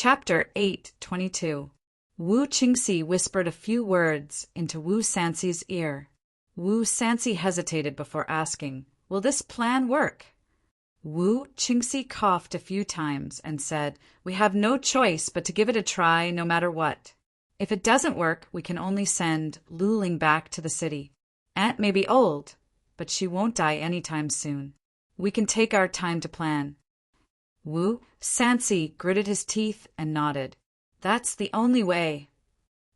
Chapter 8:22. Wu Qingxi whispered a few words into Wu Sanxi's ear. Wu Sanxi hesitated before asking, "Will this plan work?" Wu Qingxi coughed a few times and said, "We have no choice but to give it a try no matter what. If it doesn't work, we can only send Luling back to the city. Aunt may be old, but she won't die anytime soon. We can take our time to plan." Wu Sanxi gritted his teeth and nodded. "That's the only way."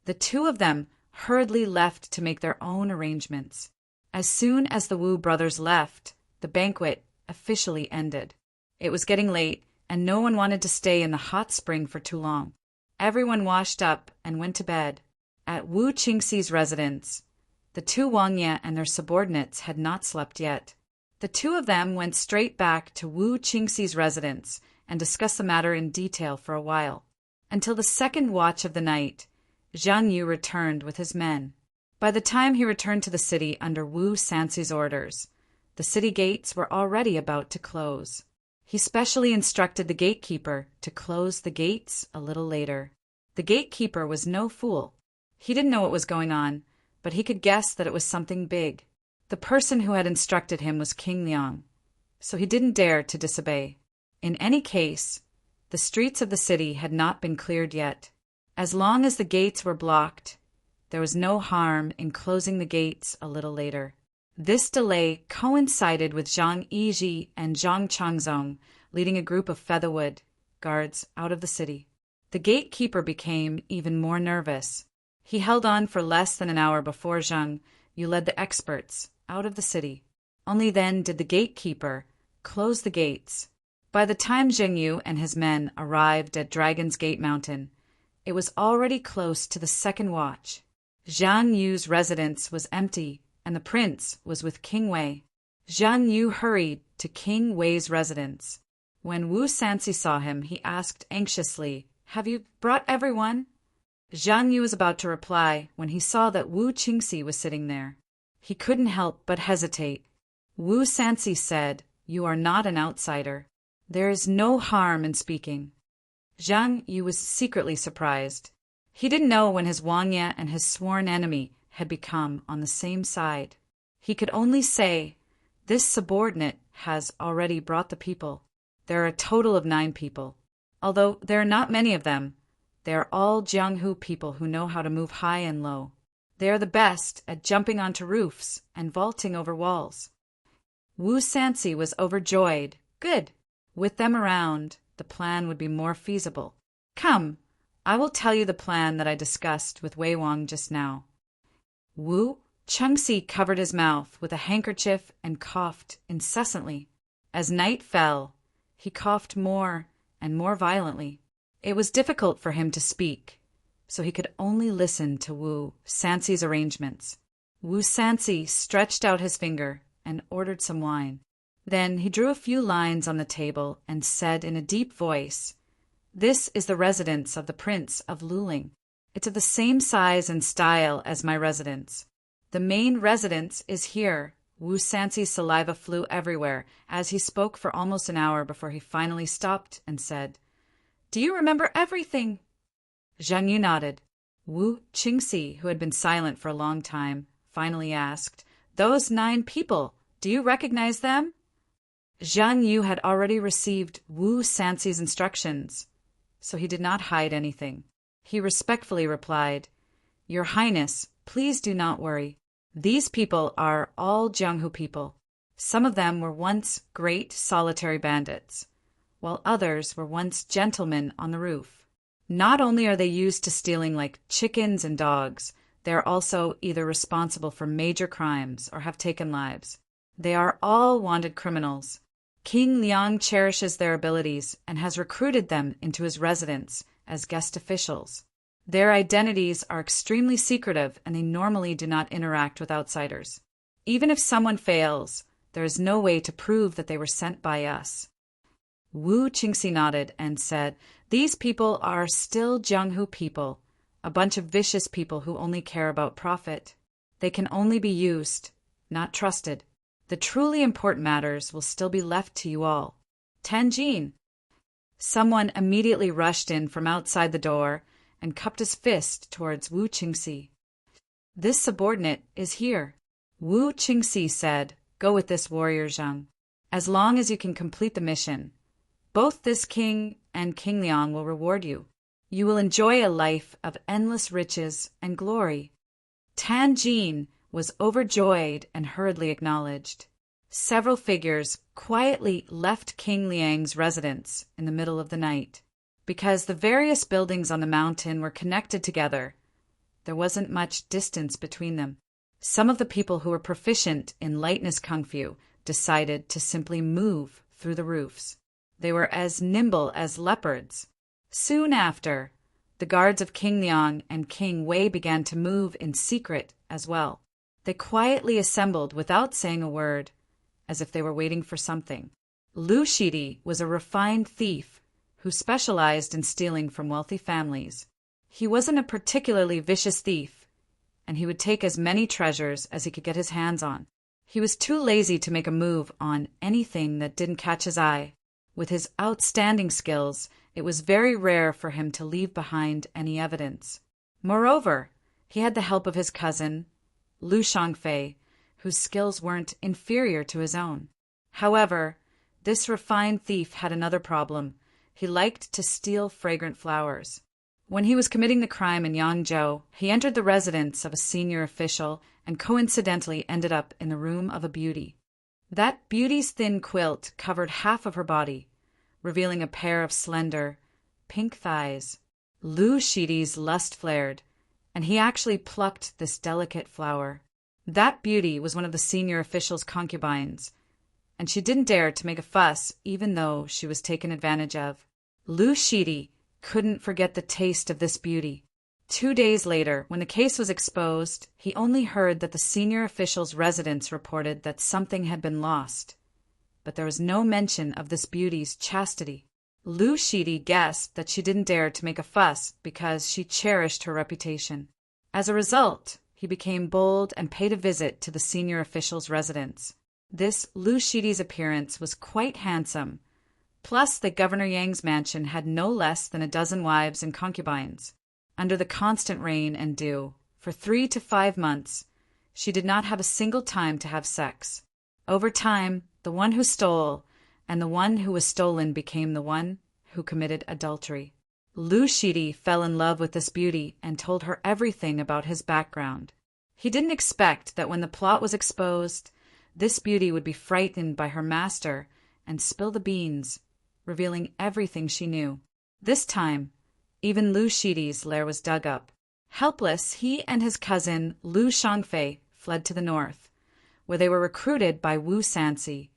The two of them hurriedly left to make their own arrangements. As soon as the Wu brothers left, the banquet officially ended. It was getting late, and no one wanted to stay in the hot spring for too long. Everyone washed up and went to bed. At Wu Qingxi's residence, the two Wangye and their subordinates had not slept yet. The two of them went straight back to Wu Qingxi's residence and discussed the matter in detail for a while. Until the second watch of the night, Zhang Yu returned with his men. By the time he returned to the city under Wu Sanxi's orders, the city gates were already about to close. He specially instructed the gatekeeper to close the gates a little later. The gatekeeper was no fool. He didn't know what was going on, but he could guess that it was something big. The person who had instructed him was King Liang, so he didn't dare to disobey. In any case, the streets of the city had not been cleared yet. As long as the gates were blocked, there was no harm in closing the gates a little later. This delay coincided with Zhang Yizhi and Zhang Changzong leading a group of Featherwood guards out of the city. The gatekeeper became even more nervous. He held on for less than an hour before Zhang Yu led the experts out of the city. Only then did the gatekeeper close the gates. By the time Zhang Yu and his men arrived at Dragon's Gate Mountain, it was already close to the second watch. Zhang Yu's residence was empty, and the prince was with King Wei. Zhang Yu hurried to King Wei's residence. When Wu Sanxi saw him, he asked anxiously, "Have you brought everyone?" Zhang Yu was about to reply when he saw that Wu Qingxi was sitting there. He couldn't help but hesitate. Wu Sanxi said, "You are not an outsider. There is no harm in speaking." Zhang Yu was secretly surprised. He didn't know when his Wangye and his sworn enemy had become on the same side. He could only say, "This subordinate has already brought the people. There are a total of 9 people. Although there are not many of them, they are all Jianghu people who know how to move high and low. They are the best at jumping onto roofs and vaulting over walls." Wu Sanxi was overjoyed. Good. With them around, the plan would be more feasible. "Come, I will tell you the plan that I discussed with Wei Wang just now." Wu Qingxi covered his mouth with a handkerchief and coughed incessantly. As night fell, he coughed more and more violently. It was difficult for him to speak, so he could only listen to Wu Sanxi's arrangements. Wu Sanxi stretched out his finger and ordered some wine. Then he drew a few lines on the table and said in a deep voice, "This is the residence of the Prince of Luling. It's of the same size and style as my residence. The main residence is here." Wu Sanxi's saliva flew everywhere as he spoke for almost an hour before he finally stopped and said, "Do you remember everything?" Zhang Yu nodded. Wu Qingxi, who had been silent for a long time, finally asked, "Those 9 people, do you recognize them?" Zhang Yu had already received Wu Sanxi's instructions, so he did not hide anything. He respectfully replied, "Your Highness, please do not worry. These people are all Jianghu people. Some of them were once great solitary bandits, while others were once gentlemen on the roof. Not only are they used to stealing like chickens and dogs, they are also either responsible for major crimes or have taken lives. They are all wanted criminals. King Liang cherishes their abilities and has recruited them into his residence as guest officials. Their identities are extremely secretive and they normally do not interact with outsiders. Even if someone fails, there is no way to prove that they were sent by us." Wu Qingxi nodded and said, "These people are still Jianghu people, a bunch of vicious people who only care about profit. They can only be used, not trusted. The truly important matters will still be left to you all. Tanjin." Someone immediately rushed in from outside the door and cupped his fist towards Wu Qingxi. "This subordinate is here," Wu Qingxi said. "Go with this warrior, Zhang. As long as you can complete the mission, both this king and King Liang will reward you. You will enjoy a life of endless riches and glory." Tan Jin was overjoyed and hurriedly acknowledged. Several figures quietly left King Liang's residence in the middle of the night. Because the various buildings on the mountain were connected together, there wasn't much distance between them. Some of the people who were proficient in lightness kung fu decided to simply move through the roofs. They were as nimble as leopards. Soon after, the guards of King Liang and King Wei began to move in secret as well. They quietly assembled without saying a word, as if they were waiting for something. Lu Shidi was a refined thief who specialized in stealing from wealthy families. He wasn't a particularly vicious thief, and he would take as many treasures as he could get his hands on. He was too lazy to make a move on anything that didn't catch his eye. With his outstanding skills, it was very rare for him to leave behind any evidence. Moreover, he had the help of his cousin, Lu Shangfei, whose skills weren't inferior to his own. However, this refined thief had another problem. He liked to steal fragrant flowers. When he was committing the crime in Yangzhou, he entered the residence of a senior official and coincidentally ended up in the room of a beauty. That beauty's thin quilt covered half of her body, revealing a pair of slender, pink thighs. Lu Shidi's lust flared, and he actually plucked this delicate flower. That beauty was one of the senior official's concubines, and she didn't dare to make a fuss even though she was taken advantage of. Lu Shidi couldn't forget the taste of this beauty. 2 days later, when the case was exposed, he only heard that the senior official's residence reported that something had been lost, but there was no mention of this beauty's chastity. Lu Shidi guessed that she didn't dare to make a fuss because she cherished her reputation. As a result, he became bold and paid a visit to the senior official's residence. This Lu Shidi's appearance was quite handsome, plus that Governor Yang's mansion had no less than a dozen wives and concubines. Under the constant rain and dew, for 3 to 5 months, she did not have a single time to have sex. Over time, the one who stole and the one who was stolen became the one who committed adultery. Lu Shidi fell in love with this beauty and told her everything about his background. He didn't expect that when the plot was exposed, this beauty would be frightened by her master and spill the beans, revealing everything she knew. This time, even Lu Shidi's lair was dug up. Helpless, he and his cousin Lu Shangfei fled to the north, where they were recruited by Wu Sanxi,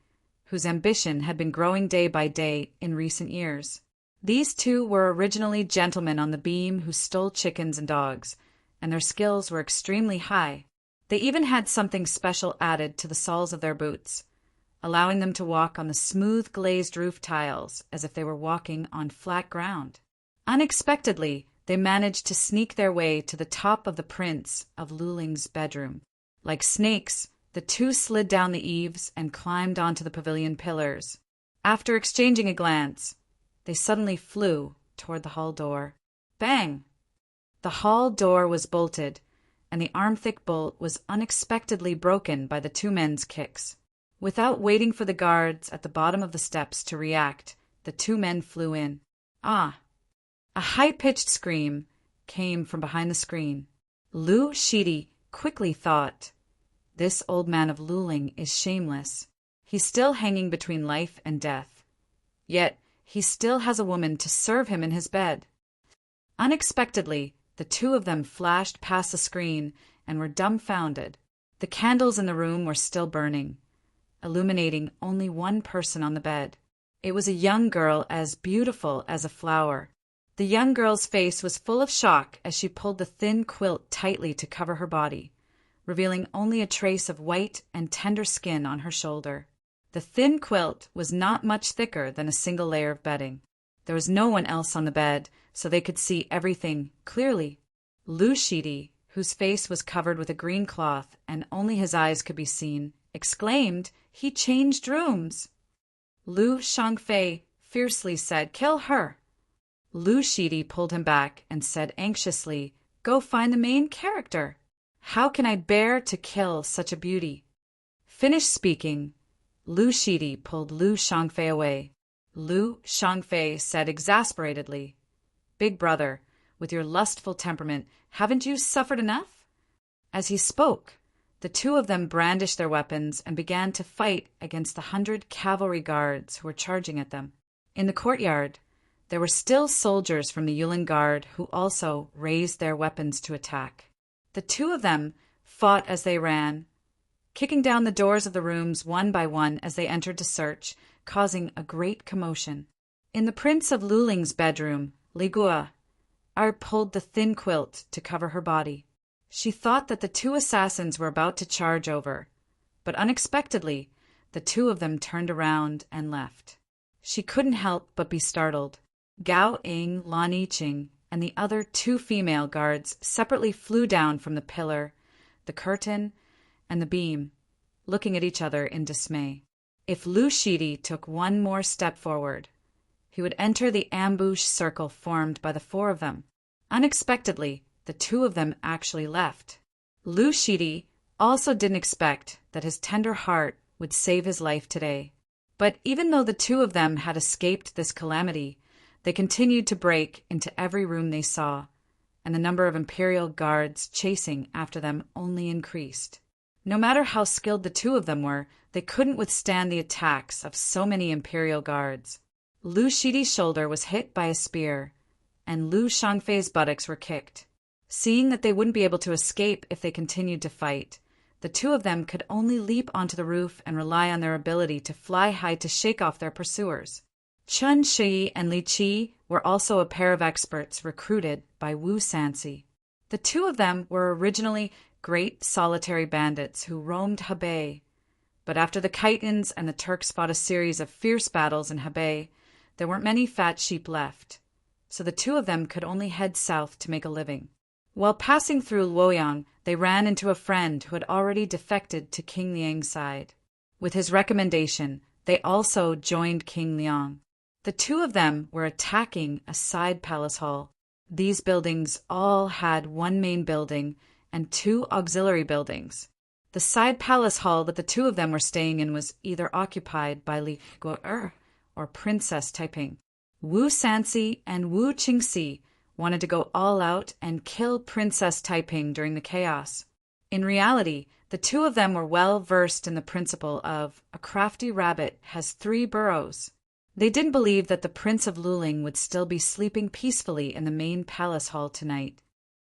whose ambition had been growing day by day in recent years. These two were originally gentlemen on the beam who stole chickens and dogs, and their skills were extremely high. They even had something special added to the soles of their boots, allowing them to walk on the smooth glazed roof tiles as if they were walking on flat ground. Unexpectedly, they managed to sneak their way to the top of the Prince of Luling's bedroom. Like snakes, the two slid down the eaves and climbed onto the pavilion pillars. After exchanging a glance, they suddenly flew toward the hall door. Bang! The hall door was bolted, and the arm-thick bolt was unexpectedly broken by the two men's kicks. Without waiting for the guards at the bottom of the steps to react, the two men flew in. Ah! A high-pitched scream came from behind the screen. Lu Shidi quickly thought, "This old man of Luling is shameless. He's still hanging between life and death. Yet he still has a woman to serve him in his bed." Unexpectedly, the two of them flashed past the screen and were dumbfounded. The candles in the room were still burning, illuminating only one person on the bed. It was a young girl as beautiful as a flower. The young girl's face was full of shock as she pulled the thin quilt tightly to cover her body, revealing only a trace of white and tender skin on her shoulder. The thin quilt was not much thicker than a single layer of bedding. There was no one else on the bed, so they could see everything clearly. Lu Shidi, whose face was covered with a green cloth and only his eyes could be seen, exclaimed, "He changed rooms!" Lu Shangfei fiercely said, "Kill her." Lu Shidi pulled him back and said anxiously, "Go find the main character. How can I bear to kill such a beauty?" Finished speaking, Lu Shidi pulled Lu Shangfei away. Lu Shangfei said exasperatedly, "Big brother, with your lustful temperament, haven't you suffered enough?" As he spoke, the two of them brandished their weapons and began to fight against the 100 cavalry guards who were charging at them. In the courtyard, there were still soldiers from the Yulin Guard who also raised their weapons to attack. The two of them fought as they ran, kicking down the doors of the rooms one by one as they entered to search, causing a great commotion. In the Prince of Luling's bedroom, Ligua pulled the thin quilt to cover her body. She thought that the two assassins were about to charge over, but unexpectedly, the two of them turned around and left. She couldn't help but be startled. Gao Ying, Lan Yiqing, and the other two female guards separately flew down from the pillar, the curtain, and the beam, looking at each other in dismay. If Lu Shidi took one more step forward, he would enter the ambush circle formed by the four of them. Unexpectedly, the two of them actually left. Lu Shidi also didn't expect that his tender heart would save his life today. But even though the two of them had escaped this calamity, they continued to break into every room they saw, and the number of Imperial guards chasing after them only increased. No matter how skilled the two of them were, they couldn't withstand the attacks of so many Imperial guards. Lu Shidi's shoulder was hit by a spear, and Lu Shangfei's buttocks were kicked. Seeing that they wouldn't be able to escape if they continued to fight, the two of them could only leap onto the roof and rely on their ability to fly high to shake off their pursuers. Chun Shi and Li Qi were also a pair of experts recruited by Wu Sansi. The two of them were originally great solitary bandits who roamed Hebei, but after the Khitans and the Turks fought a series of fierce battles in Hebei, there weren't many fat sheep left, so the two of them could only head south to make a living. While passing through Luoyang, they ran into a friend who had already defected to King Liang's side. With his recommendation, they also joined King Liang. The two of them were attacking a side palace hall. These buildings all had one main building and two auxiliary buildings. The side palace hall that the two of them were staying in was either occupied by Li Guo'er or Princess Taiping. Wu Sansi and Wu Qingxi wanted to go all out and kill Princess Taiping during the chaos. In reality, the two of them were well versed in the principle of a crafty rabbit has 3 burrows. They didn't believe that the Prince of Luling would still be sleeping peacefully in the main palace hall tonight.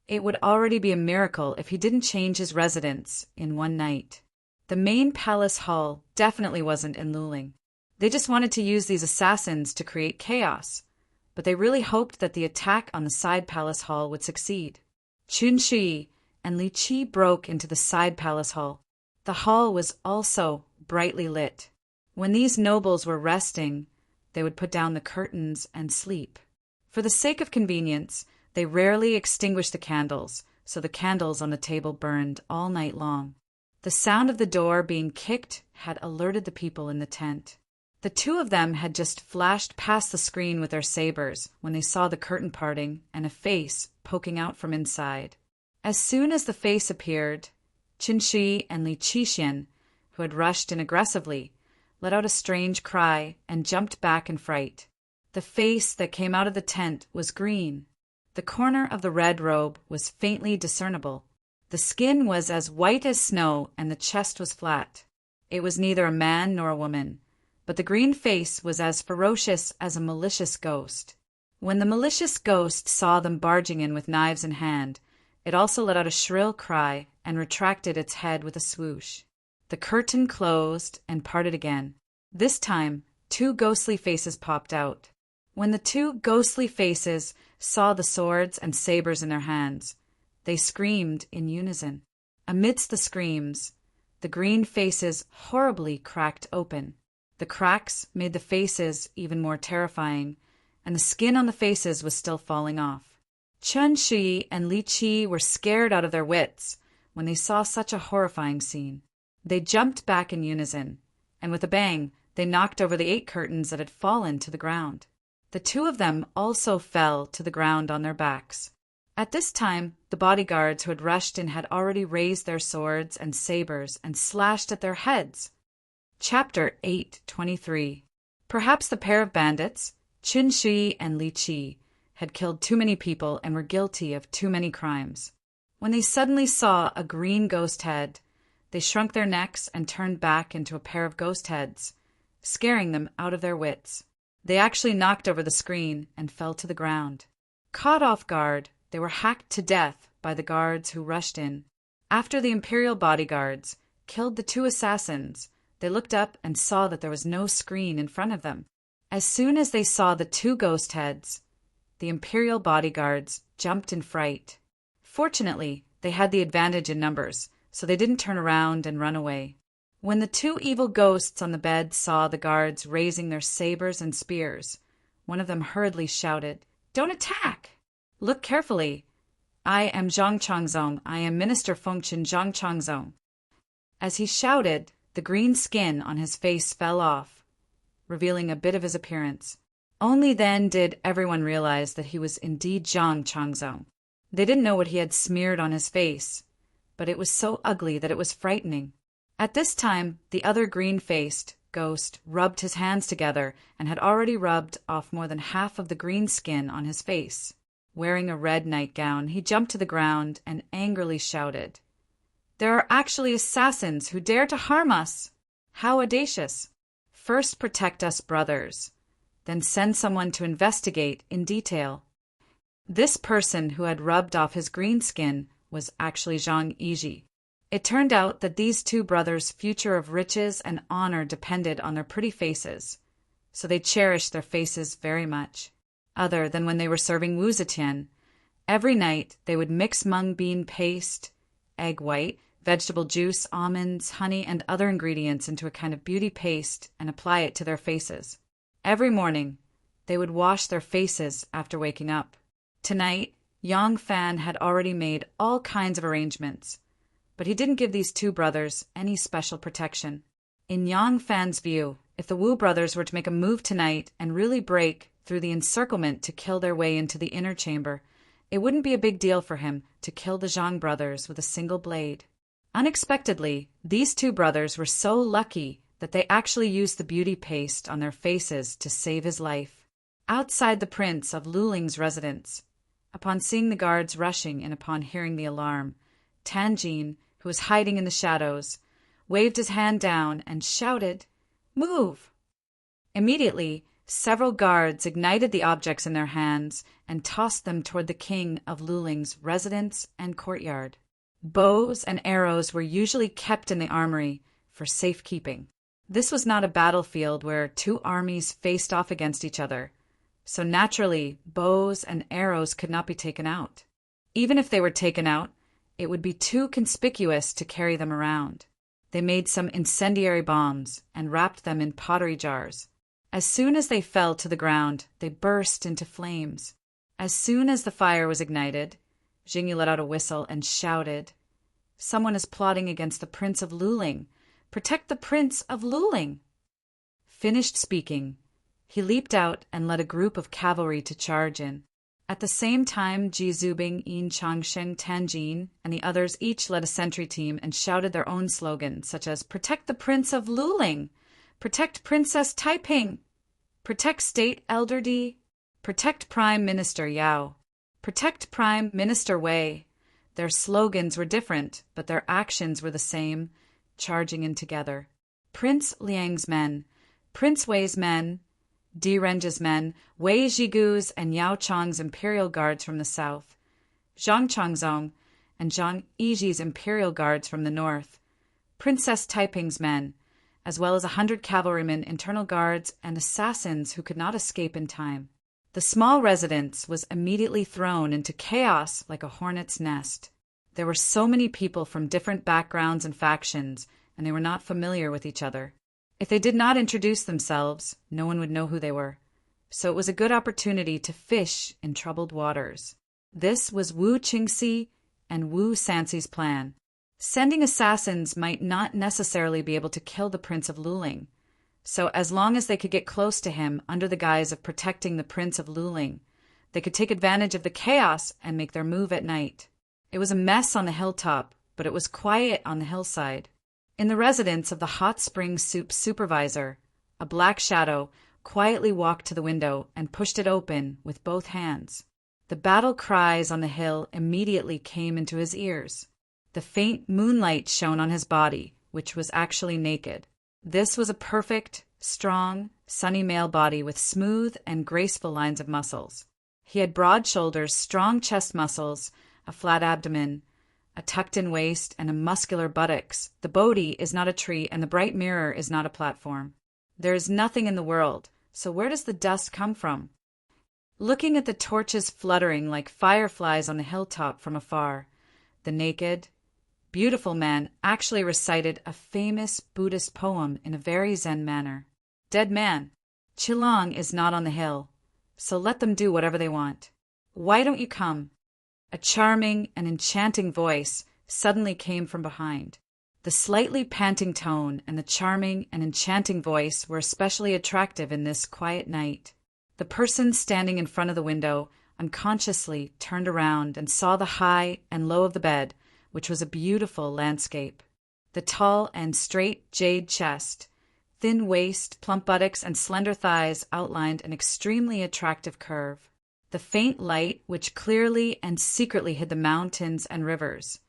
It would already be a miracle if he didn't change his residence in one night. The main palace hall definitely wasn't in Luling. They just wanted to use these assassins to create chaos, but they really hoped that the attack on the side palace hall would succeed. Chun Shi and Li Qi broke into the side palace hall. The hall was also brightly lit. When these nobles were resting, they would put down the curtains and sleep. For the sake of convenience, they rarely extinguished the candles, so the candles on the table burned all night long. The sound of the door being kicked had alerted the people in the tent. The two of them had just flashed past the screen with their sabers when they saw the curtain parting and a face poking out from inside. As soon as the face appeared, Qin Shi and Li Qixin, who had rushed in aggressively, let out a strange cry and jumped back in fright. The face that came out of the tent was green. The corner of the red robe was faintly discernible. The skin was as white as snow and the chest was flat. It was neither a man nor a woman, but the green face was as ferocious as a malicious ghost. When the malicious ghost saw them barging in with knives in hand, it also let out a shrill cry and retracted its head with a swoosh. The curtain closed and parted again. This time, 2 ghostly faces popped out. When the 2 ghostly faces saw the swords and sabers in their hands, they screamed in unison. Amidst the screams, the green faces horribly cracked open. The cracks made the faces even more terrifying, and the skin on the faces was still falling off. Chun Shi and Li Qi were scared out of their wits when they saw such a horrifying scene. They jumped back in unison, and with a bang, They knocked over the 8 curtains that had fallen to the ground. The 2 of them also fell to the ground on their backs. At this time, the bodyguards who had rushed in had already raised their swords and sabers and slashed at their heads. Chapter 8:23. Perhaps the pair of bandits, Qin Shi and Li Qi, had killed too many people and were guilty of too many crimes. When they suddenly saw a green ghost head, they shrunk their necks and turned back into a pair of ghost heads, scaring them out of their wits. They actually knocked over the screen and fell to the ground. Caught off guard, they were hacked to death by the guards who rushed in. After the imperial bodyguards killed the 2 assassins, they looked up and saw that there was no screen in front of them. As soon as they saw the 2 ghost heads, the imperial bodyguards jumped in fright. Fortunately, they had the advantage in numbers, so they didn't turn around and run away. When the 2 evil ghosts on the bed saw the guards raising their sabers and spears, one of them hurriedly shouted, "Don't attack! Look carefully. I am Zhang Changzong. I am Minister Fengqin Zhang Changzong." As he shouted, the green skin on his face fell off, revealing a bit of his appearance. Only then did everyone realize that he was indeed Zhang Changzong. They didn't know what he had smeared on his face, but it was so ugly that it was frightening. At this time, the other green-faced ghost rubbed his hands together and had already rubbed off more than half of the green skin on his face. Wearing a red nightgown, he jumped to the ground and angrily shouted, "There are actually assassins who dare to harm us! How audacious! First protect us brothers, then send someone to investigate in detail." This person who had rubbed off his green skin was actually Zhang Yiji. It turned out that these 2 brothers' future of riches and honor depended on their pretty faces, so they cherished their faces very much. Other than when they were serving Wu Zetian, every night they would mix mung bean paste, egg white, vegetable juice, almonds, honey, and other ingredients into a kind of beauty paste and apply it to their faces. Every morning, they would wash their faces after waking up. Tonight, Yang Fan had already made all kinds of arrangements, but he didn't give these 2 brothers any special protection. In Yang Fan's view, if the Wu brothers were to make a move tonight and really break through the encirclement to kill their way into the inner chamber, it wouldn't be a big deal for him to kill the Zhang brothers with a single blade. Unexpectedly, these 2 brothers were so lucky that they actually used the beauty paste on their faces to save his life. Outside the Prince of Luling's residence, upon seeing the guards rushing and upon hearing the alarm, Tanjin, who was hiding in the shadows, waved his hand down and shouted, "Move!" Immediately, several guards ignited the objects in their hands and tossed them toward the king of Luling's residence and courtyard. Bows and arrows were usually kept in the armory for safekeeping. This was not a battlefield where 2 armies faced off against each other, so naturally bows and arrows could not be taken out. Even if they were taken out, it would be too conspicuous to carry them around. They made some incendiary bombs and wrapped them in pottery jars. As soon as they fell to the ground, they burst into flames. As soon as the fire was ignited, Jingyu let out a whistle and shouted, "Someone is plotting against the Prince of Luling. Protect the Prince of Luling!" Finished speaking, he leaped out and led a group of cavalry to charge in. At the same time, Ji Zubing, Yin Changsheng, Tanjin, and the others each led a sentry team and shouted their own slogans, such as "Protect the Prince of Luling! Protect Princess Taiping! Protect State Elder Di! Protect Prime Minister Yao! Protect Prime Minister Wei!" Their slogans were different, but their actions were the same, charging in together. Prince Liang's men, Prince Wei's men, Di Renge's men, Wei Jigu's and Yao Chang's imperial guards from the south, Zhang Changzong and Zhang Yiji's imperial guards from the north, Princess Taiping's men, as well as 100 cavalrymen, internal guards, and assassins who could not escape in time. The small residence was immediately thrown into chaos like a hornet's nest. There were so many people from different backgrounds and factions, and they were not familiar with each other. If they did not introduce themselves, no one would know who they were. So it was a good opportunity to fish in troubled waters. This was Wu Qingxi and Wu Sanxi's plan. Sending assassins might not necessarily be able to kill the Prince of Luling, So as long as they could get close to him under the guise of protecting the Prince of Luling, they could take advantage of the chaos and make their move at night. It was a mess on the hilltop, but it was quiet on the hillside. In the residence of the hot spring soup supervisor, a black shadow quietly walked to the window and pushed it open with both hands. The battle cries on the hill immediately came into his ears. The faint moonlight shone on his body, which was actually naked. This was a perfect, strong, sunny male body with smooth and graceful lines of muscles. He had broad shoulders, strong chest muscles, a flat abdomen, a tucked-in waist, and a muscular buttocks. The Bodhi is not a tree, and the bright mirror is not a platform. There is nothing in the world, so where does the dust come from? Looking at the torches fluttering like fireflies on the hilltop from afar, the naked, beautiful man actually recited a famous Buddhist poem in a very Zen manner. Dead man, Qilong is not on the hill, so let them do whatever they want. Why don't you come? A charming and enchanting voice suddenly came from behind. The slightly panting tone and the charming and enchanting voice were especially attractive in this quiet night. The person standing in front of the window unconsciously turned around and saw the high and low of the bed, which was a beautiful landscape. The tall and straight jade chest, thin waist, plump buttocks, and slender thighs outlined an extremely attractive curve. The faint light, which clearly and secretly hid the mountains and rivers,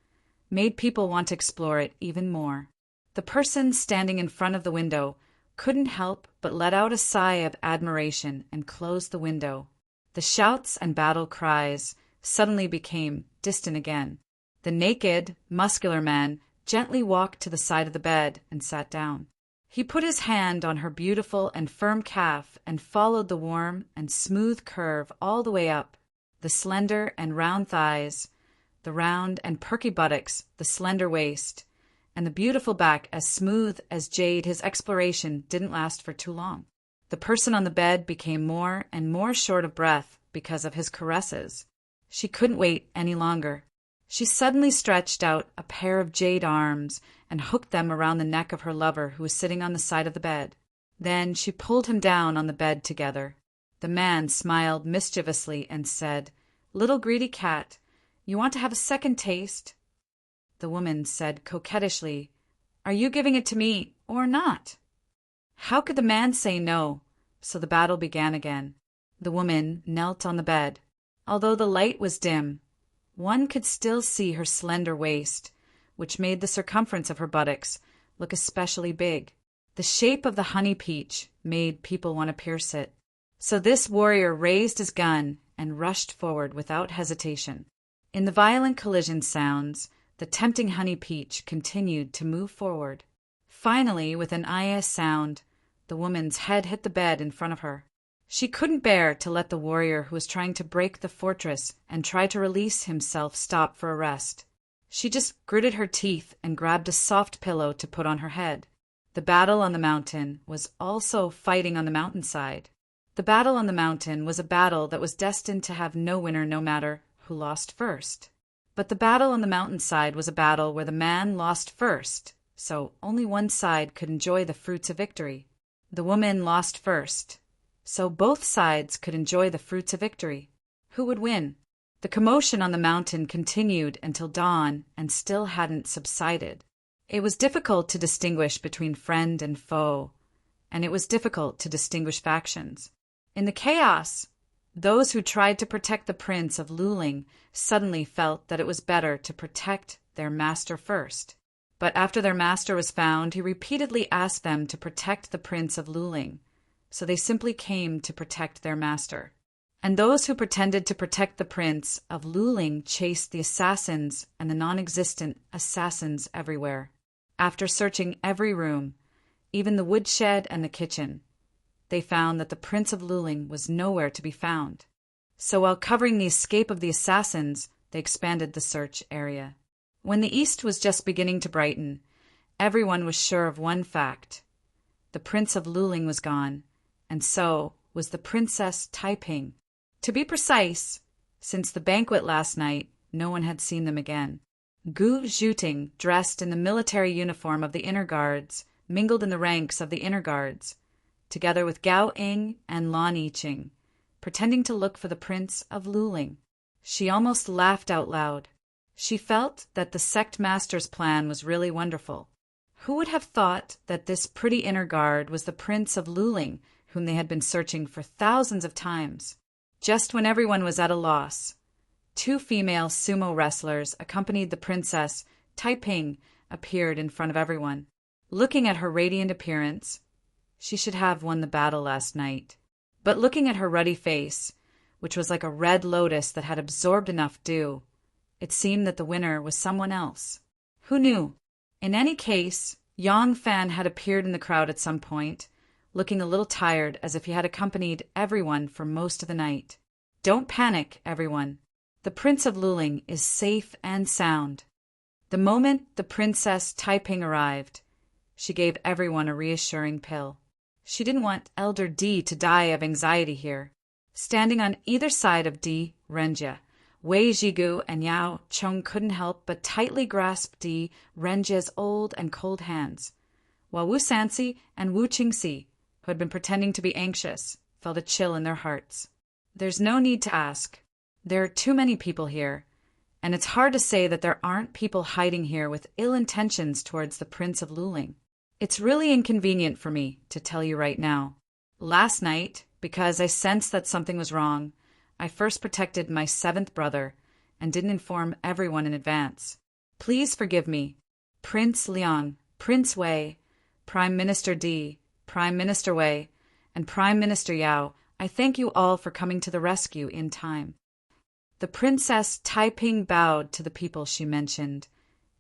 made people want to explore it even more. The person standing in front of the window couldn't help but let out a sigh of admiration and close the window. The shouts and battle cries suddenly became distant again. The naked, muscular man gently walked to the side of the bed and sat down. He put his hand on her beautiful and firm calf and followed the warm and smooth curve all the way up. The slender and round thighs, the round and perky buttocks, the slender waist, and the beautiful back as smooth as jade. His exploration didn't last for too long. The person on the bed became more and more short of breath because of his caresses. She couldn't wait any longer. She suddenly stretched out a pair of jade arms and hooked them around the neck of her lover who was sitting on the side of the bed. Then she pulled him down on the bed together. The man smiled mischievously and said, "Little greedy cat, you want to have a second taste?" The woman said coquettishly, "Are you giving it to me or not?" How could the man say no? So the battle began again. The woman knelt on the bed. Although the light was dim, one could still see her slender waist, which made the circumference of her buttocks look especially big. The shape of the honey peach made people want to pierce it. So this warrior raised his gun and rushed forward without hesitation. In the violent collision sounds, the tempting honey peach continued to move forward. Finally, with an "ah" sound, the woman's head hit the bed in front of her. She couldn't bear to let the warrior who was trying to break the fortress and try to release himself stop for a rest. She just gritted her teeth and grabbed a soft pillow to put on her head. The battle on the mountain was also fighting on the mountainside. The battle on the mountain was a battle that was destined to have no winner no matter who lost first. But the battle on the mountainside was a battle where the man lost first, so only one side could enjoy the fruits of victory. The woman lost first, so both sides could enjoy the fruits of victory. Who would win? The commotion on the mountain continued until dawn and still hadn't subsided. It was difficult to distinguish between friend and foe, and it was difficult to distinguish factions. In the chaos, those who tried to protect the Prince of Luling suddenly felt that it was better to protect their master first. But after their master was found, he repeatedly asked them to protect the Prince of Luling, so they simply came to protect their master. And those who pretended to protect the Prince of Luling chased the assassins and the non-existent assassins everywhere. After searching every room, even the woodshed and the kitchen, they found that the Prince of Luling was nowhere to be found. So while covering the escape of the assassins, they expanded the search area. When the east was just beginning to brighten, everyone was sure of one fact. The Prince of Luling was gone, and so was the Princess Taiping. To be precise, since the banquet last night, no one had seen them again. Gu Zhuting, dressed in the military uniform of the Inner Guards, mingled in the ranks of the Inner Guards, together with Gao Ing and Lan Yiqing, pretending to look for the Prince of Luling. She almost laughed out loud. She felt that the sect master's plan was really wonderful. Who would have thought that this pretty inner guard was the Prince of Luling, whom they had been searching for thousands of times? Just when everyone was at a loss, 2 female sumo wrestlers accompanied the princess. Taiping appeared in front of everyone. Looking at her radiant appearance, she should have won the battle last night. But looking at her ruddy face, which was like a red lotus that had absorbed enough dew, it seemed that the winner was someone else. Who knew? In any case, Yang Fan had appeared in the crowd at some point, looking a little tired, as if he had accompanied everyone for most of the night. Don't panic, everyone. The Prince of Luling is safe and sound. The moment the Princess Taiping arrived, she gave everyone a reassuring pill. She didn't want Elder Di to die of anxiety here. Standing on either side of Di Renjie, Wei Jigu and Yao Cheng couldn't help but tightly grasp Di Renjie's old and cold hands, while Wu Sanxi and Wu Qingxi, who had been pretending to be anxious, felt a chill in their hearts. There's no need to ask. There are too many people here, and it's hard to say that there aren't people hiding here with ill intentions towards the Prince of Luling. It's really inconvenient for me to tell you right now. Last night, because I sensed that something was wrong, I first protected my 7th brother and didn't inform everyone in advance. Please forgive me. Prince Liang, Prince Wei, Prime Minister Di, Prime Minister Wei, and Prime Minister Yao, I thank you all for coming to the rescue in time. The Princess Taiping bowed to the people she mentioned,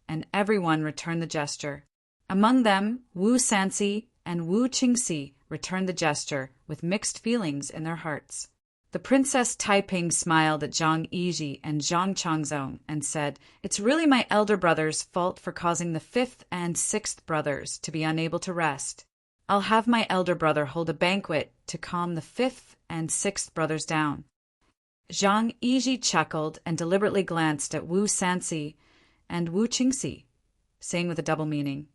and everyone returned the gesture. Among them, Wu Sanxi and Wu Qingxi returned the gesture with mixed feelings in their hearts. The Princess Taiping smiled at Zhang Yizhi and Zhang Changzong and said, "It's really my elder brother's fault for causing the 5th and 6th brothers to be unable to rest. I'll have my elder brother hold a banquet to calm the 5th and 6th brothers down." Zhang Yizhi chuckled and deliberately glanced at Wu Sanxi and Wu Qingxi, saying with a double meaning,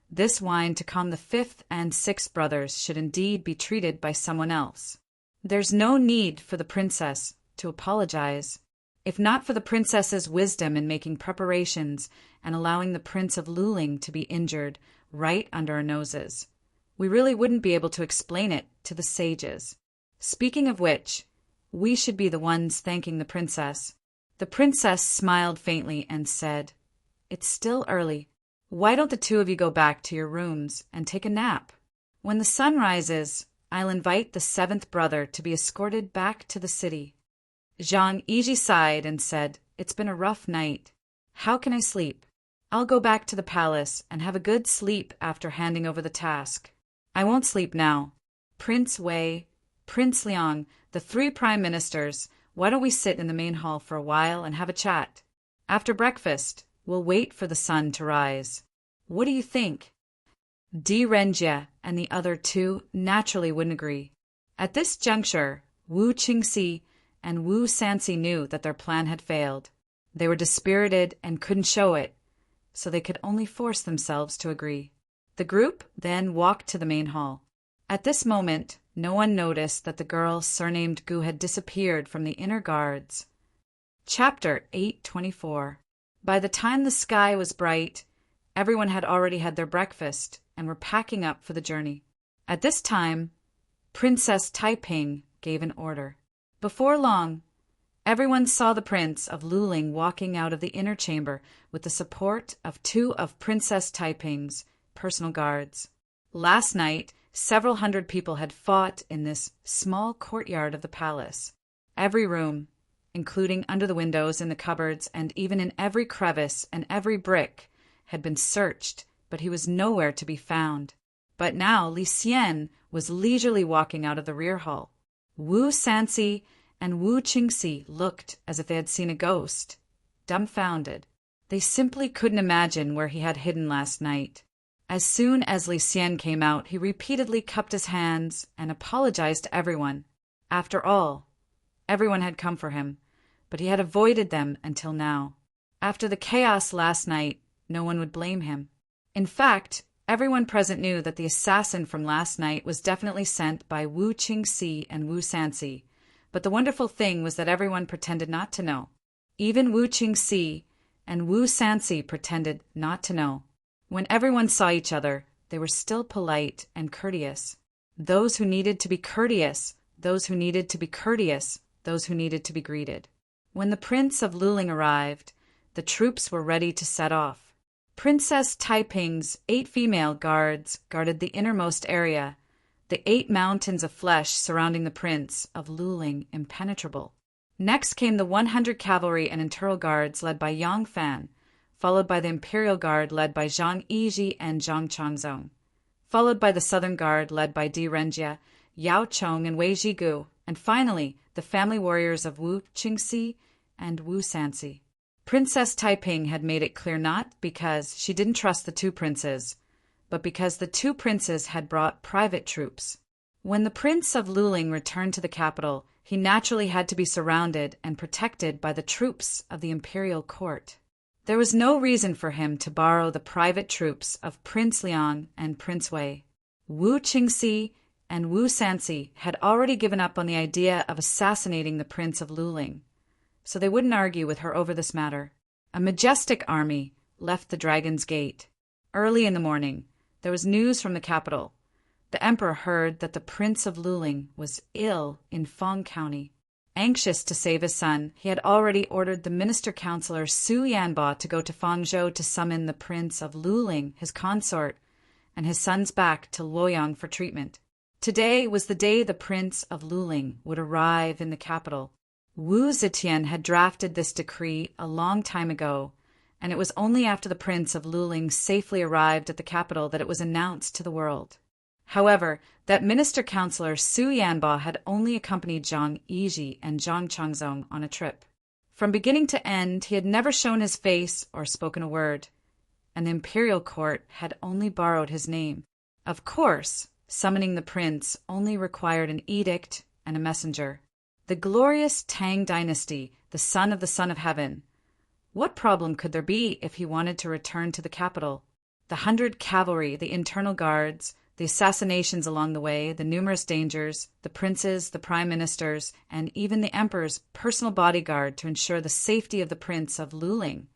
"This wine to calm the 5th and 6th brothers should indeed be treated by someone else. There's no need for the princess to apologize. If not for the princess's wisdom in making preparations and allowing the Prince of Luling to be injured right under our noses, we really wouldn't be able to explain it to the sages. Speaking of which, we should be the ones thanking the princess." The princess smiled faintly and said, "It's still early. Why don't the 2 of you go back to your rooms and take a nap? When the sun rises, I'll invite the 7th brother to be escorted back to the city." Zhang Yizhi sighed and said, "It's been a rough night. How can I sleep? I'll go back to the palace and have a good sleep after handing over the task. I won't sleep now. Prince Wei, Prince Liang, the 3 prime ministers, why don't we sit in the main hall for a while and have a chat? After breakfast, we'll wait for the sun to rise. What do you think?" Di Renjie and the other 2 naturally wouldn't agree. At this juncture, Wu Qingxi and Wu Sanxi knew that their plan had failed. They were dispirited and couldn't show it, so they could only force themselves to agree. The group then walked to the main hall. At this moment, no one noticed that the girl surnamed Gu had disappeared from the inner guards. Chapter 824. By the time the sky was bright, everyone had already had their breakfast and were packing up for the journey. At this time, Princess Taiping gave an order. Before long, everyone saw the Prince of Luling walking out of the inner chamber with the support of 2 of Princess Taiping's personal guards. Last night, several hundred people had fought in this small courtyard of the palace. Every room, including under the windows, in the cupboards, and even in every crevice and every brick, had been searched, but he was nowhere to be found. But now Li Xian was leisurely walking out of the rear hall. Wu Sanxi and Wu Qingxi looked as if they had seen a ghost, dumbfounded. They simply couldn't imagine where he had hidden last night. As soon as Li Xian came out, he repeatedly cupped his hands and apologized to everyone. After all, everyone had come for him, but he had avoided them until now. After the chaos last night, no one would blame him. In fact, Everyone present knew that the assassin from last night was definitely sent by Wu Qingxi and Wu Sanxi, but the wonderful thing was that everyone pretended not to know. Even Wu Qingxi and Wu Sanxi pretended not to know. When everyone saw each other, they were still polite and courteous. Those who needed to be courteous, those who needed to be courteous, those who needed to be greeted. When the Prince of Luling arrived, the troops were ready to set off. Princess Taiping's 8 female guards guarded the innermost area, the 8 mountains of flesh surrounding the Prince of Luling impenetrable. Next came the 100 cavalry and internal guards led by Yang Fan, followed by the Imperial Guard led by Zhang Yizhi and Zhang Changzong, followed by the Southern Guard led by Di Renjie, Yao Chong, and Wei Zhigu, and finally the family warriors of Wu Qingxi and Wu Sanxi. Princess Taiping had made it clear not because she didn't trust the 2 princes, but because the 2 princes had brought private troops. When the Prince of Luling returned to the capital, he naturally had to be surrounded and protected by the troops of the imperial court. There was no reason for him to borrow the private troops of Prince Liang and Prince Wei. Wu Qingxi and Wu Sanxi had already given up on the idea of assassinating the Prince of Luling, so they wouldn't argue with her over this matter. A majestic army left the Dragon's Gate. Early in the morning, there was news from the capital. The emperor heard that the Prince of Luling was ill in Feng County. Anxious to save his son, he had already ordered the minister-counselor Su Yanbo to go to Fangzhou to summon the Prince of Luling, his consort, and his sons back to Luoyang for treatment. Today was the day the Prince of Luling would arrive in the capital. Wu Zetian had drafted this decree a long time ago, and it was only after the Prince of Luling safely arrived at the capital that it was announced to the world. However, that minister-counselor Su Yanbo had only accompanied Zhang Yizhi and Zhang Changzong on a trip. From beginning to end, he had never shown his face or spoken a word, and the imperial court had only borrowed his name. Of course, summoning the prince only required an edict and a messenger. The glorious Tang dynasty, the son of heaven. What problem could there be if he wanted to return to the capital? The 100 cavalry, the internal guards, the assassinations along the way, the numerous dangers, the princes, the prime ministers, and even the emperor's personal bodyguard to ensure the safety of the Prince of Luling.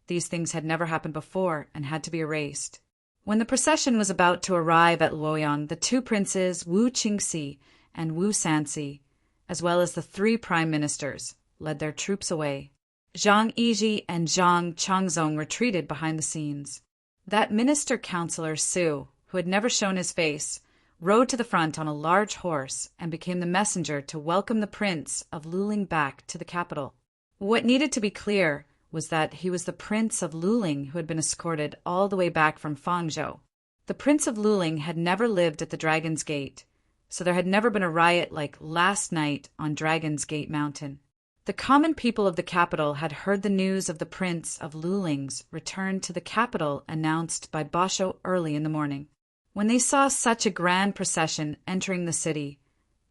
These things had never happened before and had to be erased. When the procession was about to arrive at Luoyang, the 2 princes, Wu Qingxi and Wu Sanxi, as well as the 3 prime ministers, led their troops away. Zhang Yizhi and Zhang Changzong retreated behind the scenes. That minister-counselor Su, who had never shown his face, rode to the front on a large horse and became the messenger to welcome the Prince of Luling back to the capital. What needed to be clear was that he was the Prince of Luling who had been escorted all the way back from Fangzhou. The Prince of Luling had never lived at the Dragon's Gate, so there had never been a riot like last night on Dragon's Gate Mountain. The common people of the capital had heard the news of the Prince of Luling's return to the capital announced by Basho early in the morning. When they saw such a grand procession entering the city,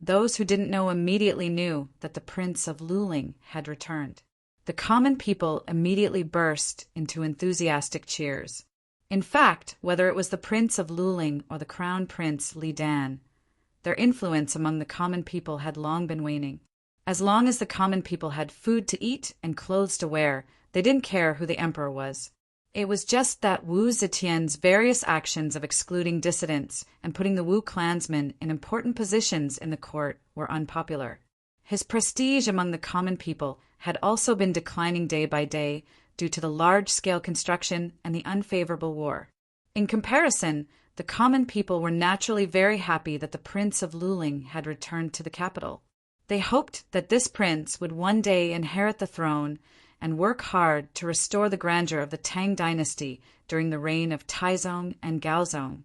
those who didn't know immediately knew that the Prince of Luling had returned. The common people immediately burst into enthusiastic cheers. In fact, whether it was the Prince of Luling or the Crown Prince Li Dan, their influence among the common people had long been waning. As long as the common people had food to eat and clothes to wear, they didn't care who the emperor was. It was just that Wu Zetian's various actions of excluding dissidents and putting the Wu clansmen in important positions in the court were unpopular. His prestige among the common people had also been declining day by day due to the large-scale construction and the unfavorable war. In comparison, the common people were naturally very happy that the Prince of Luling had returned to the capital. They hoped that this prince would one day inherit the throne and work hard to restore the grandeur of the Tang dynasty during the reign of Taizong and Gaozong,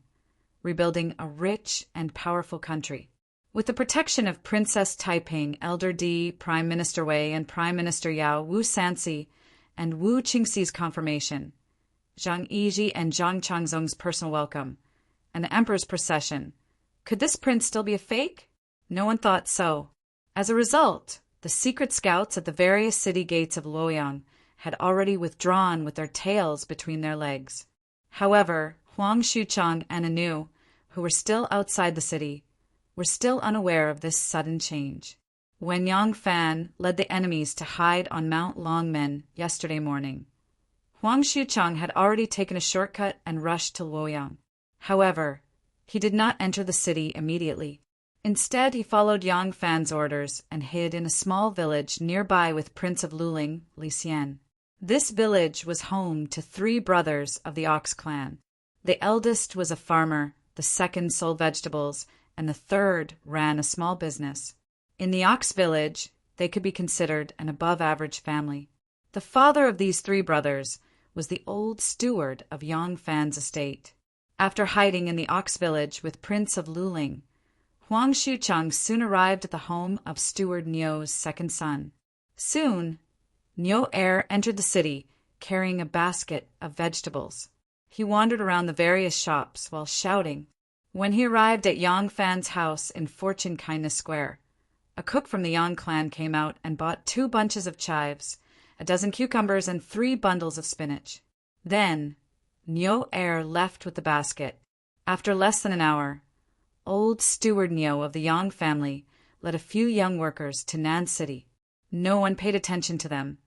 rebuilding a rich and powerful country. With the protection of Princess Taiping, Elder Di, Prime Minister Wei, and Prime Minister Yao, Wu Sanxi, and Wu Qingxi's confirmation, Zhang Yizhi and Zhang Changzong's personal welcome, and the emperor's procession, could this prince still be a fake? No one thought so. As a result, the secret scouts at the various city gates of Luoyang had already withdrawn with their tails between their legs. However, Huang Xuchang and Anu, who were still outside the city, were still unaware of this sudden change. When Yang Fan led the enemies to hide on Mount Longmen yesterday morning, Huang Xuchang had already taken a shortcut and rushed to Luoyang. However, he did not enter the city immediately. Instead, he followed Yang Fan's orders and hid in a small village nearby with Prince of Luling, Li Xian. This village was home to 3 brothers of the Ox clan. The eldest was a farmer, the second sold vegetables, and the third ran a small business. In the Ox village, they could be considered an above-average family. The father of these 3 brothers was the old steward of Yang Fan's estate. After hiding in the Ox village with Prince of Luling, Huang Xuchang soon arrived at the home of Steward Niu's second son. Soon, Niu Err entered the city carrying a basket of vegetables. He wandered around the various shops while shouting. When he arrived at Yang Fan's house in Fortune Kindness Square, a cook from the Yang clan came out and bought 2 bunches of chives, a dozen cucumbers, and 3 bundles of spinach. Then, Niu Err left with the basket. After less than an hour, old Steward Niu of the Yang family led a few young workers to Nan City. No one paid attention to them,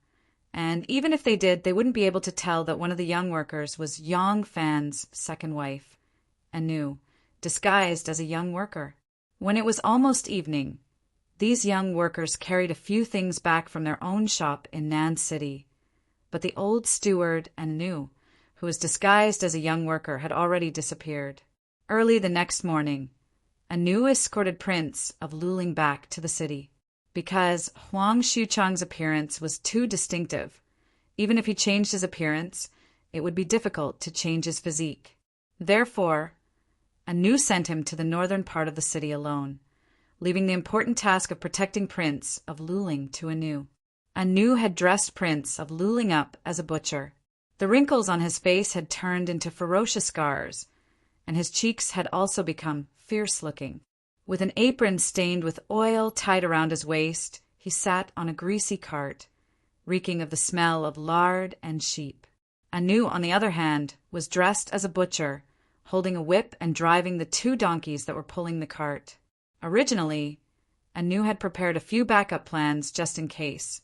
and even if they did, they wouldn't be able to tell that one of the young workers was Yang Fan's second wife, Anu, disguised as a young worker. When it was almost evening, these young workers carried a few things back from their own shop in Nan City, but the old steward and Anu, who was disguised as a young worker, had already disappeared. Early the next morning, Anu escorted Prince of Luling back to the city. Because Huang Xuchang's appearance was too distinctive, even if he changed his appearance, it would be difficult to change his physique. Therefore, Anu sent him to the northern part of the city alone, leaving the important task of protecting Prince of Luling to Anu. Anu had dressed Prince of Luling up as a butcher. The wrinkles on his face had turned into ferocious scars, and his cheeks had also become fierce-looking. With an apron stained with oil tied around his waist, he sat on a greasy cart, reeking of the smell of lard and sheep. Anu, on the other hand, was dressed as a butcher, holding a whip and driving the 2 donkeys that were pulling the cart. Originally, Anu had prepared a few backup plans just in case,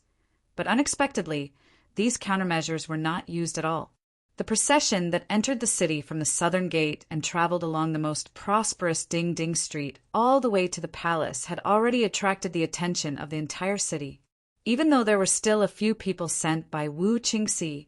but unexpectedly, these countermeasures were not used at all. The procession that entered the city from the southern gate and traveled along the most prosperous Ding Ding Street all the way to the palace had already attracted the attention of the entire city. Even though there were still a few people sent by Wu Qingxi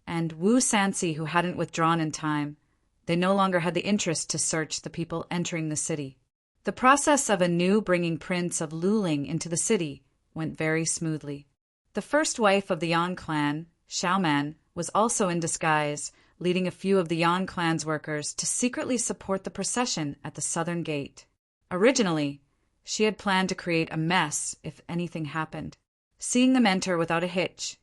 and Wu Sanxi who hadn't withdrawn in time, they no longer had the interest to search the people entering the city. The process of Anu bringing Prince of Luling into the city went very smoothly. The first wife of the Yang clan, Xiaoman, was also in disguise, leading a few of the Yang clan's workers to secretly support the procession at the southern gate. Originally, she had planned to create a mess if anything happened. Seeing them enter without a hitch,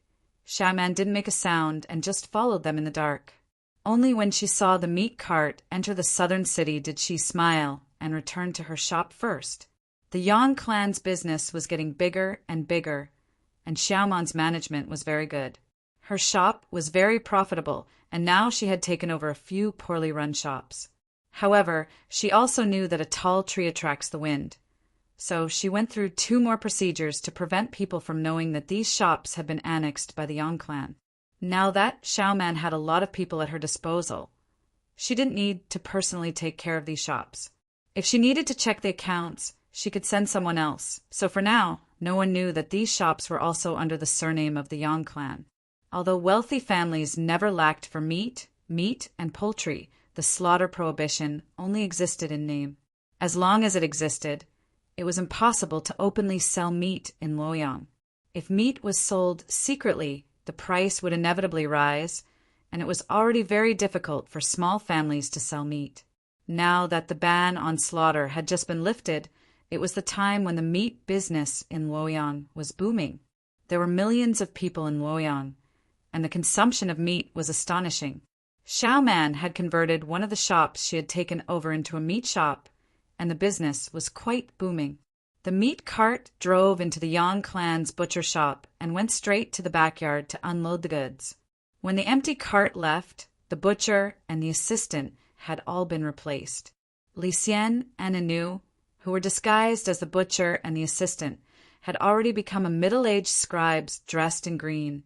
Xiaoman didn't make a sound and just followed them in the dark. Only when she saw the meat cart enter the southern city did she smile and return to her shop first. The Yang clan's business was getting bigger and bigger, and Xiaoman's management was very good. Her shop was very profitable, and now she had taken over a few poorly run shops. However, she also knew that a tall tree attracts the wind, so she went through 2 more procedures to prevent people from knowing that these shops had been annexed by the Yang clan. Now that Xiaoman had a lot of people at her disposal, she didn't need to personally take care of these shops. If she needed to check the accounts, she could send someone else, so for now, no one knew that these shops were also under the surname of the Yang clan. Although wealthy families never lacked for meat, and poultry, the slaughter prohibition only existed in name. As long as it existed, it was impossible to openly sell meat in Luoyang. If meat was sold secretly, the price would inevitably rise, and it was already very difficult for small families to sell meat. Now that the ban on slaughter had just been lifted, it was the time when the meat business in Luoyang was booming. There were millions of people in Luoyang, and the consumption of meat was astonishing. Xiaoman had converted one of the shops she had taken over into a meat shop, and the business was quite booming. The meat cart drove into the Yang clan's butcher shop and went straight to the backyard to unload the goods. When the empty cart left, the butcher and the assistant had all been replaced. Li Xian and Anu, who were disguised as the butcher and the assistant, had already become a middle-aged scribe dressed in green,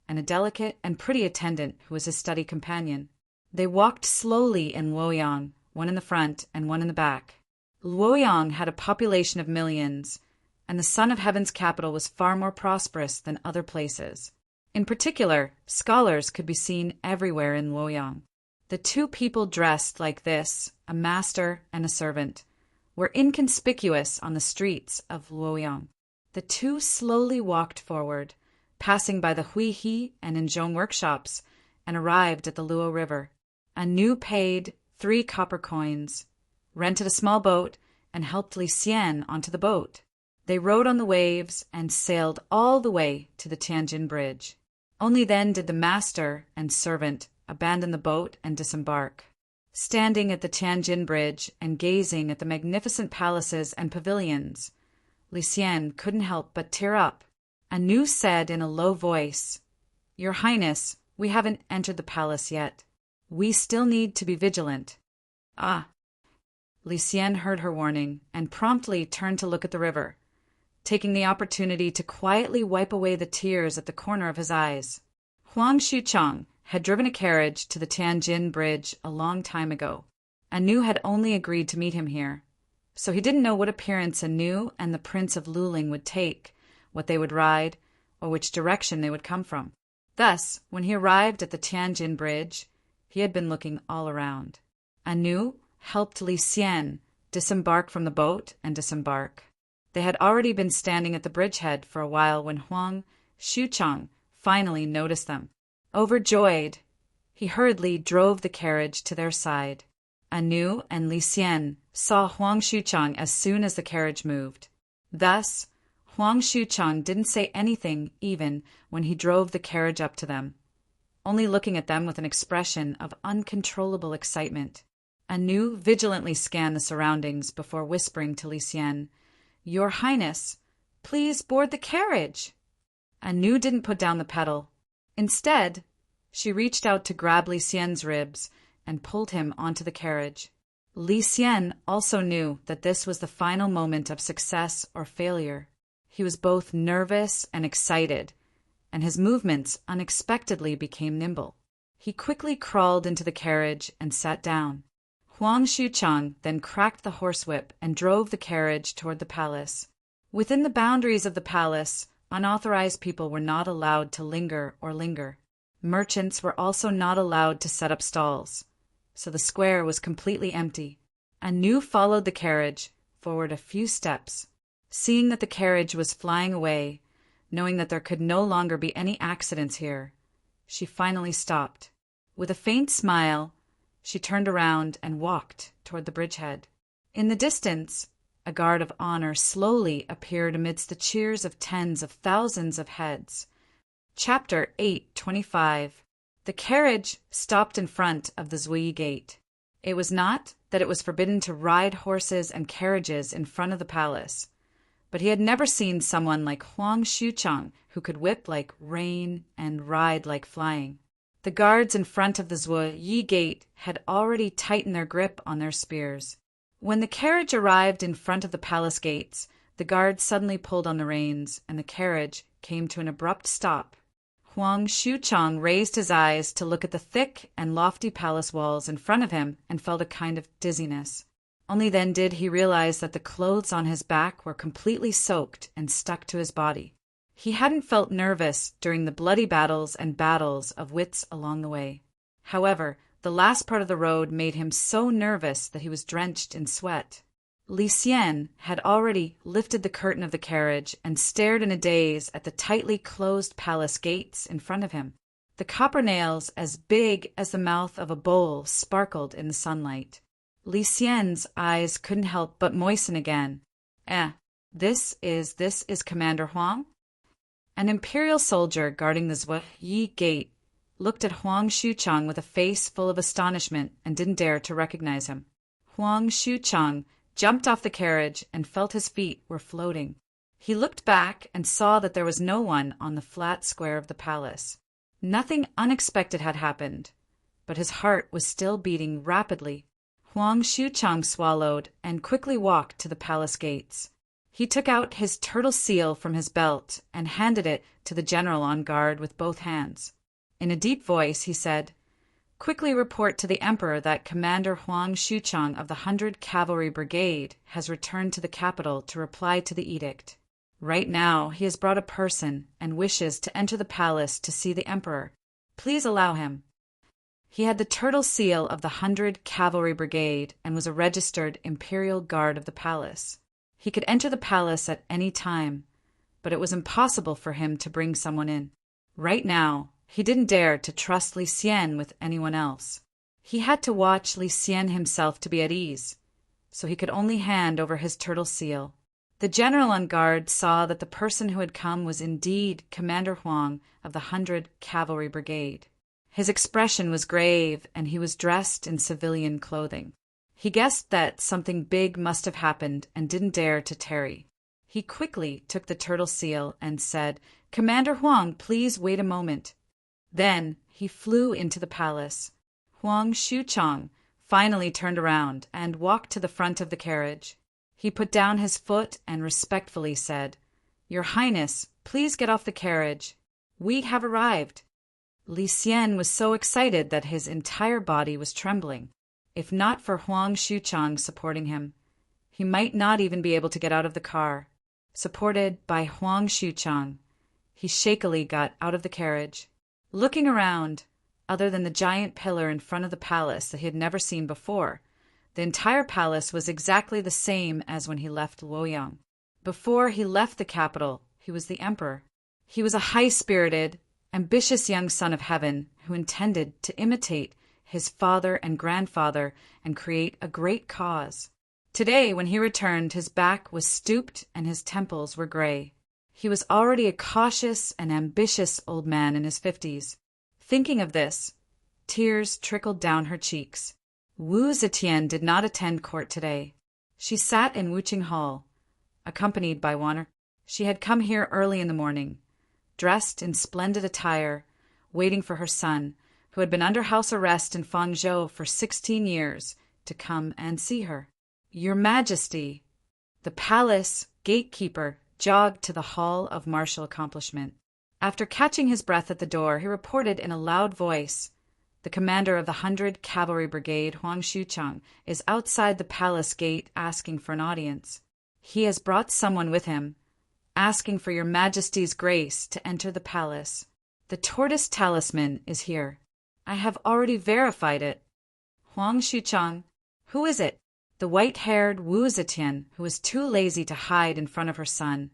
and a delicate and pretty attendant who was his study companion. They walked slowly in Luoyang, one in the front and one in the back. Luoyang had a population of millions, and the Son of Heaven's capital was far more prosperous than other places. In particular, scholars could be seen everywhere in Luoyang. The two people dressed like this, a master and a servant, were inconspicuous on the streets of Luoyang. The two slowly walked forward, passing by the Huihe and Inzhong workshops, and arrived at the Luo River. Anu paid 3 copper coins, rented a small boat, and helped Li Xian onto the boat. They rode on the waves and sailed all the way to the Tianjin Bridge. Only then did the master and servant abandon the boat and disembark. Standing at the Tianjin Bridge and gazing at the magnificent palaces and pavilions, Li Xian couldn't help but tear up. Anu said in a low voice, "Your Highness, we haven't entered the palace yet. We still need to be vigilant." "Ah." Li Xian heard her warning and promptly turned to look at the river, taking the opportunity to quietly wipe away the tears at the corner of his eyes. Huang Xuchang had driven a carriage to the Tianjin Bridge a long time ago. Anu had only agreed to meet him here, so he didn't know what appearance Anu and the Prince of Luling would take, what they would ride, or which direction they would come from. Thus, when he arrived at the Tianjin Bridge, he had been looking all around. Anu helped Li Xian disembark from the boat and disembark. They had already been standing at the bridgehead for a while when Huang Xuchang finally noticed them. Overjoyed, he hurriedly drove the carriage to their side. Anu and Li Xian saw Huang Xuchang as soon as the carriage moved. Thus, Huang Xuchang didn't say anything even when he drove the carriage up to them, only looking at them with an expression of uncontrollable excitement. Anu vigilantly scanned the surroundings before whispering to Li Xian, "Your Highness, please board the carriage." Anu didn't put down the pedal. Instead, she reached out to grab Li Xian's ribs and pulled him onto the carriage. Li Xian also knew that this was the final moment of success or failure. He was both nervous and excited, and his movements unexpectedly became nimble. He quickly crawled into the carriage and sat down. Huang Xuchang then cracked the horsewhip and drove the carriage toward the palace. Within the boundaries of the palace, unauthorized people were not allowed to linger. Merchants were also not allowed to set up stalls, so the square was completely empty. Anu followed the carriage forward a few steps. Seeing that the carriage was flying away, knowing that there could no longer be any accidents here, she finally stopped. With a faint smile, she turned around and walked toward the bridgehead. In the distance, a guard of honor slowly appeared amidst the cheers of tens of thousands of heads. Chapter 8:25. The carriage stopped in front of the Zui Gate. It was not that it was forbidden to ride horses and carriages in front of the palace, but he had never seen someone like Huang Xuchang who could whip like rain and ride like flying. The guards in front of the Zui Gate had already tightened their grip on their spears. When the carriage arrived in front of the palace gates, the guards suddenly pulled on the reins, and the carriage came to an abrupt stop. Huang Xuchang raised his eyes to look at the thick and lofty palace walls in front of him and felt a kind of dizziness. Only then did he realize that the clothes on his back were completely soaked and stuck to his body. He hadn't felt nervous during the bloody battles of wits along the way. However, the last part of the road made him so nervous that he was drenched in sweat. Li Xian had already lifted the curtain of the carriage and stared in a daze at the tightly closed palace gates in front of him. The copper nails, as big as the mouth of a bowl, sparkled in the sunlight. Li Xian's eyes couldn't help but moisten again. This is Commander Huang? An imperial soldier guarding the Zui Gate looked at Huang Xuchang with a face full of astonishment and didn't dare to recognize him. Huang Xuchang jumped off the carriage and felt his feet were floating. He looked back and saw that there was no one on the flat square of the palace. Nothing unexpected had happened. but his heart was still beating rapidly. Huang Xuchang swallowed and quickly walked to the palace gates. He took out his turtle seal from his belt and handed it to the general on guard with both hands. In a deep voice, he said, "Quickly report to the emperor that Commander Huang Xuchang of the 100 Cavalry Brigade has returned to the capital to reply to the edict. Right now, he has brought a person and wishes to enter the palace to see the emperor. Please allow him." He had the turtle seal of the 100 Cavalry Brigade and was a registered imperial guard of the palace. He could enter the palace at any time, but it was impossible for him to bring someone in. Right now, he didn't dare to trust Li Xian with anyone else. He had to watch Li Xian himself to be at ease, so he could only hand over his turtle seal. The general on guard saw that the person who had come was indeed Commander Huang of the 100 Cavalry Brigade. His expression was grave, and he was dressed in civilian clothing. He guessed that something big must have happened and didn't dare to tarry. He quickly took the turtle seal and said, "Commander Huang, please wait a moment." Then he flew into the palace. Huang Xuchang finally turned around and walked to the front of the carriage. He put down his foot and respectfully said, "Your Highness, please get off the carriage. We have arrived." Li Xian was so excited that his entire body was trembling. If not for Huang Xuchang supporting him, he might not even be able to get out of the car. Supported by Huang Xuchang, he shakily got out of the carriage. Looking around, other than the giant pillar in front of the palace that he had never seen before, the entire palace was exactly the same as when he left Luoyang. Before he left the capital, he was the emperor. He was a high-spirited, ambitious young son of heaven who intended to imitate his father and grandfather and create a great cause. Today, when he returned, his back was stooped and his temples were gray. He was already a cautious and ambitious old man in his 50s. Thinking of this, tears trickled down her cheeks. Wu Zetian did not attend court today. She sat in Wuqing Hall, accompanied by Wan. She had come here early in the morning, dressed in splendid attire, waiting for her son, who had been under house arrest in Fangzhou for 16 years, to come and see her. "Your Majesty!" The palace gatekeeper jogged to the hall of martial accomplishment. After catching his breath at the door, he reported in a loud voice, "The commander of the 100 Cavalry Brigade, Huang Xuchang, is outside the palace gate asking for an audience. He has brought someone with him, asking for your Majesty's grace to enter the palace. The tortoise talisman is here. I have already verified it." "Huang Xuchang, who is it?" The white-haired Wu Zetian, who was too lazy to hide in front of her son,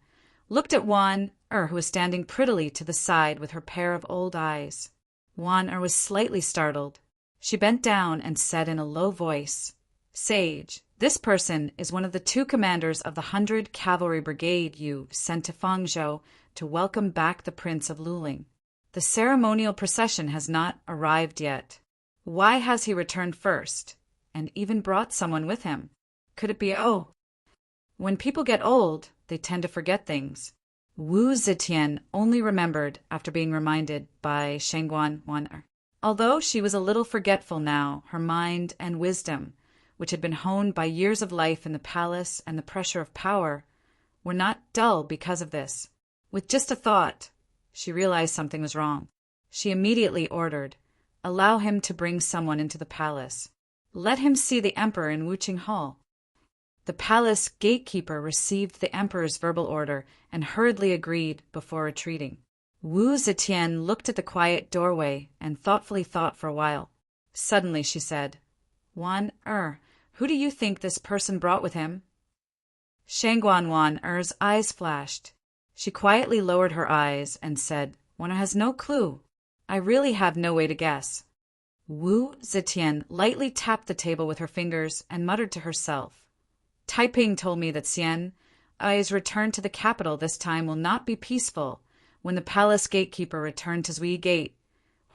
looked at Wan who was standing prettily to the side with her pair of old eyes. Wan was slightly startled. She bent down and said in a low voice, "Sage, this person is one of the 2 commanders of the 100 Cavalry Brigade you sent to Fangzhou to welcome back the Prince of Luling. The ceremonial procession has not arrived yet. Why has he returned first, and even brought someone with him? Could it be when people get old, they tend to forget things." Wu Zetian only remembered after being reminded by Shengguan Wan. Although she was a little forgetful now, her mind and wisdom, which had been honed by years of life in the palace and the pressure of power, were not dull because of this. With just a thought, she realized something was wrong. She immediately ordered, "Allow him to bring someone into the palace. Let him see the emperor in Wuqing Hall." The palace gatekeeper received the emperor's verbal order and hurriedly agreed before retreating. Wu Zetian looked at the quiet doorway and thoughtfully thought for a while. Suddenly she said, "Wan who do you think this person brought with him?" Shangguan Wan-er's eyes flashed. She quietly lowered her eyes and said, "Wan has no clue. I really have no way to guess." Wu Zetian lightly tapped the table with her fingers and muttered to herself, "Taiping told me that Xian Ai's return to the capital this time will not be peaceful." When the palace gatekeeper returned to Zui Gate,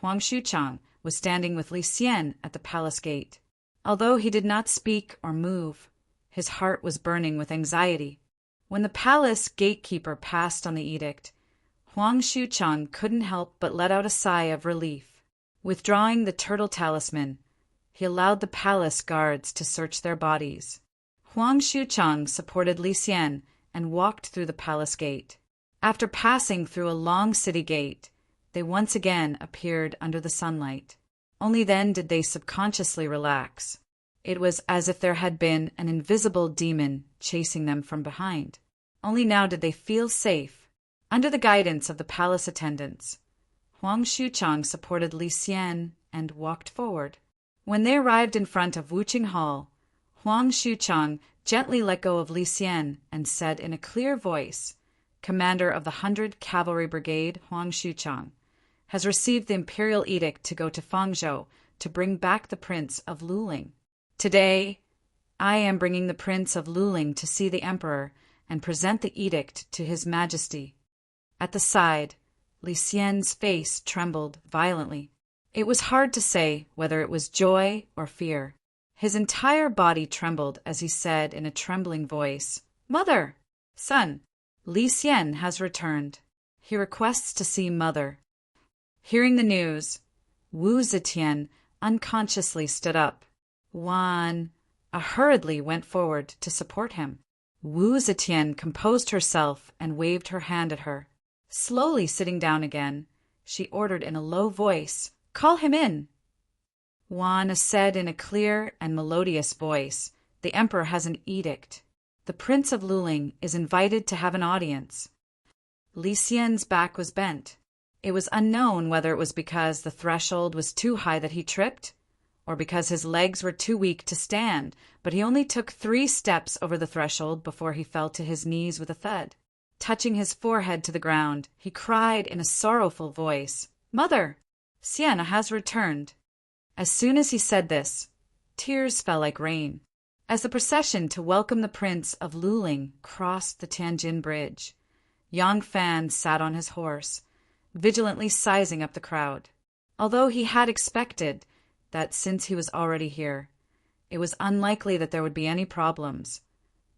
Huang Xuchang was standing with Li Xian at the palace gate. Although he did not speak or move, his heart was burning with anxiety. When the palace gatekeeper passed on the edict, Huang Xuchang couldn't help but let out a sigh of relief. Withdrawing the turtle talisman, he allowed the palace guards to search their bodies. Huang Xuchang supported Li Xian and walked through the palace gate. After passing through a long city gate, they once again appeared under the sunlight. Only then did they subconsciously relax. It was as if there had been an invisible demon chasing them from behind. Only now did they feel safe. Under the guidance of the palace attendants, Huang Xuchang supported Li Xian and walked forward. When they arrived in front of Wuqing Hall, Huang Xuchang gently let go of Li Xian and said in a clear voice, "Commander of the 100 Cavalry Brigade, Huang Xuchang, has received the imperial edict to go to Fangzhou to bring back the Prince of Luling. Today, I am bringing the Prince of Luling to see the Emperor and present the edict to His Majesty." At the side, Li Xian's face trembled violently. It was hard to say whether it was joy or fear. His entire body trembled as he said in a trembling voice, "Mother! Son! Li Xian has returned. He requests to see Mother." Hearing the news, Wu Zetian unconsciously stood up. Wan hurriedly went forward to support him. Wu Zetian composed herself and waved her hand at her. Slowly sitting down again, she ordered in a low voice, "Call him in." Wan said in a clear and melodious voice, "The Emperor has an edict. The Prince of Luling is invited to have an audience." Li Xian's back was bent. It was unknown whether it was because the threshold was too high that he tripped, or because his legs were too weak to stand, but he only took 3 steps over the threshold before he fell to his knees with a thud. Touching his forehead to the ground, he cried in a sorrowful voice, "Mother! Xian has returned." As soon as he said this, tears fell like rain. As the procession to welcome the Prince of Luling crossed the Tianjin Bridge, Yang Fan sat on his horse, vigilantly sizing up the crowd. Although he had expected that since he was already here, it was unlikely that there would be any problems,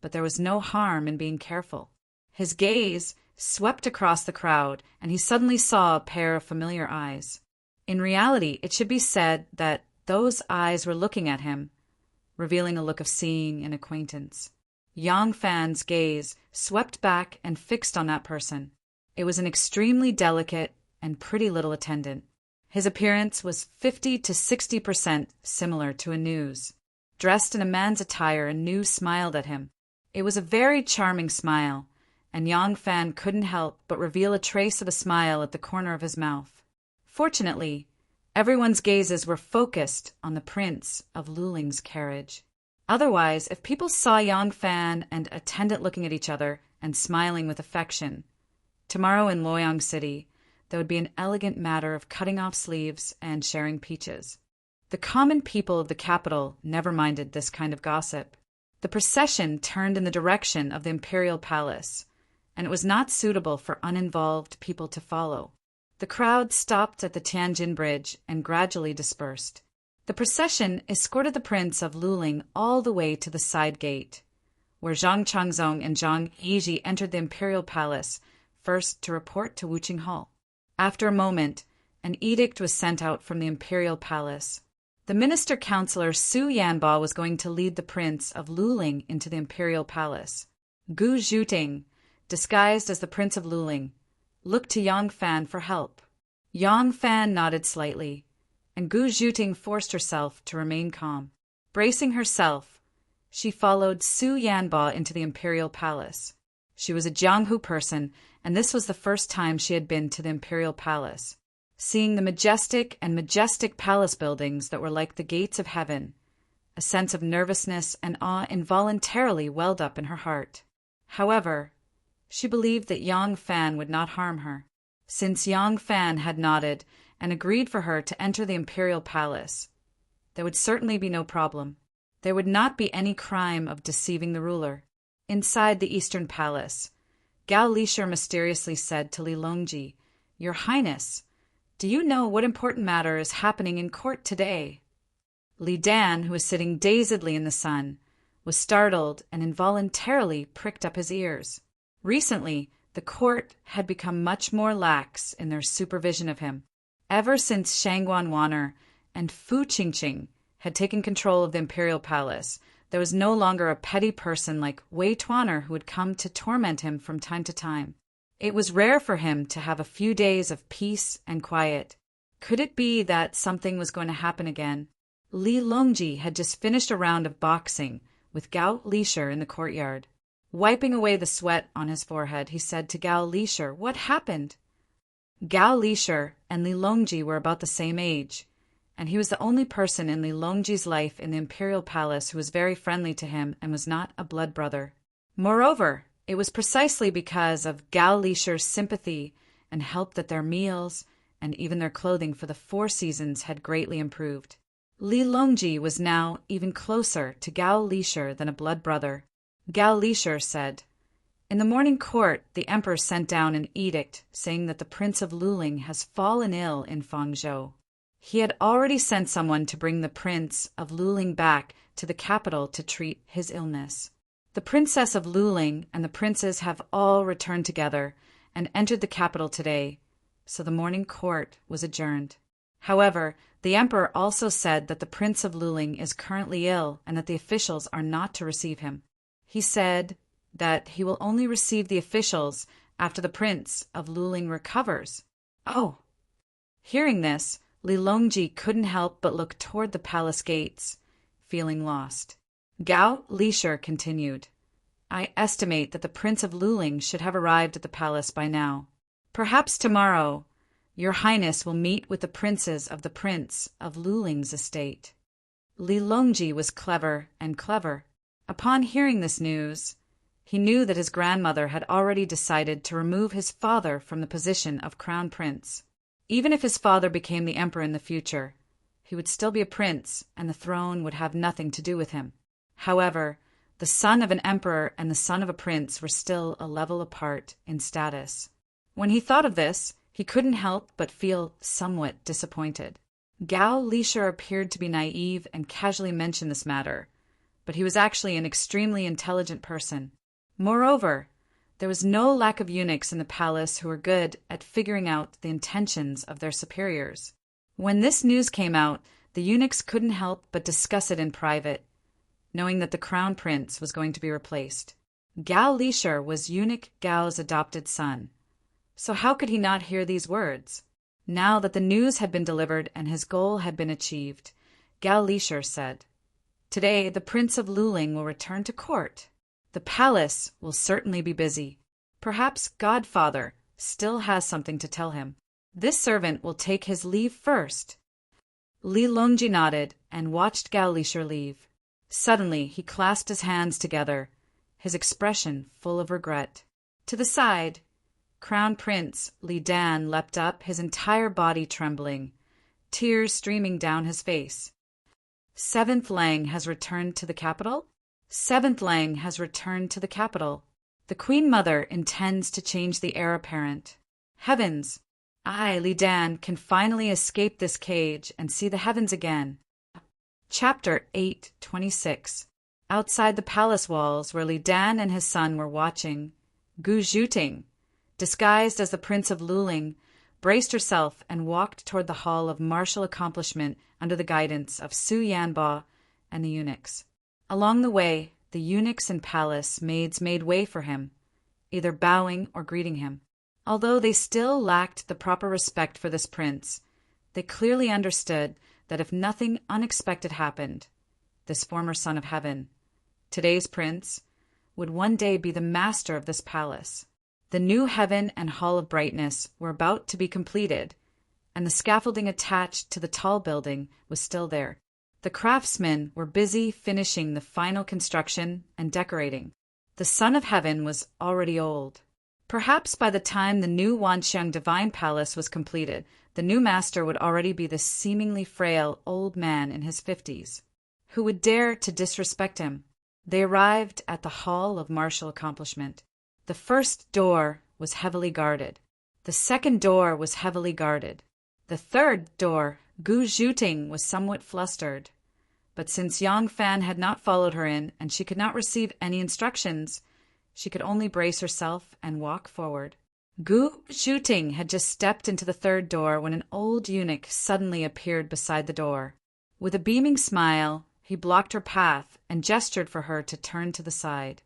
but there was no harm in being careful. His gaze swept across the crowd, and he suddenly saw a pair of familiar eyes. In reality, it should be said that those eyes were looking at him, revealing a look of seeing an acquaintance. Yang Fan's gaze swept back and fixed on that person. It was an extremely delicate and pretty little attendant. His appearance was 50 to 60% similar to Anu's. Dressed in a man's attire, Anu smiled at him. It was a very charming smile, and Yang Fan couldn't help but reveal a trace of a smile at the corner of his mouth. Fortunately, everyone's gazes were focused on the Prince of Luling's carriage. Otherwise, if people saw Yang Fan and attendant looking at each other and smiling with affection, tomorrow in Luoyang City, there would be an elegant matter of cutting off sleeves and sharing peaches. The common people of the capital never minded this kind of gossip. The procession turned in the direction of the imperial palace, and it was not suitable for uninvolved people to follow. The crowd stopped at the Tianjin Bridge and gradually dispersed. The procession escorted the Prince of Luling all the way to the side gate, where Zhang Changzong and Zhang Yizhi entered the imperial palace, first to report to Wuqing Hall. After a moment, an edict was sent out from the imperial palace. The minister-counselor Su Yanba was going to lead the Prince of Luling into the imperial palace. Gu Zhuting, disguised as the Prince of Luling, looked to Yang Fan for help. Yang Fan nodded slightly, and Gu Zhuting forced herself to remain calm. Bracing herself, she followed Su Yanba into the imperial palace. She was a Jianghu person, and this was the first time she had been to the imperial palace. Seeing the majestic palace buildings that were like the gates of heaven, a sense of nervousness and awe involuntarily welled up in her heart. However, she believed that Yang Fan would not harm her. Since Yang Fan had nodded and agreed for her to enter the imperial palace, there would certainly be no problem. There would not be any crime of deceiving the ruler. Inside the eastern palace, Gao Lisher mysteriously said to Li Longji, "Your Highness, do you know what important matter is happening in court today?" Li Dan, who was sitting dazedly in the sun, was startled and involuntarily pricked up his ears. Recently, the court had become much more lax in their supervision of him. Ever since Shangguan Wan'er and Fu Qingqing had taken control of the imperial palace, there was no longer a petty person like Wei Tuaner who would come to torment him from time to time. It was rare for him to have a few days of peace and quiet. Could it be that something was going to happen again? Li Longji had just finished a round of boxing with Gao Lisher in the courtyard. Wiping away the sweat on his forehead, he said to Gao Lisher, "What happened?" Gao Lisher and Li Longji were about the same age, and he was the only person in Li Longji's life in the imperial palace who was very friendly to him and was not a blood brother. Moreover, it was precisely because of Gao Lisher's sympathy and help that their meals and even their clothing for the 4 seasons had greatly improved. Li Longji was now even closer to Gao Lisher than a blood brother. Gao Lisher said, "In the morning court, the emperor sent down an edict saying that the Prince of Luling has fallen ill in Fangzhou. He had already sent someone to bring the Prince of Luling back to the capital to treat his illness. The Princess of Luling and the princes have all returned together and entered the capital today, so the morning court was adjourned. However, the emperor also said that the Prince of Luling is currently ill and that the officials are not to receive him. He said that he will only receive the officials after the Prince of Luling recovers." Oh! Hearing this, Li Longji couldn't help but look toward the palace gates, feeling lost. Gao Lisher continued, "I estimate that the Prince of Luling should have arrived at the palace by now. Perhaps tomorrow your Highness will meet with the princes of the Prince of Luling's estate." Li Longji was clever and clever. Upon hearing this news, he knew that his grandmother had already decided to remove his father from the position of crown prince. Even if his father became the emperor in the future, he would still be a prince and the throne would have nothing to do with him. However, the son of an emperor and the son of a prince were still a level apart in status. When he thought of this, he couldn't help but feel somewhat disappointed. Gao Lisher appeared to be naive and casually mentioned this matter, but he was actually an extremely intelligent person. Moreover, there was no lack of eunuchs in the palace who were good at figuring out the intentions of their superiors. When this news came out, the eunuchs couldn't help but discuss it in private, knowing that the crown prince was going to be replaced. Gao Lisher was eunuch Gao's adopted son, so how could he not hear these words? Now that the news had been delivered and his goal had been achieved, Gao Lisher said, "Today the Prince of Luling will return to court. The palace will certainly be busy. Perhaps Godfather still has something to tell him. This servant will take his leave first." Li Longji nodded and watched Gao Lisher leave. Suddenly he clasped his hands together, his expression full of regret. To the side, Crown Prince Li Dan leapt up, his entire body trembling, tears streaming down his face. "Seventh Lang has returned to the capital? Seventh Lang has returned to the capital. The Queen Mother intends to change the heir apparent. Heavens! I, Li Dan, can finally escape this cage and see the heavens again." Chapter 8:26. Outside the palace walls, where Li Dan and his son were watching, Gu Zhuting, disguised as the Prince of Luling, braced herself and walked toward the hall of martial accomplishment under the guidance of Su Yanbo and the eunuchs. Along the way, the eunuchs and palace maids made way for him, either bowing or greeting him. Although they still lacked the proper respect for this prince, they clearly understood that if nothing unexpected happened, this former son of heaven, today's prince, would one day be the master of this palace. The new heaven and hall of brightness were about to be completed, and the scaffolding attached to the tall building was still there. The craftsmen were busy finishing the final construction and decorating. The son of heaven was already old. Perhaps by the time the new Wanxiang Divine Palace was completed, the new master would already be the seemingly frail old man in his 50s. Who would dare to disrespect him? They arrived at the Hall of Martial Accomplishment. The first door was heavily guarded. The second door was heavily guarded. The third door, Gu Zhuting was somewhat flustered. But since Yang Fan had not followed her in and she could not receive any instructions, she could only brace herself and walk forward. Gu Zhuting had just stepped into the third door when an old eunuch suddenly appeared beside the door. With a beaming smile, he blocked her path and gestured for her to turn to the side.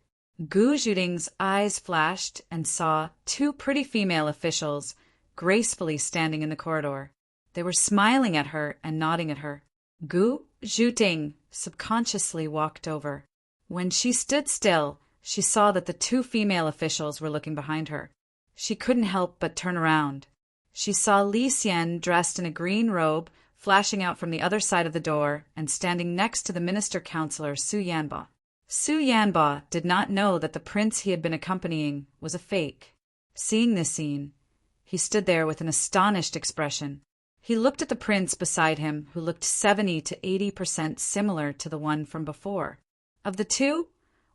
Gu Zhuting's eyes flashed and saw two pretty female officials gracefully standing in the corridor. They were smiling at her and nodding at her. Gu Zhuting subconsciously walked over. When she stood still, she saw that the two female officials were looking behind her. She couldn't help but turn around. She saw Li Xian dressed in a green robe, flashing out from the other side of the door and standing next to the minister counselor Su Yanba. Su Yanba did not know that the prince he had been accompanying was a fake. Seeing this scene, he stood there with an astonished expression. He looked at the prince beside him, who looked 70 to 80% similar to the one from before. Of the two,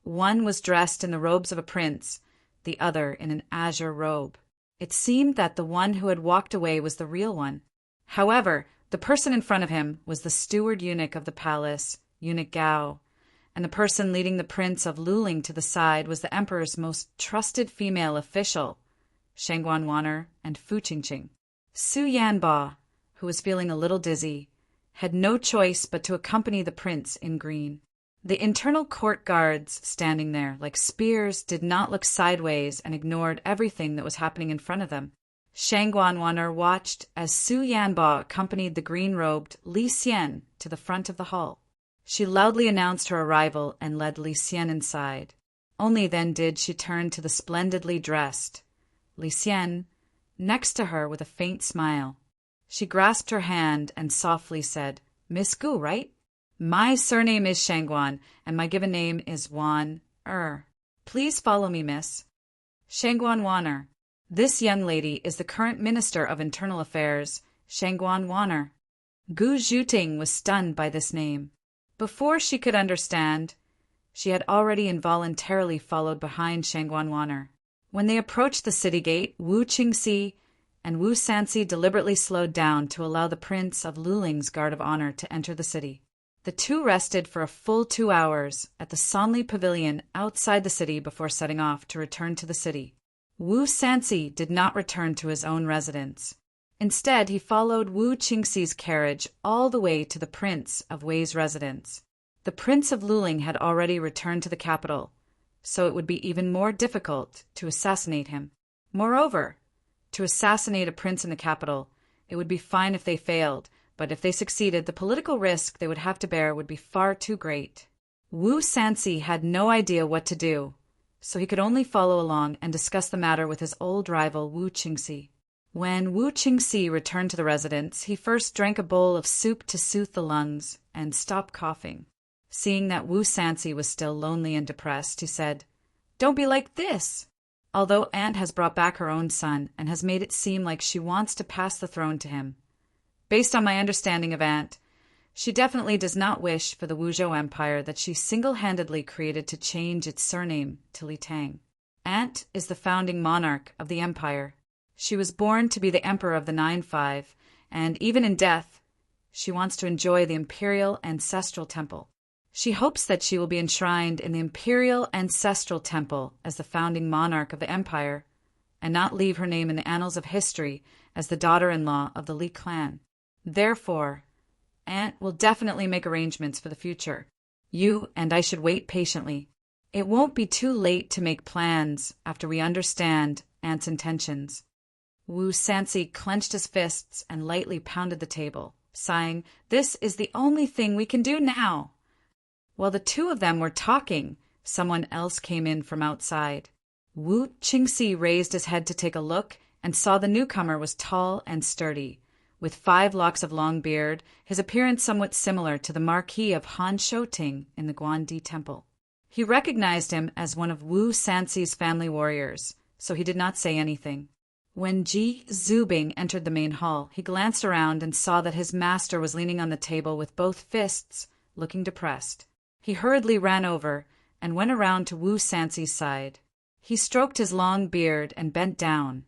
one was dressed in the robes of a prince, the other in an azure robe. It seemed that the one who had walked away was the real one. However, the person in front of him was the steward eunuch of the palace, Eunuch Gao, and the person leading the Prince of Luling to the side was the emperor's most trusted female official, Shangguan Wan'er and Fu Qingqing. Su Yanba, who was feeling a little dizzy, had no choice but to accompany the prince in green. The internal court guards standing there like spears did not look sideways and ignored everything that was happening in front of them. Shangguan Wan'er watched as Su Yanba accompanied the green-robed Li Xian to the front of the hall. She loudly announced her arrival and led Li Xian inside. Only then did she turn to the splendidly dressed Li Xian next to her with a faint smile. She grasped her hand and softly said, "Miss Gu, right? My surname is Shangguan, and my given name is Wan'er. Please follow me, miss." Shangguan Wan'er. This young lady is the current Minister of Internal Affairs, Shangguan Wan'er. Gu Zhuting was stunned by this name. Before she could understand, she had already involuntarily followed behind Shangguan Wan'er. When they approached the city gate, Wu Qingxi and Wu Sanxi deliberately slowed down to allow the Prince of Luling's guard of honor to enter the city. The two rested for a full 2 hours at the Sanli Pavilion outside the city before setting off to return to the city. Wu Sanxi did not return to his own residence. Instead, he followed Wu Qingxi's carriage all the way to the Prince of Wei's residence. The Prince of Luling had already returned to the capital, so it would be even more difficult to assassinate him. Moreover, to assassinate a prince in the capital, it would be fine if they failed, but if they succeeded, the political risk they would have to bear would be far too great. Wu Sanxi had no idea what to do, so he could only follow along and discuss the matter with his old rival Wu Qingxi. When Wu Qingxi returned to the residence, he first drank a bowl of soup to soothe the lungs and stop coughing. Seeing that Wu Sanxi was still lonely and depressed, he said, "Don't be like this." Although Aunt has brought back her own son and has made it seem like she wants to pass the throne to him. Based on my understanding of Aunt, she definitely does not wish for the Wuzhou Empire that she single-handedly created to change its surname to Li Tang. Aunt is the founding monarch of the empire. She was born to be the emperor of the 9-5, and even in death, she wants to enjoy the imperial ancestral temple. She hopes that she will be enshrined in the imperial ancestral temple as the founding monarch of the empire, and not leave her name in the annals of history as the daughter-in-law of the Li clan. Therefore, Aunt will definitely make arrangements for the future. You and I should wait patiently. It won't be too late to make plans after we understand Aunt's intentions. Wu Sanxi clenched his fists and lightly pounded the table, sighing, "This is the only thing we can do now." While the two of them were talking, someone else came in from outside. Wu Qingxi raised his head to take a look and saw the newcomer was tall and sturdy. With 5 locks of long beard, his appearance somewhat similar to the Marquis of Han Shouting in the Guandi Temple. He recognized him as one of Wu Sanxi's family warriors, so he did not say anything. When Ji Zubing entered the main hall, he glanced around and saw that his master was leaning on the table with both fists, looking depressed. He hurriedly ran over and went around to Wu Sanxi's side. He stroked his long beard and bent down,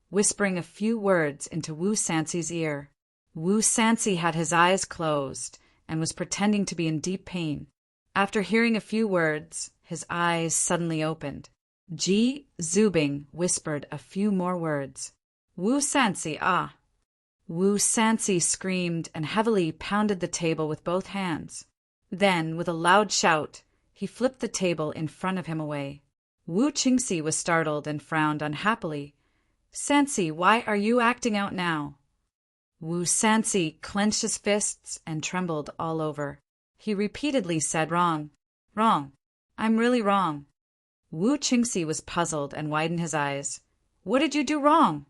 whispering a few words into Wu Sanxi's ear. Wu Sanxi had his eyes closed and was pretending to be in deep pain. After hearing a few words, his eyes suddenly opened. Ji Zubing whispered a few more words. Wu Sansi, ah! Wu Sansi screamed and heavily pounded the table with both hands. Then, with a loud shout, he flipped the table in front of him away. Wu Qingxi was startled and frowned unhappily. Sansi, why are you acting out now? Wu Sansi clenched his fists and trembled all over. He repeatedly said, Wrong. Wrong. I'm really wrong. Wu Qingxi was puzzled and widened his eyes. What did you do wrong?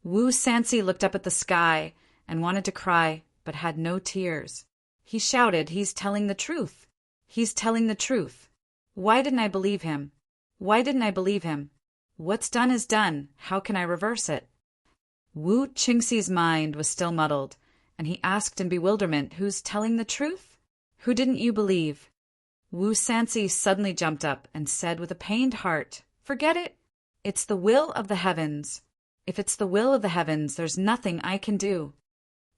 Wu Sansi looked up at the sky and wanted to cry, but had no tears. He shouted, He's telling the truth. He's telling the truth. Why didn't I believe him? Why didn't I believe him? What's done is done. How can I reverse it? Wu Qingxi's mind was still muddled, and he asked in bewilderment, Who's telling the truth? Who didn't you believe? Wu Sansi suddenly jumped up and said with a pained heart, Forget it. It's the will of the heavens. If it's the will of the heavens, there's nothing I can do.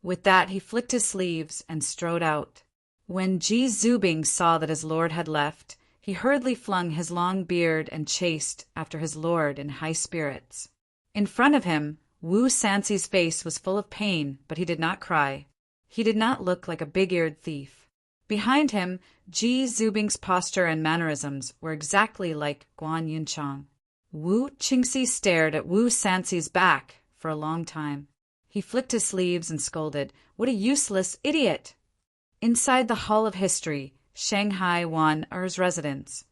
With that, he flicked his sleeves and strode out. When Ji Zubing saw that his lord had left, he hurriedly flung his long beard and chased after his lord in high spirits. In front of him, Wu Sansi's face was full of pain, but he did not cry. He did not look like a big-eared thief. Behind him, Ji Zubing's posture and mannerisms were exactly like Guan Yunchang. Wu Qingxi stared at Wu Sansi's back for a long time. He flicked his sleeves and scolded, What a useless idiot! Inside the Hall of History, Shanghai Wan Er's residence,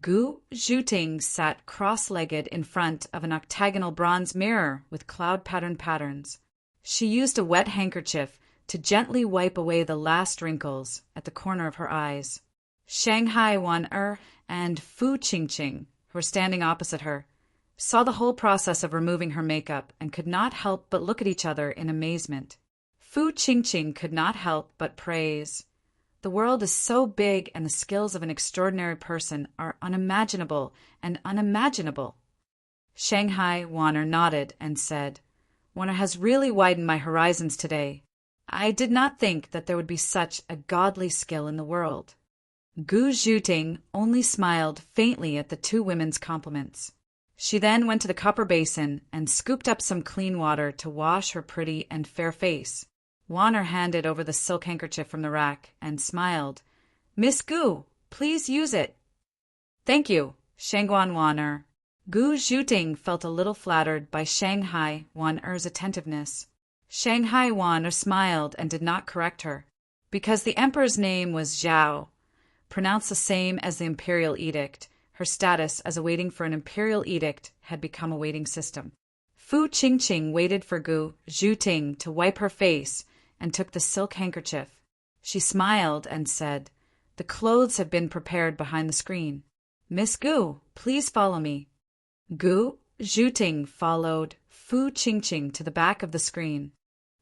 Gu Zhuting sat cross-legged in front of an octagonal bronze mirror with cloud-patterned patterns. She used a wet handkerchief to gently wipe away the last wrinkles at the corner of her eyes. Shanghai Wan Er and Fu Qingqing, who were standing opposite her, saw the whole process of removing her makeup and could not help but look at each other in amazement. Fu Qingqing could not help but praise. The world is so big and the skills of an extraordinary person are unimaginable and unimaginable. Shanghai Wanner nodded and said, Wanner has really widened my horizons today. I did not think that there would be such a godly skill in the world. Gu Zhuting only smiled faintly at the two women's compliments. She then went to the copper basin and scooped up some clean water to wash her pretty and fair face. Wanner handed over the silk handkerchief from the rack and smiled. Miss Gu, please use it. Thank you, Shangguan Wanner. Gu Zhuting felt a little flattered by Shanghai Wanner's attentiveness. Shanghai Wanner smiled and did not correct her, because the emperor's name was Zhao, pronounced the same as the imperial edict. Her status as awaiting for an imperial edict had become a waiting system. Fu Qingqing waited for Gu Zhuting to wipe her face and took the silk handkerchief. She smiled and said, The clothes have been prepared behind the screen. Miss Gu, please follow me. Gu Zhuting followed Fu Qingqing to the back of the screen.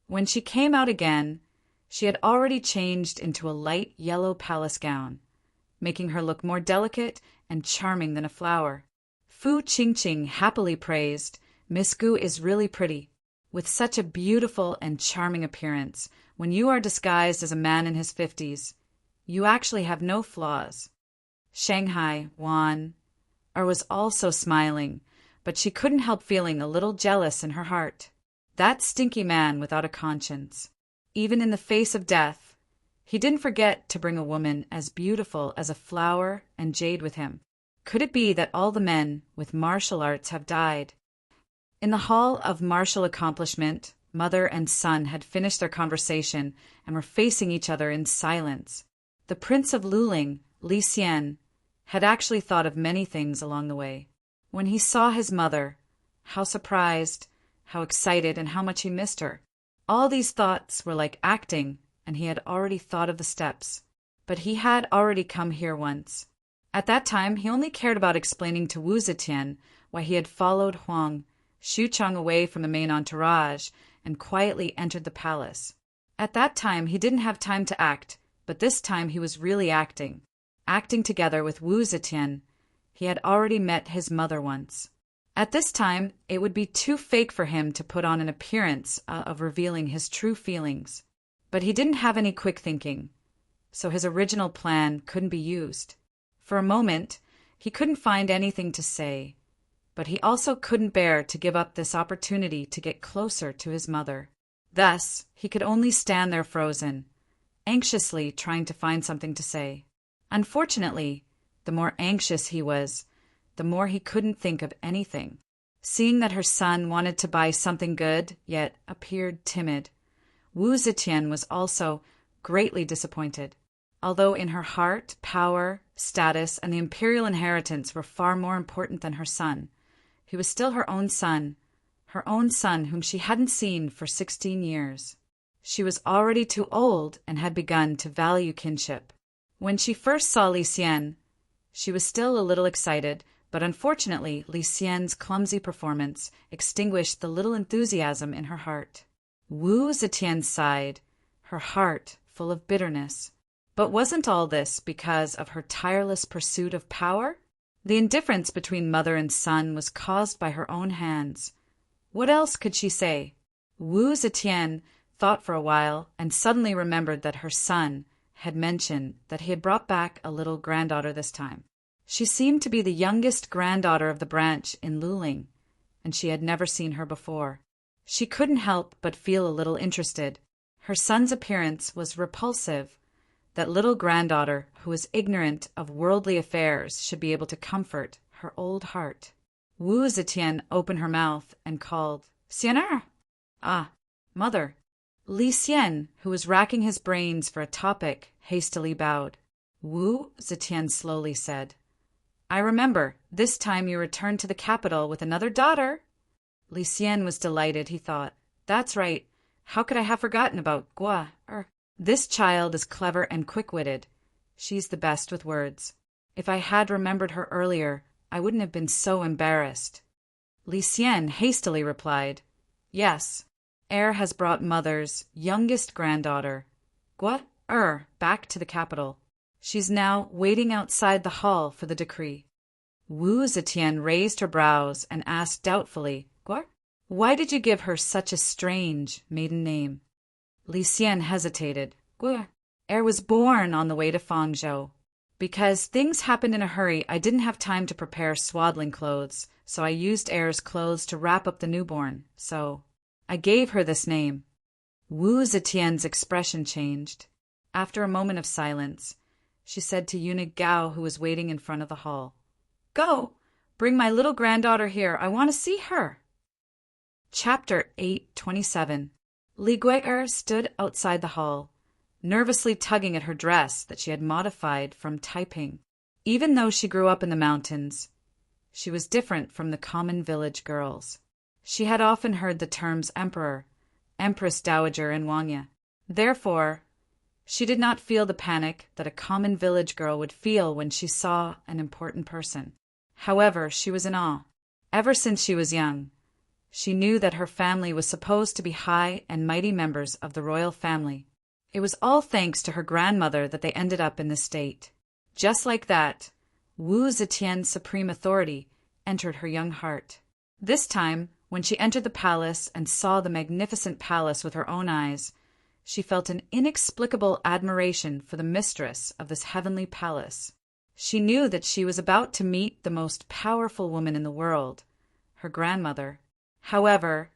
When she came out again, she had already changed into a light yellow palace gown, making her look more delicate and charming than a flower. Fu Qingqing happily praised, Miss Gu is really pretty. With such a beautiful and charming appearance, when you are disguised as a man in his 50s, you actually have no flaws. Shanghai Wan was also smiling, but she couldn't help feeling a little jealous in her heart. That stinky man without a conscience. Even in the face of death, he didn't forget to bring a woman as beautiful as a flower and jade with him. Could it be that all the men with martial arts have died? In the hall of martial accomplishment, mother and son had finished their conversation and were facing each other in silence. The Prince of Luling, Li Xian, had actually thought of many things along the way. When he saw his mother, how surprised, how excited, and how much he missed her. All these thoughts were like acting, and he had already thought of the steps. But he had already come here once. At that time, he only cared about explaining to Wu Zetian why he had followed Huang Xuchang away from the main entourage and quietly entered the palace. At that time, he didn't have time to act, but this time he was really acting. Acting together with Wu Zetian. He had already met his mother once. At this time, it would be too fake for him to put on an appearance of revealing his true feelings. But he didn't have any quick thinking, so his original plan couldn't be used. For a moment, He couldn't find anything to say, but he also couldn't bear to give up this opportunity to get closer to his mother. Thus, he could only stand there frozen, anxiously trying to find something to say. Unfortunately, the more anxious he was, the more he couldn't think of anything. Seeing that her son wanted to buy something good, yet appeared timid, Wu Zetian was also greatly disappointed. Although in her heart, power, status, and the imperial inheritance were far more important than her son, he was still her own son whom she hadn't seen for 16 years. She was already too old and had begun to value kinship. When she first saw Li Xian, she was still a little excited, but unfortunately Li Xian's clumsy performance extinguished the little enthusiasm in her heart. Wu Zetian sighed, her heart full of bitterness. But wasn't all this because of her tireless pursuit of power? The indifference between mother and son was caused by her own hands. What else could she say? Wu Zetian thought for a while and suddenly remembered that her son had mentioned that he had brought back a little granddaughter this time. She seemed to be the youngest granddaughter of the branch in Luling, and she had never seen her before. She couldn't help but feel a little interested. Her son's appearance was repulsive. That little granddaughter who was ignorant of worldly affairs should be able to comfort her old heart. Wu Zetian opened her mouth and called, "Xianer!" "Ah, mother." Li Xian, who was racking his brains for a topic, hastily bowed. Wu Zetian slowly said, "I remember, this time you returned to the capital with another daughter." Li Xian was delighted, he thought. "That's right. How could I have forgotten about Gua? This child is clever and quick-witted. She's the best with words. If I had remembered her earlier, I wouldn't have been so embarrassed." Li Xian hastily replied, "Yes, heir has brought mother's youngest granddaughter, Gua back to the capital. She's now waiting outside the hall for the decree." Wu Zetian raised her brows and asked doubtfully, "Gua? Why did you give her such a strange maiden name?" Li Xian hesitated. "Gua, heir was born on the way to Fangzhou. Because things happened in a hurry, I didn't have time to prepare swaddling clothes, so I used heir's clothes to wrap up the newborn, so I gave her this name." Wu Zetian's expression changed. After a moment of silence, she said to eunuch Gao, who was waiting in front of the hall, "Go, bring my little granddaughter here. I want to see her." Chapter 8:27. Li Gui'er stood outside the hall, nervously tugging at her dress that she had modified from Taiping. Even though she grew up in the mountains, she was different from the common village girls. She had often heard the terms emperor, empress dowager, and wangya. Therefore, she did not feel the panic that a common village girl would feel when she saw an important person. However, she was in awe. Ever since she was young, she knew that her family was supposed to be high and mighty members of the royal family. It was all thanks to her grandmother that they ended up in this state. Just like that, Wu Zetian's supreme authority entered her young heart. This time, when she entered the palace and saw the magnificent palace with her own eyes, she felt an inexplicable admiration for the mistress of this heavenly palace. She knew that she was about to meet the most powerful woman in the world, her grandmother. However,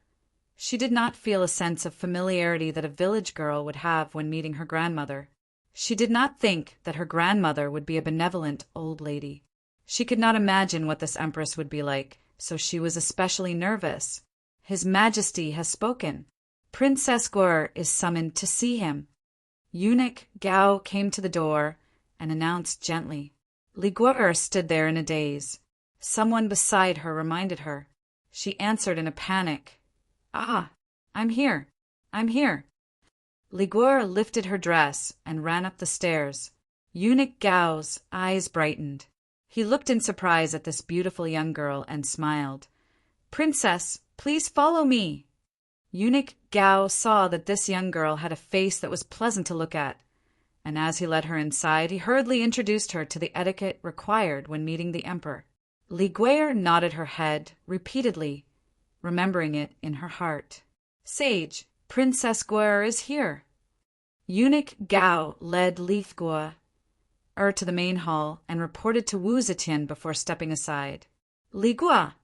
she did not feel a sense of familiarity that a village girl would have when meeting her grandmother. She did not think that her grandmother would be a benevolent old lady. She could not imagine what this empress would be like, so she was especially nervous. "His Majesty has spoken. Princess Guer is summoned to see him." Eunuch Gao came to the door and announced gently. Li Gui'er stood there in a daze. Someone beside her reminded her. She answered in a panic, "Ah, I'm here. I'm here." Li Gui'er lifted her dress and ran up the stairs. Eunuch Gao's eyes brightened. He looked in surprise at this beautiful young girl and smiled. "Princess, please follow me." Eunuch Gao saw that this young girl had a face that was pleasant to look at, and as he led her inside, he hurriedly introduced her to the etiquette required when meeting the emperor. Li Gui'er nodded her head repeatedly, remembering it in her heart. "Sage, Princess Guer is here." Eunuch Gao led Li Gui'er to the main hall and reported to Wu Zetian before stepping aside. Li Gua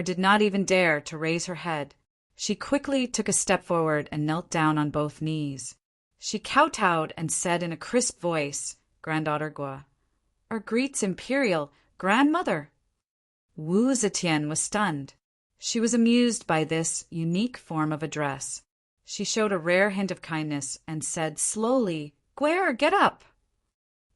did not even dare to raise her head. She quickly took a step forward and knelt down on both knees. She kowtowed and said in a crisp voice, "Granddaughter Gua, greets Imperial Grandmother." Wu Zetian was stunned. She was amused by this unique form of address. She showed a rare hint of kindness and said slowly, "Guer, get up."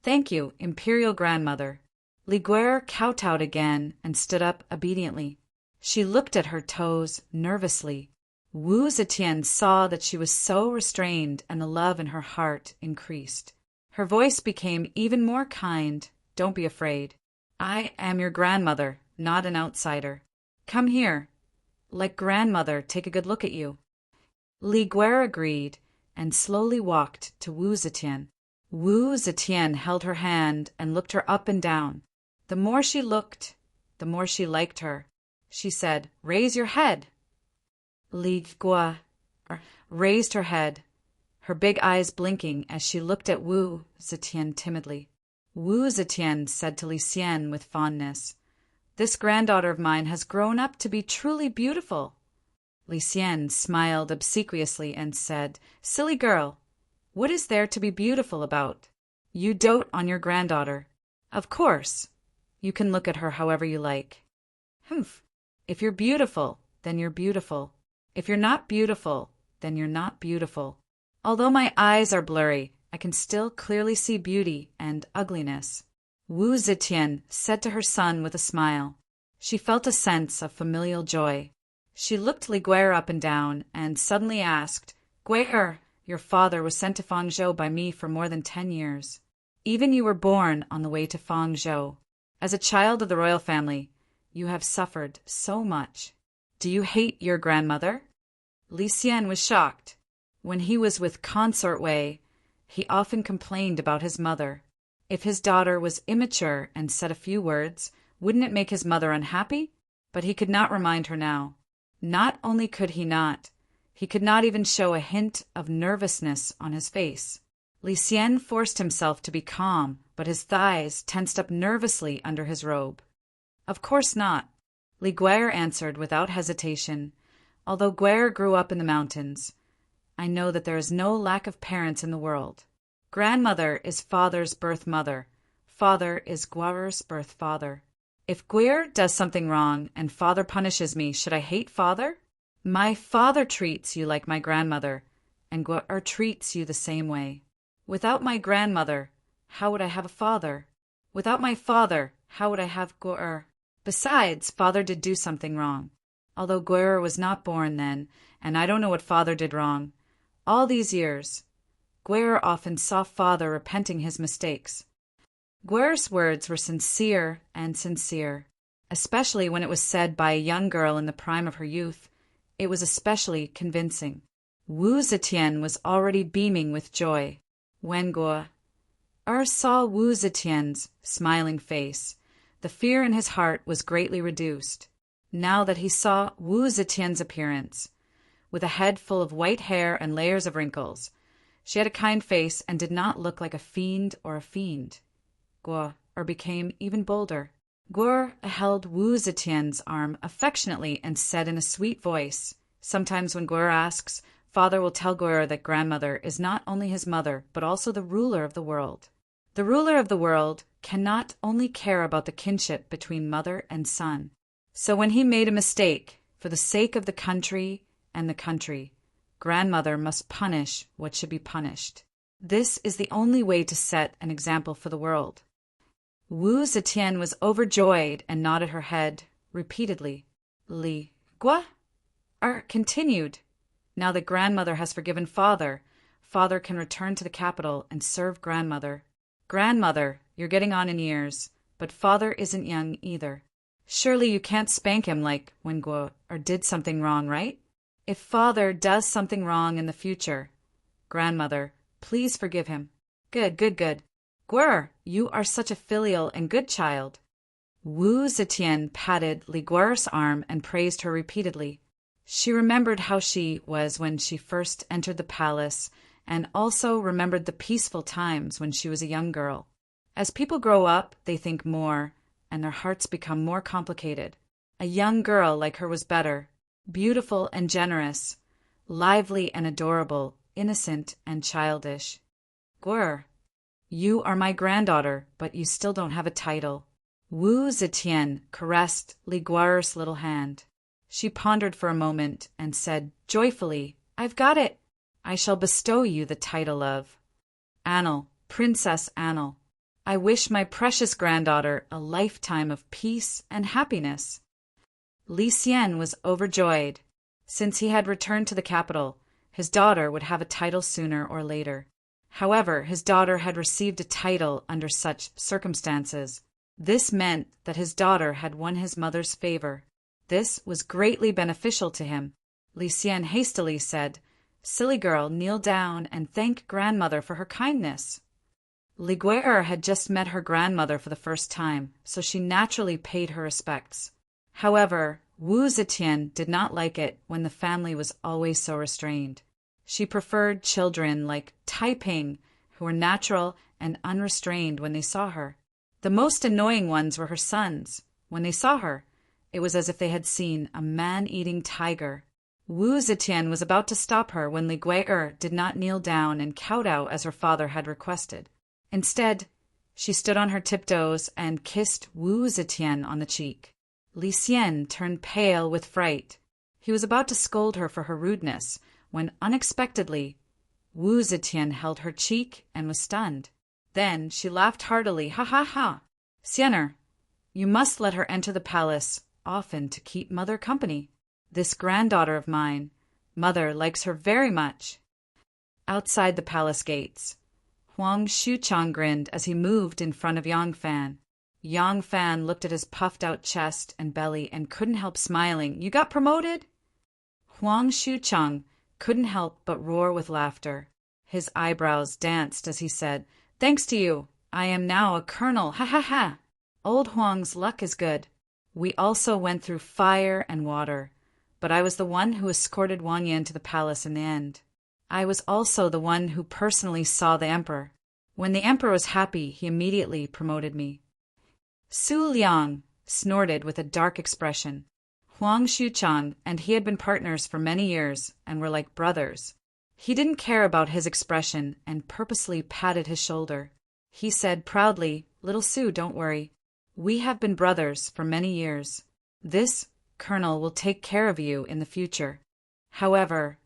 "Thank you, Imperial Grandmother." Li Guer kowtowed again and stood up obediently. She looked at her toes nervously. Wu Zetian saw that she was so restrained, and the love in her heart increased. Her voice became even more kind. "Don't be afraid. I am your grandmother, not an outsider. Come here. Let grandmother take a good look at you." Li Guer agreed and slowly walked to Wu Zetian. Wu Zetian held her hand and looked her up and down. The more she looked, the more she liked her. She said, "Raise your head." Li Gua raised her head, her big eyes blinking as she looked at Wu Zetian timidly. Wu Zetian said to Li Xian with fondness, "This granddaughter of mine has grown up to be truly beautiful." Li Xian smiled obsequiously and said, "Silly girl, what is there to be beautiful about? You dote on your granddaughter. Of course, you can look at her however you like." "Humph. If you're beautiful, then you're beautiful. If you're not beautiful, then you're not beautiful. Although my eyes are blurry, I can still clearly see beauty and ugliness," Wu Zetian said to her son with a smile. She felt a sense of familial joy. She looked Li Guer up and down and suddenly asked, "Guer, your father was sent to Fangzhou by me for more than 10 years. Even you were born on the way to Fangzhou. As a child of the royal family, you have suffered so much. Do you hate your grandmother?" Li Xian was shocked. When he was with Consort Wei, he often complained about his mother. If his daughter was immature and said a few words, wouldn't it make his mother unhappy? But he could not remind her now. Not only could he not even show a hint of nervousness on his face. Li Xian forced himself to be calm, but his thighs tensed up nervously under his robe. "Of course not," Li Guer answered without hesitation. "Although Guer grew up in the mountains, I know that there is no lack of parents in the world. Grandmother is father's birth mother. Father is Guer's birth father. If Guer does something wrong and father punishes me, should I hate father? My father treats you like my grandmother, and Guer treats you the same way. Without my grandmother, how would I have a father? Without my father, how would I have Guer? Besides, father did do something wrong. Although Guer was not born then, and I don't know what father did wrong. All these years, Guer often saw father repenting his mistakes." Guer's words were sincere, especially when it was said by a young girl in the prime of her youth. It was especially convincing. Wu Zetian was already beaming with joy. When Guer saw Wu Zetian's smiling face, the fear in his heart was greatly reduced. Now that he saw Wu Zetian's appearance, with a head full of white hair and layers of wrinkles, she had a kind face and did not look like a fiend or a fiend. Guer became even bolder. Guer held Wu Zetian's arm affectionately and said in a sweet voice, "Sometimes when Guer asks, father will tell Guer that grandmother is not only his mother, but also the ruler of the world. The ruler of the world cannot only care about the kinship between mother and son. So when he made a mistake, for the sake of the country and the country, grandmother must punish what should be punished. This is the only way to set an example for the world." Wu Zetian was overjoyed and nodded her head repeatedly. Li Gua continued, "Now that grandmother has forgiven father, father can return to the capital and serve grandmother. Grandmother, you're getting on in years, but father isn't young either. Surely you can't spank him like when Guer did something wrong, right? If father does something wrong in the future, grandmother, please forgive him. Good. Guer, you are such a filial and good child." Wu Zetian patted Li Guer's arm and praised her repeatedly. She remembered how she was when she first entered the palace, and also remembered the peaceful times when she was a young girl. As people grow up, they think more, and their hearts become more complicated. A young girl like her was better, beautiful and generous, lively and adorable, innocent and childish. Gwr, you are my granddaughter, but you still don't have a title. Wu Zetian caressed Li Guer's little hand. She pondered for a moment and said joyfully, I've got it. I shall bestow you the title of Annel, Princess Annel. I wish my precious granddaughter a lifetime of peace and happiness. Li Xian was overjoyed. Since he had returned to the capital, his daughter would have a title sooner or later. However, his daughter had received a title under such circumstances. This meant that his daughter had won his mother's favor. This was greatly beneficial to him. Li Xian hastily said, Silly girl, kneel down and thank grandmother for her kindness. Li Guer had just met her grandmother for the first time, so she naturally paid her respects. However, Wu Zetian did not like it when the family was always so restrained. She preferred children like Taiping, who were natural and unrestrained when they saw her. The most annoying ones were her sons. When they saw her, it was as if they had seen a man-eating tiger. Wu Zetian was about to stop her when Li Guer did not kneel down and kowtow as her father had requested. Instead, she stood on her tiptoes and kissed Wu Zetian on the cheek. Li Xian turned pale with fright. He was about to scold her for her rudeness, when unexpectedly, Wu Zetian held her cheek and was stunned. Then she laughed heartily, ha ha ha! Xianer, you must let her enter the palace often to keep mother company. This granddaughter of mine, mother likes her very much. Outside the palace gates, Huang Xuchang grinned as he moved in front of Yang Fan. Yang Fan looked at his puffed-out chest and belly and couldn't help smiling. You got promoted? Huang Xuchang couldn't help but roar with laughter. His eyebrows danced as he said, Thanks to you, I am now a colonel, ha ha ha! Old Huang's luck is good. We also went through fire and water, but I was the one who escorted Wang Yan to the palace in the end. I was also the one who personally saw the emperor. When the emperor was happy, he immediately promoted me. Su Liang snorted with a dark expression. Huang Xuchang and he had been partners for many years and were like brothers. He didn't care about his expression and purposely patted his shoulder. He said proudly, Little Su, don't worry. We have been brothers for many years. This colonel will take care of you in the future. However,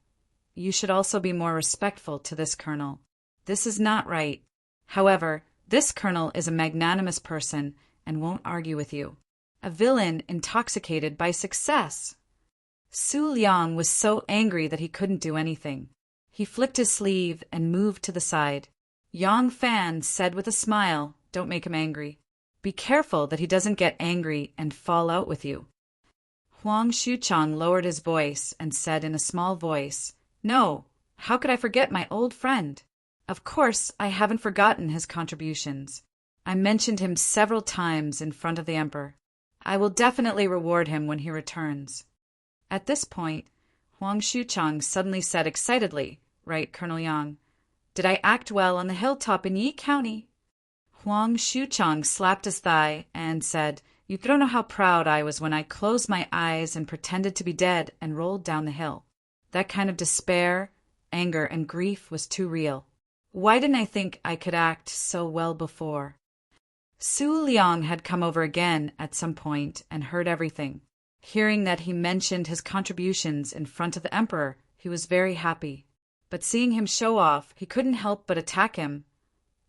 you should also be more respectful to this colonel. This is not right. However, this colonel is a magnanimous person and won't argue with you. A villain intoxicated by success. Su Liang was so angry that he couldn't do anything. He flicked his sleeve and moved to the side. Yang Fan said with a smile, Don't make him angry. Be careful that he doesn't get angry and fall out with you. Huang Xuchang lowered his voice and said in a small voice, No, how could I forget my old friend? Of course, I haven't forgotten his contributions. I mentioned him several times in front of the emperor. I will definitely reward him when he returns. At this point, Huang Xuchang suddenly said excitedly, Right, Colonel Yang, did I act well on the hilltop in Yi County? Huang Xuchang slapped his thigh and said, You don't know how proud I was when I closed my eyes and pretended to be dead and rolled down the hill. That kind of despair, anger, and grief was too real. Why didn't I think I could act so well before? Su Liang had come over again at some point and heard everything. Hearing that he mentioned his contributions in front of the emperor, he was very happy. But seeing him show off, he couldn't help but attack him.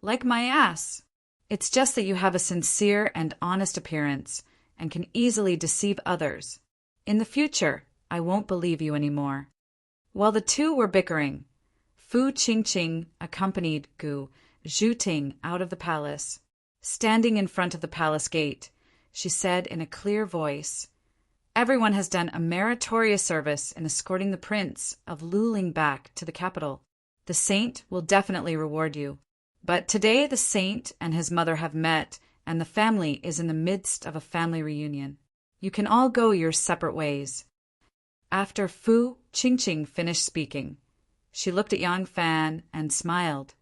Like my ass. It's just that you have a sincere and honest appearance and can easily deceive others. In the future, I won't believe you anymore. While the two were bickering, Fu Qingqing accompanied Gu Zhuting out of the palace. Standing in front of the palace gate, she said in a clear voice, Everyone has done a meritorious service in escorting the prince of Luling back to the capital. The saint will definitely reward you. But today the saint and his mother have met, and the family is in the midst of a family reunion. You can all go your separate ways. After Fu Qingqing finished speaking, she looked at Yang Fan and smiled.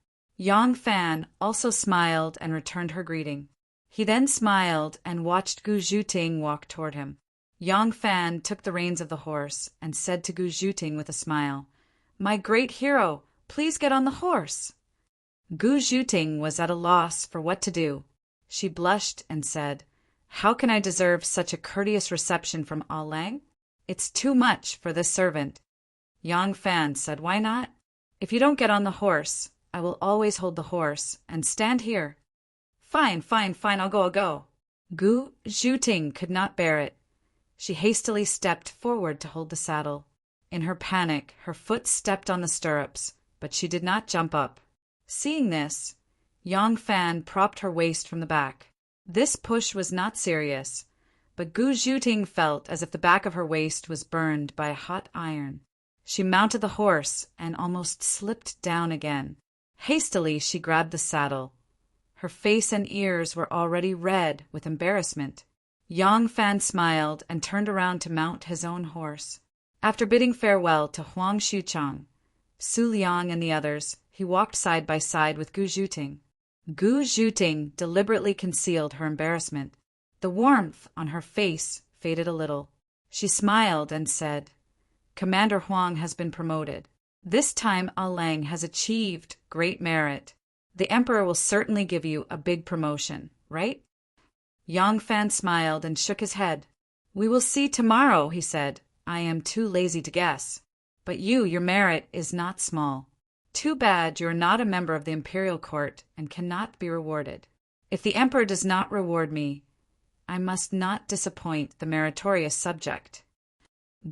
Yang Fan also smiled and returned her greeting. He then smiled and watched Gu Zhuting walk toward him. Yang Fan took the reins of the horse and said to Gu Zhuting with a smile, "My great hero, please get on the horse." Gu Zhuting was at a loss for what to do. She blushed and said, "How can I deserve such a courteous reception from Ah Lang? It's too much for this servant." Yang Fan said, "Why not? If you don't get on the horse, I will always hold the horse and stand here." "Fine, fine, fine, I'll go. Gu Zhuting could not bear it. She hastily stepped forward to hold the saddle. In her panic, her foot stepped on the stirrups, but she did not jump up. Seeing this, Yang Fan propped her waist from the back. This push was not serious, but Gu Zhuting felt as if the back of her waist was burned by a hot iron. She mounted the horse and almost slipped down again. Hastily, she grabbed the saddle. Her face and ears were already red with embarrassment. Yang Fan smiled and turned around to mount his own horse. After bidding farewell to Huang Xuchang, Su Liang and the others, he walked side by side with Gu Zhuting. Gu Zhuting deliberately concealed her embarrassment. The warmth on her face faded a little. She smiled and said, "Commander Huang has been promoted. This time Ah Lang has achieved great merit. The Emperor will certainly give you a big promotion, right?" Yang Fan smiled and shook his head. "We will see tomorrow," he said. "I am too lazy to guess. But your merit is not small. Too bad you are not a member of the imperial court and cannot be rewarded. If the Emperor does not reward me, I must not disappoint the meritorious subject."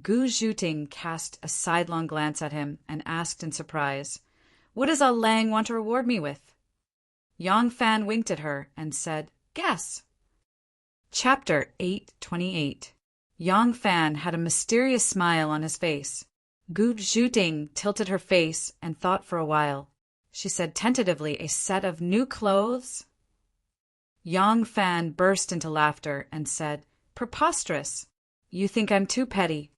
Gu Zhuting cast a sidelong glance at him and asked in surprise, "What does Ah Lang want to reward me with?" Yang Fan winked at her and said, "Guess." Chapter 828. Yang Fan had a mysterious smile on his face. Gu Zhuting tilted her face and thought for a while. She said tentatively, "A set of new clothes?" Yang Fan burst into laughter and said, "Preposterous! You think I'm too petty."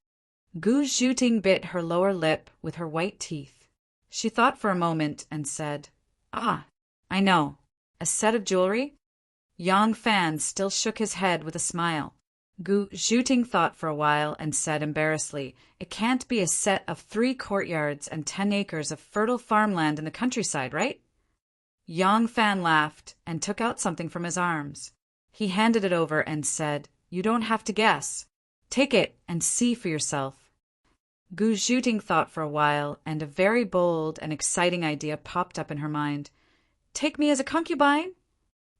Gu Zhuting bit her lower lip with her white teeth. She thought for a moment and said, "Ah, I know. A set of jewelry?" Yang Fan still shook his head with a smile. Gu Zhuting thought for a while and said embarrassedly, "It can't be a set of 3 courtyards and 10 acres of fertile farmland in the countryside, right?" Yang Fan laughed and took out something from his arms. He handed it over and said, "You don't have to guess. Take it and see for yourself." Gu Zhuting thought for a while, and a very bold and exciting idea popped up in her mind. "Take me as a concubine?"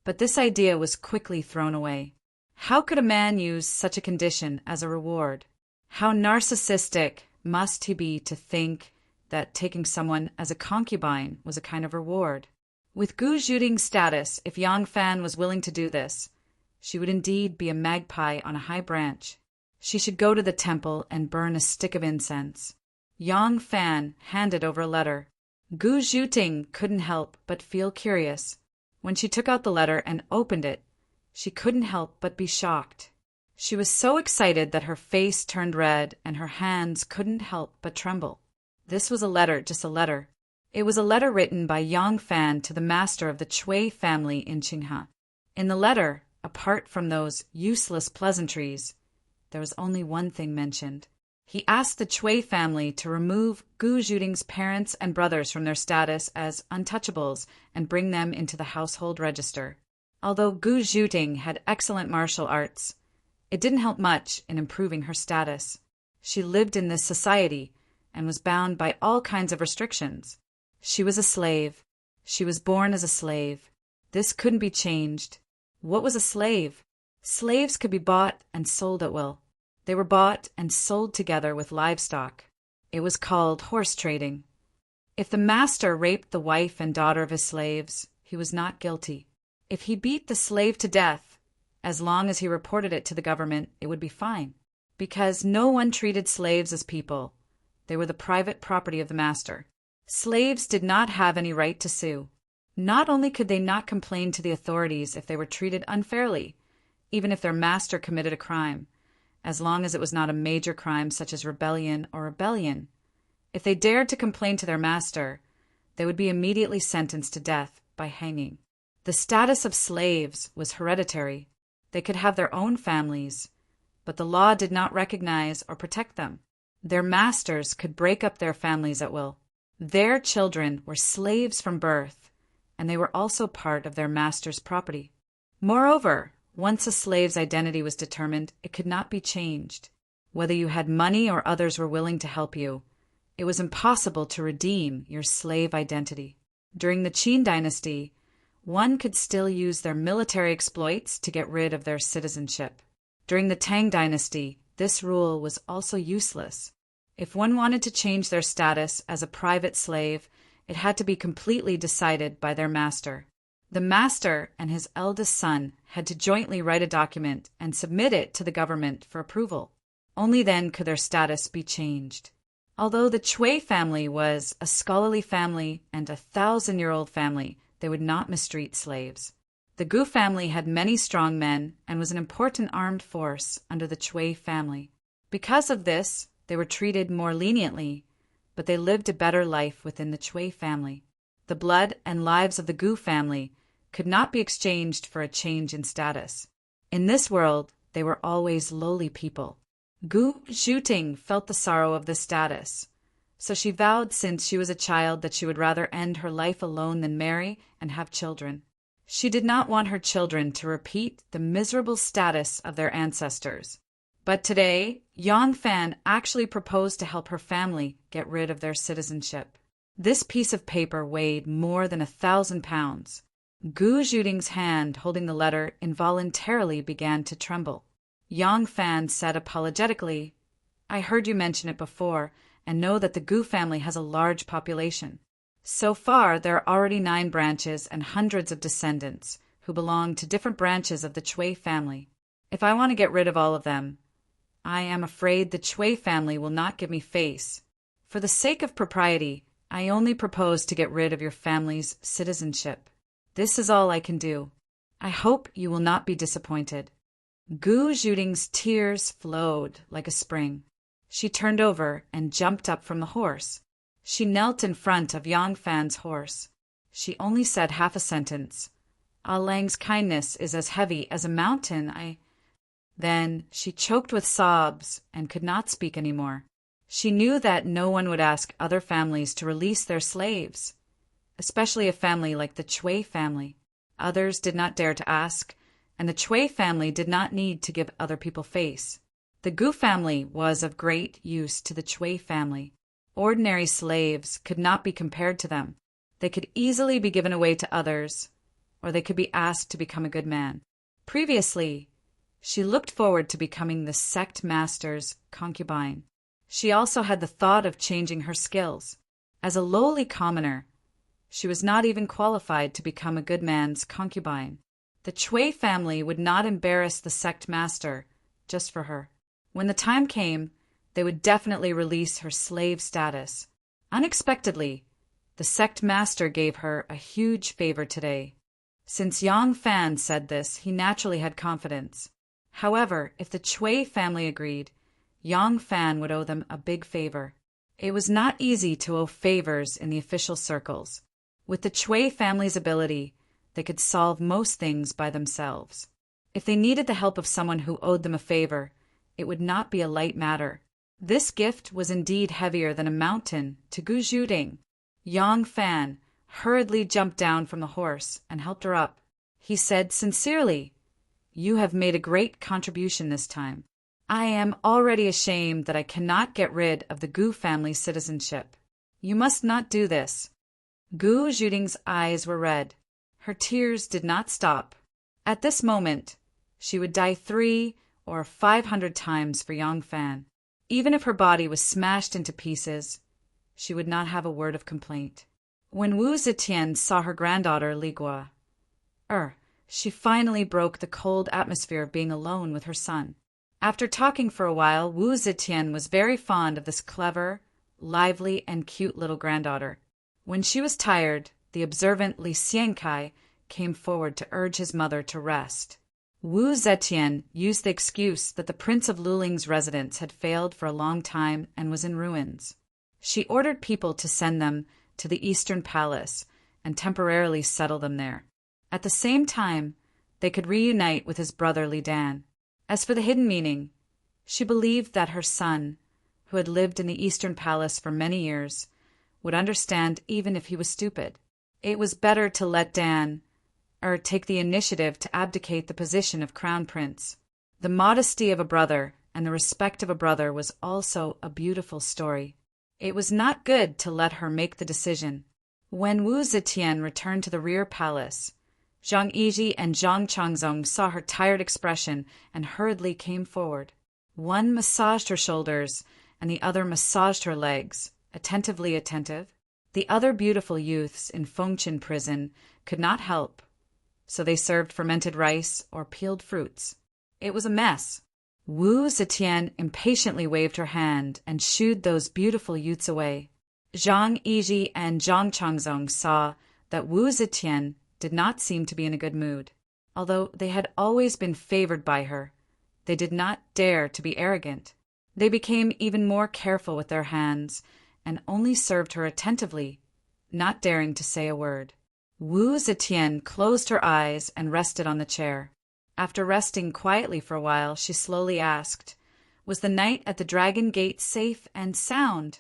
But this idea was quickly thrown away. How could a man use such a condition as a reward? How narcissistic must he be to think that taking someone as a concubine was a kind of reward? With Gu Zhuting's status, if Yang Fan was willing to do this, she would indeed be a magpie on a high branch. She should go to the temple and burn a stick of incense. Yang Fan handed over a letter. Gu Zhuting couldn't help but feel curious. When she took out the letter and opened it, she couldn't help but be shocked. She was so excited that her face turned red and her hands couldn't help but tremble. This was a letter, just a letter. It was a letter written by Yang Fan to the master of the Chui family in Qinghe. In the letter, apart from those useless pleasantries, there was only one thing mentioned. He asked the Chui family to remove Gu Zhuting's parents and brothers from their status as untouchables and bring them into the household register. Although Gu Zhuting had excellent martial arts, it didn't help much in improving her status. She lived in this society and was bound by all kinds of restrictions. She was a slave. She was born as a slave. This couldn't be changed. What was a slave? Slaves could be bought and sold at will. They were bought and sold together with livestock. It was called horse trading. If the master raped the wife and daughter of his slaves, he was not guilty. If he beat the slave to death, as long as he reported it to the government, it would be fine. Because no one treated slaves as people. They were the private property of the master. Slaves did not have any right to sue. Not only could they not complain to the authorities if they were treated unfairly, even if their master committed a crime, as long as it was not a major crime such as rebellion or rebellion. If they dared to complain to their master, they would be immediately sentenced to death by hanging. The status of slaves was hereditary. They could have their own families, but the law did not recognize or protect them. Their masters could break up their families at will. Their children were slaves from birth, and they were also part of their master's property. Moreover, once a slave's identity was determined, it could not be changed. Whether you had money or others were willing to help you, it was impossible to redeem your slave identity. During the Qin dynasty, one could still use their military exploits to get rid of their citizenship. During the Tang dynasty, this rule was also useless. If one wanted to change their status as a private slave, it had to be completely decided by their master. The master and his eldest son had to jointly write a document and submit it to the government for approval. Only then could their status be changed. Although the Cui family was a scholarly family and a 1,000-year-old family, they would not mistreat slaves. The Gu family had many strong men and was an important armed force under the Cui family. Because of this, they were treated more leniently, but they lived a better life within the Cui family. The blood and lives of the Gu family could not be exchanged for a change in status. In this world, they were always lowly people. Gu Zhuting felt the sorrow of this status, so she vowed since she was a child that she would rather end her life alone than marry and have children. She did not want her children to repeat the miserable status of their ancestors. But today, Yang Fan actually proposed to help her family get rid of their citizenship. This piece of paper weighed more than 1,000 pounds. Gu Zhuting's hand holding the letter involuntarily began to tremble. Yang Fan said apologetically, "I heard you mention it before and know that the Gu family has a large population. So far, there are already 9 branches and hundreds of descendants who belong to different branches of the Cui family. If I want to get rid of all of them, I am afraid the Cui family will not give me face. For the sake of propriety, I only propose to get rid of your family's citizenship. This is all I can do. I hope you will not be disappointed." Gu Zhuting's tears flowed like a spring. She turned over and jumped up from the horse. She knelt in front of Yang Fan's horse. She only said half a sentence. "Ah Lang's kindness is as heavy as a mountain. Then she choked with sobs and could not speak any more. She knew that no one would ask other families to release their slaves, especially a family like the Cui family. Others did not dare to ask, and the Cui family did not need to give other people face. The Gu family was of great use to the Cui family. Ordinary slaves could not be compared to them. They could easily be given away to others, or they could be asked to become a good man. Previously, she looked forward to becoming the sect master's concubine. She also had the thought of changing her skills. As a lowly commoner, she was not even qualified to become a good man's concubine. The Cui family would not embarrass the sect master just for her. When the time came, they would definitely release her slave status. Unexpectedly, the sect master gave her a huge favor today. Since Yang Fan said this, he naturally had confidence. However, if the Cui family agreed, Yang Fan would owe them a big favor. It was not easy to owe favors in the official circles. With the Cui family's ability, they could solve most things by themselves. If they needed the help of someone who owed them a favor, it would not be a light matter. This gift was indeed heavier than a mountain to Gu Zhuting. Yang Fan hurriedly jumped down from the horse and helped her up. He said sincerely, "You have made a great contribution this time. I am already ashamed that I cannot get rid of the Gu family citizenship. You must not do this." Gu Zhuting's eyes were red. Her tears did not stop. At this moment, she would die 300 or 500 times for Yang Fan. Even if her body was smashed into pieces, she would not have a word of complaint. When Wu Zetian saw her granddaughter Li Gua, she finally broke the cold atmosphere of being alone with her son. After talking for a while, Wu Zetian was very fond of this clever, lively, and cute little granddaughter. When she was tired, the observant Li Xiankai came forward to urge his mother to rest. Wu Zetian used the excuse that the Prince of Luling's residence had failed for a long time and was in ruins. She ordered people to send them to the Eastern Palace and temporarily settle them there. At the same time, they could reunite with his brother Li Dan. As for the hidden meaning, she believed that her son, who had lived in the Eastern Palace for many years, would understand even if he was stupid. It was better to let Dan take the initiative to abdicate the position of crown prince. The modesty of a brother and the respect of a brother was also a beautiful story. It was not good to let her make the decision. When Wu Zetian returned to the rear palace, Zhang Yiji and Zhang Changzong saw her tired expression and hurriedly came forward. One massaged her shoulders and the other massaged her legs, attentively attentive. The other beautiful youths in Fengqin prison could not help, so they served fermented rice or peeled fruits. It was a mess. Wu Zetian impatiently waved her hand and shooed those beautiful youths away. Zhang Yiji and Zhang Changzong saw that Wu Zetian did not seem to be in a good mood. Although they had always been favored by her, they did not dare to be arrogant. They became even more careful with their hands and only served her attentively, not daring to say a word. Wu Zetian closed her eyes and rested on the chair. After resting quietly for a while, she slowly asked, "Was the night at the Dragon Gate safe and sound?"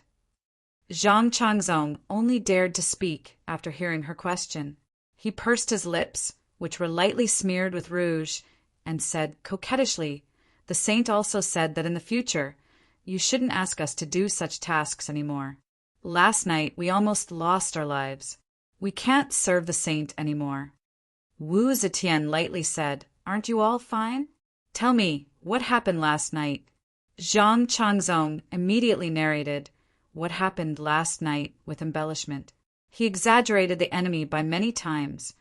Zhang Changzong only dared to speak after hearing her question. He pursed his lips, which were lightly smeared with rouge, and said coquettishly, "The saint also said that in the future you shouldn't ask us to do such tasks anymore. Last night we almost lost our lives. We can't serve the saint anymore." Wu Zetian lightly said, "Aren't you all fine? Tell me, what happened last night?" Zhang Changzong immediately narrated what happened last night with embellishment. He exaggerated the enemy by many times,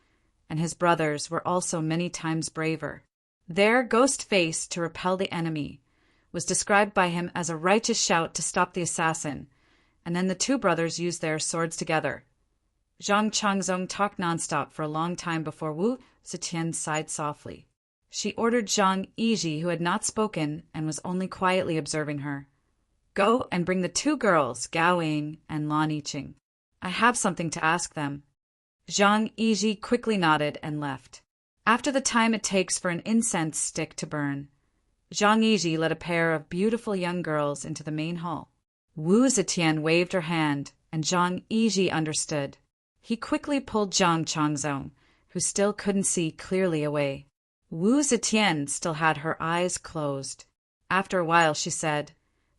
and his brothers were also many times braver. Their ghost face to repel the enemy was described by him as a righteous shout to stop the assassin, and then the two brothers used their swords together. Zhang Changzong talked nonstop for a long time before Wu Zetian sighed softly. She ordered Zhang Yiji, who had not spoken and was only quietly observing her, "Go and bring the two girls, Gao Ying and Lan Yiqing. I have something to ask them." Zhang Yiji quickly nodded and left. After the time it takes for an incense stick to burn, Zhang Yiji led a pair of beautiful young girls into the main hall. Wu Zetian waved her hand, and Zhang Yiji understood. He quickly pulled Zhang Changzong, who still couldn't see clearly, away. Wu Zetian still had her eyes closed. After a while she said,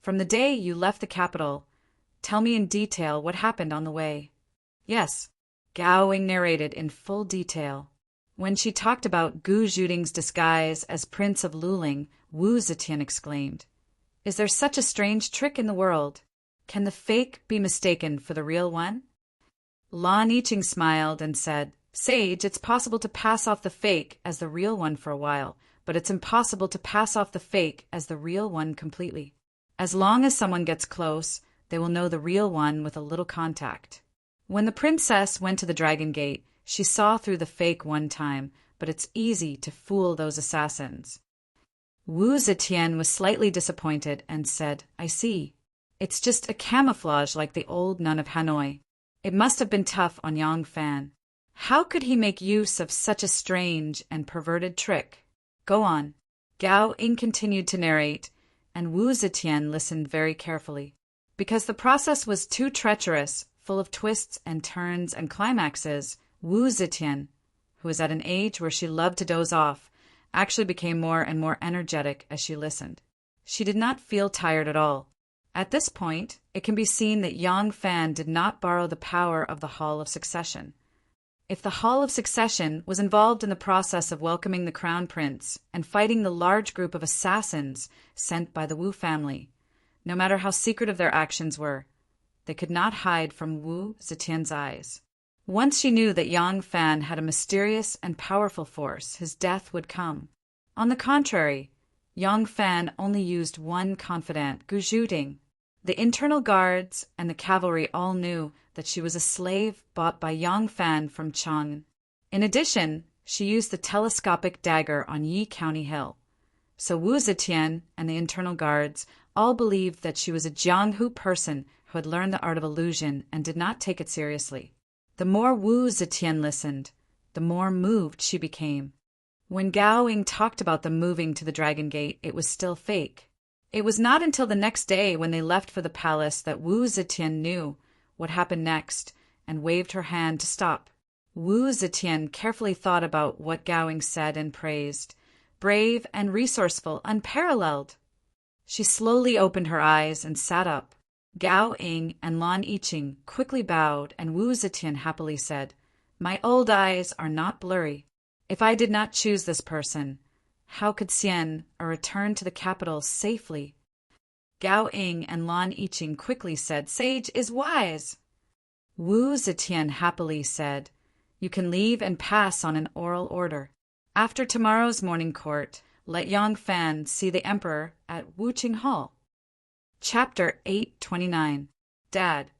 "From the day you left the capital, tell me in detail what happened on the way." "Yes," Gao Ying narrated in full detail. When she talked about Gu Zhuding's disguise as Prince of Luling, Wu Zetian exclaimed, "Is there such a strange trick in the world? Can the fake be mistaken for the real one?" Lan Yiqing smiled and said, "Sage, it's possible to pass off the fake as the real one for a while, but it's impossible to pass off the fake as the real one completely. As long as someone gets close, they will know the real one with a little contact." When the princess went to the Dragon Gate, she saw through the fake one time, but it's easy to fool those assassins. Wu Zetian was slightly disappointed and said, "I see. It's just a camouflage like the old nun of Hanoi. It must have been tough on Yang Fan. How could he make use of such a strange and perverted trick? Go on." Gao Ying continued to narrate, and Wu Zetian listened very carefully. Because the process was too treacherous, full of twists and turns and climaxes, Wu Zetian, who was at an age where she loved to doze off, actually became more and more energetic as she listened. She did not feel tired at all. At this point, it can be seen that Yang Fan did not borrow the power of the Hall of Succession. If the Hall of Succession was involved in the process of welcoming the crown prince and fighting the large group of assassins sent by the Wu family, no matter how secretive their actions were, they could not hide from Wu Zetian's eyes. Once she knew that Yang Fan had a mysterious and powerful force, his death would come. On the contrary, Yang Fan only used one confidant, Gu Zhuding. The internal guards and the cavalry all knew that she was a slave bought by Yang Fan from Chang. In addition, she used the telescopic dagger on Yi County Hill. So Wu Zetian and the internal guards all believed that she was a Jianghu person who had learned the art of illusion and did not take it seriously. The more Wu Zetian listened, the more moved she became. When Gao Ying talked about them moving to the Dragon Gate, it was still fake. It was not until the next day when they left for the palace that Wu Zetian knew what happened next and waved her hand to stop. Wu Zetian carefully thought about what Gao Ying said and praised. Brave and resourceful, unparalleled. She slowly opened her eyes and sat up. Gao Ying and Lan Yiqing quickly bowed, and Wu Zetian happily said, "My old eyes are not blurry. If I did not choose this person, how could Xian return to the capital safely?" Gao Ying and Lan Yiqing quickly said, "Sage is wise." Wu Zetian happily said, "You can leave and pass on an oral order. After tomorrow's morning court, let Yang Fan see the emperor at Wuqing Hall." Chapter 829. Dad.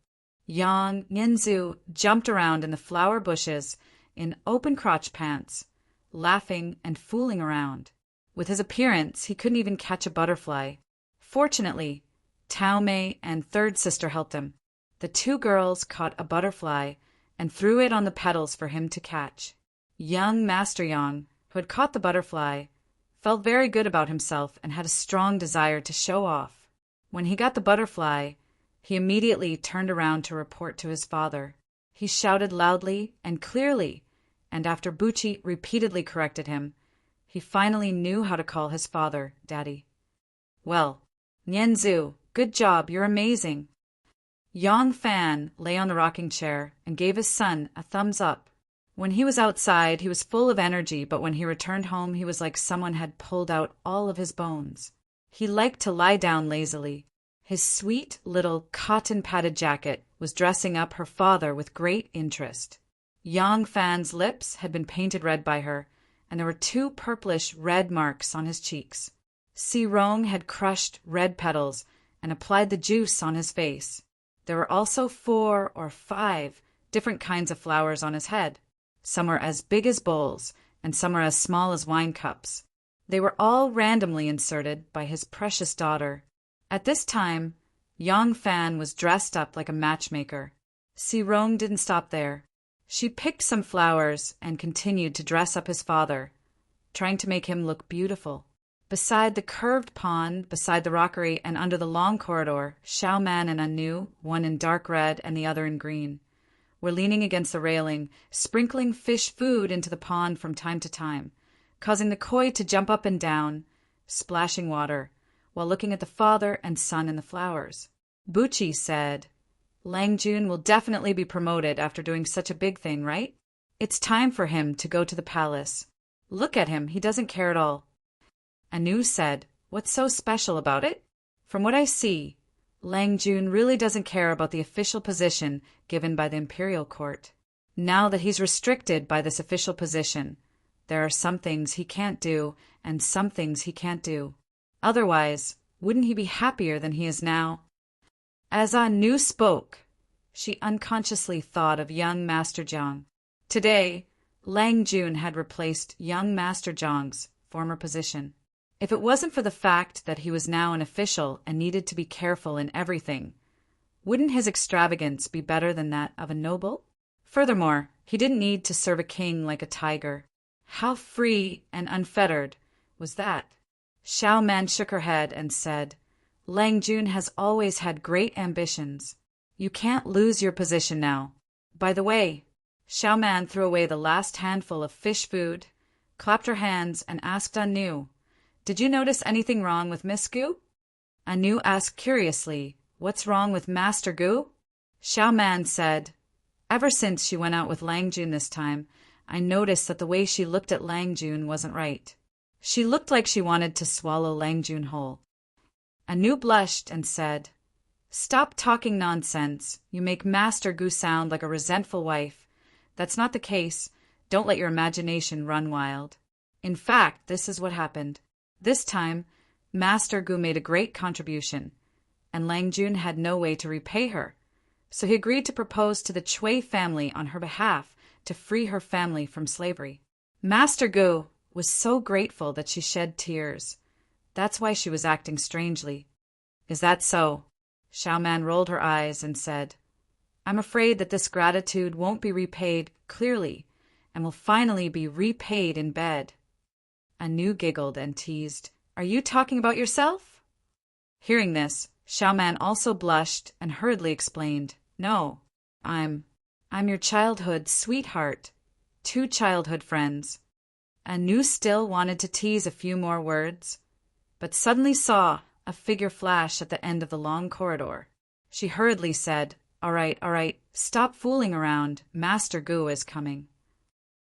Yang Yanzu jumped around in the flower bushes in open crotch pants, laughing and fooling around. With his appearance, he couldn't even catch a butterfly. Fortunately, Tao Mei and third sister helped him. The two girls caught a butterfly and threw it on the petals for him to catch. Young Master Yang, who had caught the butterfly, felt very good about himself and had a strong desire to show off. When he got the butterfly, he immediately turned around to report to his father. He shouted loudly and clearly, and after Buchi repeatedly corrected him, he finally knew how to call his father Daddy. "Well, Nianzu, good job, you're amazing." Yang Fan lay on the rocking chair and gave his son a thumbs up. When he was outside, he was full of energy, but when he returned home, he was like someone had pulled out all of his bones. He liked to lie down lazily. His sweet little cotton-padded jacket was dressing up her father with great interest. Yang Fan's lips had been painted red by her, and there were 2 purplish red marks on his cheeks. Si Rong had crushed red petals and applied the juice on his face. There were also 4 or 5 different kinds of flowers on his head. Some were as big as bowls, and some were as small as wine cups. They were all randomly inserted by his precious daughter. At this time, Yang Fan was dressed up like a matchmaker. Si Rong didn't stop there. She picked some flowers and continued to dress up his father, trying to make him look beautiful. Beside the curved pond, beside the rockery, and under the long corridor, Xiaoman and Anu, one in dark red and the other in green, were leaning against the railing, sprinkling fish food into the pond from time to time, causing the koi to jump up and down, splashing water, while looking at the father and son in the flowers. Buchi said, "Lang Jun will definitely be promoted after doing such a big thing, right? It's time for him to go to the palace. Look at him, he doesn't care at all." Anu said, "What's so special about it? From what I see, Lang Jun really doesn't care about the official position given by the imperial court. Now that he's restricted by this official position, there are some things he can't do and some things he can't do. Otherwise, wouldn't he be happier than he is now?" As Anu spoke, she unconsciously thought of young Master Zhang. Today, Lang Jun had replaced young Master Zhang's former position. If it wasn't for the fact that he was now an official and needed to be careful in everything, wouldn't his extravagance be better than that of a noble? Furthermore, he didn't need to serve a king like a tiger. How free and unfettered was that? Xiaoman shook her head and said, "Lang Jun has always had great ambitions. You can't lose your position now. By the way," Xiaoman threw away the last handful of fish food, clapped her hands, and asked Anu, "Did you notice anything wrong with Miss Gu?" Anu asked curiously, "What's wrong with Master Gu?" Xiaoman said, "Ever since she went out with Lang Jun this time, I noticed that the way she looked at Lang Jun wasn't right. She looked like she wanted to swallow Lang Jun whole." Anu blushed and said, "Stop talking nonsense. You make Master Gu sound like a resentful wife. That's not the case. Don't let your imagination run wild. In fact, this is what happened. This time, Master Gu made a great contribution, and Lang Jun had no way to repay her, so he agreed to propose to the Chui family on her behalf to free her family from slavery. Master Gu was so grateful that she shed tears. That's why she was acting strangely." "Is that so?" Xiaoman rolled her eyes and said, I'm afraid that this gratitude won't be repaid clearly and will finally be repaid in bed. Anu giggled and teased, Are you talking about yourself? Hearing this, Xiaoman also blushed and hurriedly explained, No, I'm your childhood sweetheart. 2 childhood friends. Anu still wanted to tease a few more words, but suddenly saw a figure flash at the end of the long corridor. She hurriedly said, all right, stop fooling around. Master Gu is coming.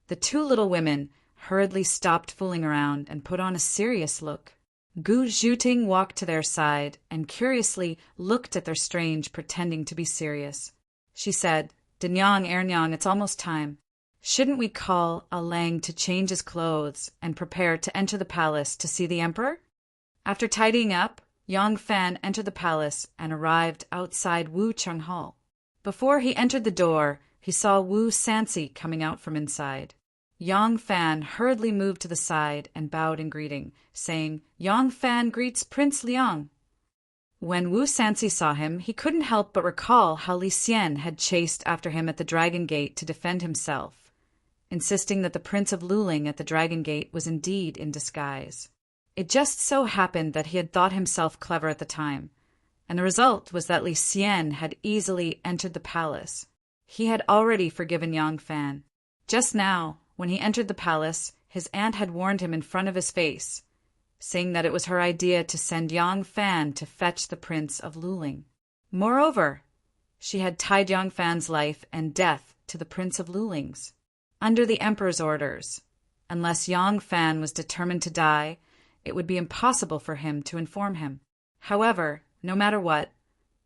The 2 little women hurriedly stopped fooling around and put on a serious look. Gu Zhuting walked to their side and curiously looked at their strange pretending to be serious. She said, Dinyang, Ernyang, it's almost time. Shouldn't we call a Lang to change his clothes and prepare to enter the palace to see the emperor? After tidying up, Yang Fan entered the palace and arrived outside Wu Chung Hall. Before he entered the door, he saw Wu Sansi coming out from inside. Yang Fan hurriedly moved to the side and bowed in greeting, saying, Yang Fan greets Prince Liang. When Wu Sansi saw him, he couldn't help but recall how Li Xian had chased after him at the Dragon Gate to defend himself, insisting that the Prince of Luling at the Dragon Gate was indeed in disguise. It just so happened that he had thought himself clever at the time, and the result was that Li Xian had easily entered the palace. He had already forgiven Yang Fan. Just now, when he entered the palace, his aunt had warned him in front of his face, saying that it was her idea to send Yang Fan to fetch the Prince of Luling. Moreover, she had tied Yang Fan's life and death to the Prince of Luling's, under the Emperor's orders. Unless Yang Fan was determined to die, it would be impossible for him to inform him. However, no matter what,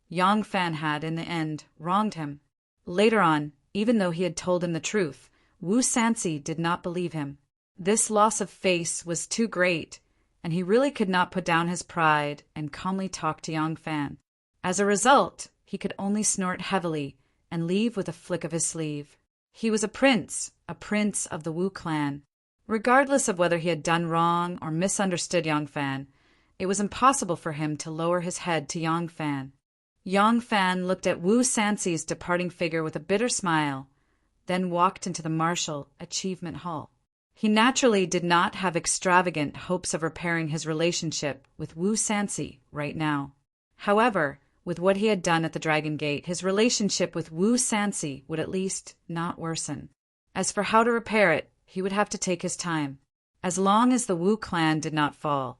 Yang Fan had, in the end, wronged him. Later on, even though he had told him the truth, Wu Sansi did not believe him. This loss of face was too great, and he really could not put down his pride and calmly talk to Yang Fan. As a result, he could only snort heavily and leave with a flick of his sleeve. He was a prince of the Wu clan. Regardless of whether he had done wrong or misunderstood Yang Fan, it was impossible for him to lower his head to Yang Fan. Yang Fan looked at Wu Sansi's departing figure with a bitter smile, then walked into the Martial Achievement Hall. He naturally did not have extravagant hopes of repairing his relationship with Wu Sansi right now. However, with what he had done at the Dragon Gate, his relationship with Wu Sansi would at least not worsen. As for how to repair it, he would have to take his time. As long as the Wu clan did not fall,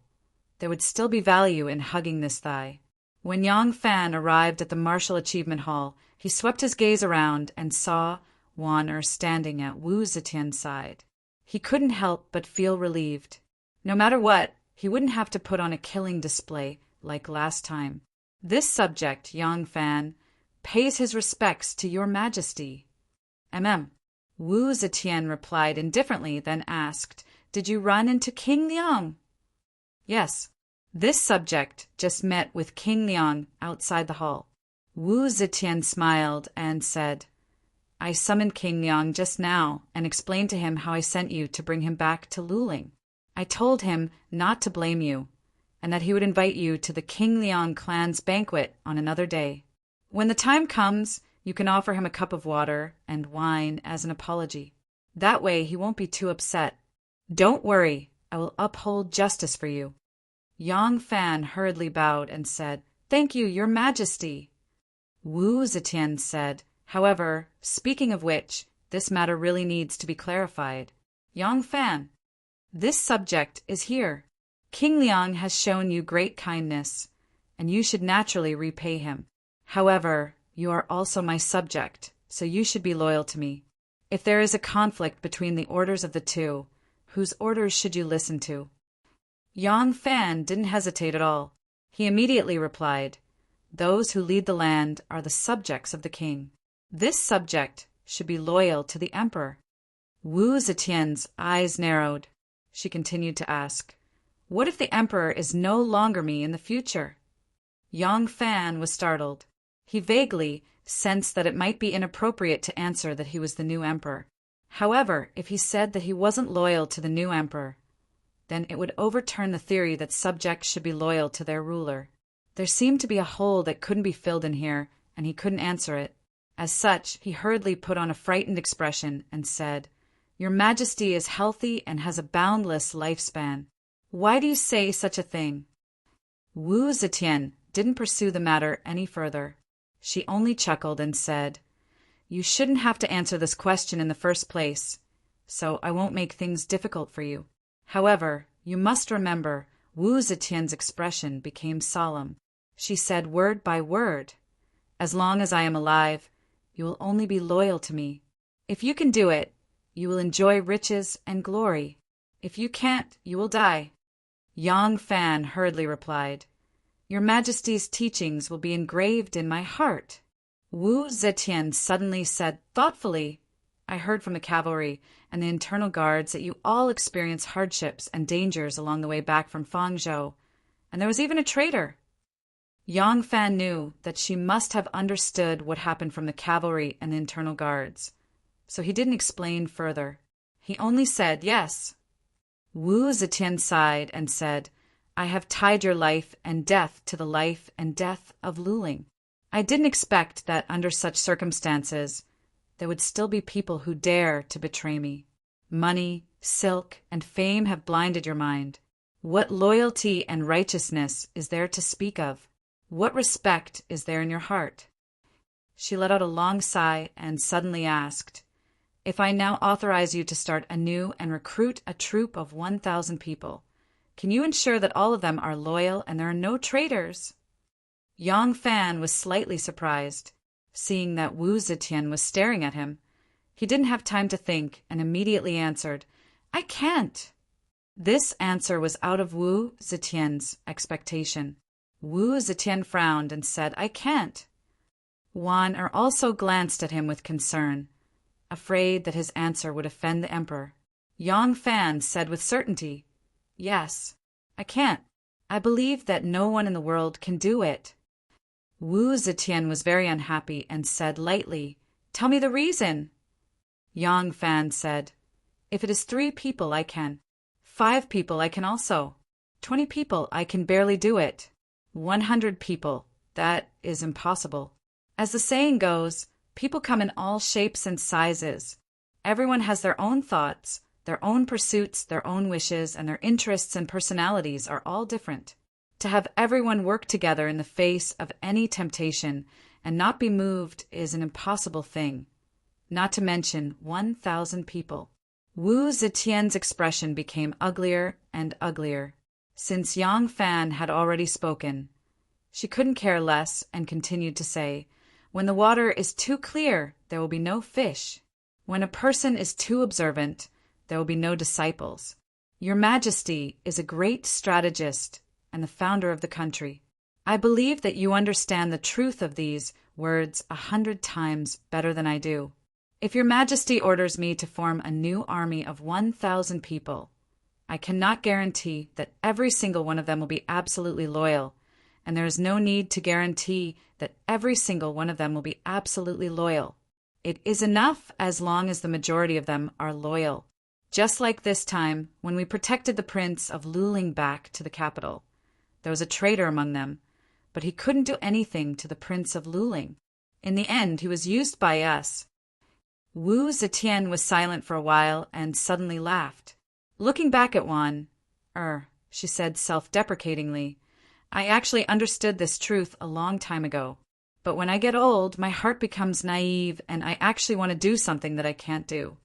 there would still be value in hugging this thigh. When Yang Fan arrived at the Martial Achievement Hall, he swept his gaze around and saw Wan Er standing at Wu Zetian's side. He couldn't help but feel relieved. No matter what, he wouldn't have to put on a killing display like last time. This subject, Yang Fan, pays his respects to your majesty. Wu Zetian replied indifferently, then asked, Did you run into King Liang? Yes. This subject just met with King Liang outside the hall. Wu Zetian smiled and said, I summoned King Liang just now and explained to him how I sent you to bring him back to Luling. I told him not to blame you, and that he would invite you to the King Liang clan's banquet on another day. When the time comes, you can offer him a cup of water and wine as an apology. That way he won't be too upset. Don't worry, I will uphold justice for you. Yang Fan hurriedly bowed and said, Thank you, your majesty. Wu Zetian said, However, speaking of which, this matter really needs to be clarified. Yang Fan, this subject is here. King Liang has shown you great kindness, and you should naturally repay him. However, you are also my subject, so you should be loyal to me. If there is a conflict between the orders of the two, whose orders should you listen to? Yang Fan didn't hesitate at all. He immediately replied, Those who lead the land are the subjects of the king. This subject should be loyal to the emperor. Wu Zetian's eyes narrowed. She continued to ask, What if the emperor is no longer me in the future? Yang Fan was startled. He vaguely sensed that it might be inappropriate to answer that he was the new emperor. However, if he said that he wasn't loyal to the new emperor, then it would overturn the theory that subjects should be loyal to their ruler. There seemed to be a hole that couldn't be filled in here, and he couldn't answer it. As such, he hurriedly put on a frightened expression and said, "Your Majesty is healthy and has a boundless lifespan. Why do you say such a thing?" Wu Zetian didn't pursue the matter any further. She only chuckled and said, "You shouldn't have to answer this question in the first place, so I won't make things difficult for you. However, you must remember, Wu Zetian's expression became solemn. She said word by word, "As long as I am alive, you will only be loyal to me. If you can do it, you will enjoy riches and glory. If you can't, you will die." Yang Fan hurriedly replied, "Your Majesty's teachings will be engraved in my heart." Wu Zetian suddenly said thoughtfully, "I heard from the cavalry and the internal guards that you all experienced hardships and dangers along the way back from Fangzhou, and there was even a traitor." Yang Fan knew that she must have understood what happened from the cavalry and the internal guards, so he didn't explain further. He only said yes. Wu Zetian sighed and said, "I have tied your life and death to the life and death of Luling. I didn't expect that under such circumstances there would still be people who dare to betray me. Money, silk, and fame have blinded your mind. What loyalty and righteousness is there to speak of? What respect is there in your heart?" She let out a long sigh and suddenly asked, "If I now authorize you to start anew and recruit a troop of 1,000 people, can you ensure that all of them are loyal and there are no traitors?" Yang Fan was slightly surprised, seeing that Wu Zetian was staring at him. He didn't have time to think and immediately answered, "I can't." This answer was out of Wu Zetian's expectation. Wu Zetian frowned and said, "I can't." Wan Er also glanced at him with concern, afraid that his answer would offend the emperor. Yang Fan said with certainty, "Yes, I can't. I believe that no one in the world can do it." Wu Zetian was very unhappy and said lightly, "Tell me the reason." Yang Fan said, "If it is 3 people, I can. 5 people, I can also. 20 people, I can barely do it. 100 people, that is impossible. As the saying goes, people come in all shapes and sizes. Everyone has their own thoughts, their own pursuits, their own wishes, and their interests and personalities are all different. To have everyone work together in the face of any temptation and not be moved is an impossible thing, not to mention 1,000 people." Wu Zetian's expression became uglier and uglier. Since Yang Fan had already spoken, she couldn't care less and continued to say, "When the water is too clear, there will be no fish. When a person is too observant, there will be no disciples. Your Majesty is a great strategist and the founder of the country. I believe that you understand the truth of these words 100 times better than I do. If your Majesty orders me to form a new army of 1,000 people, I cannot guarantee that every single one of them will be absolutely loyal, and there is no need to guarantee that every single one of them will be absolutely loyal. It is enough as long as the majority of them are loyal. Just like this time when we protected the Prince of Luling back to the capital. There was a traitor among them, but he couldn't do anything to the Prince of Luling. In the end, he was used by us." Wu Zetian was silent for a while and suddenly laughed. Looking back at Wan, she said self-deprecatingly, "I actually understood this truth a long time ago. But when I get old, my heart becomes naive and I actually want to do something that I can't do."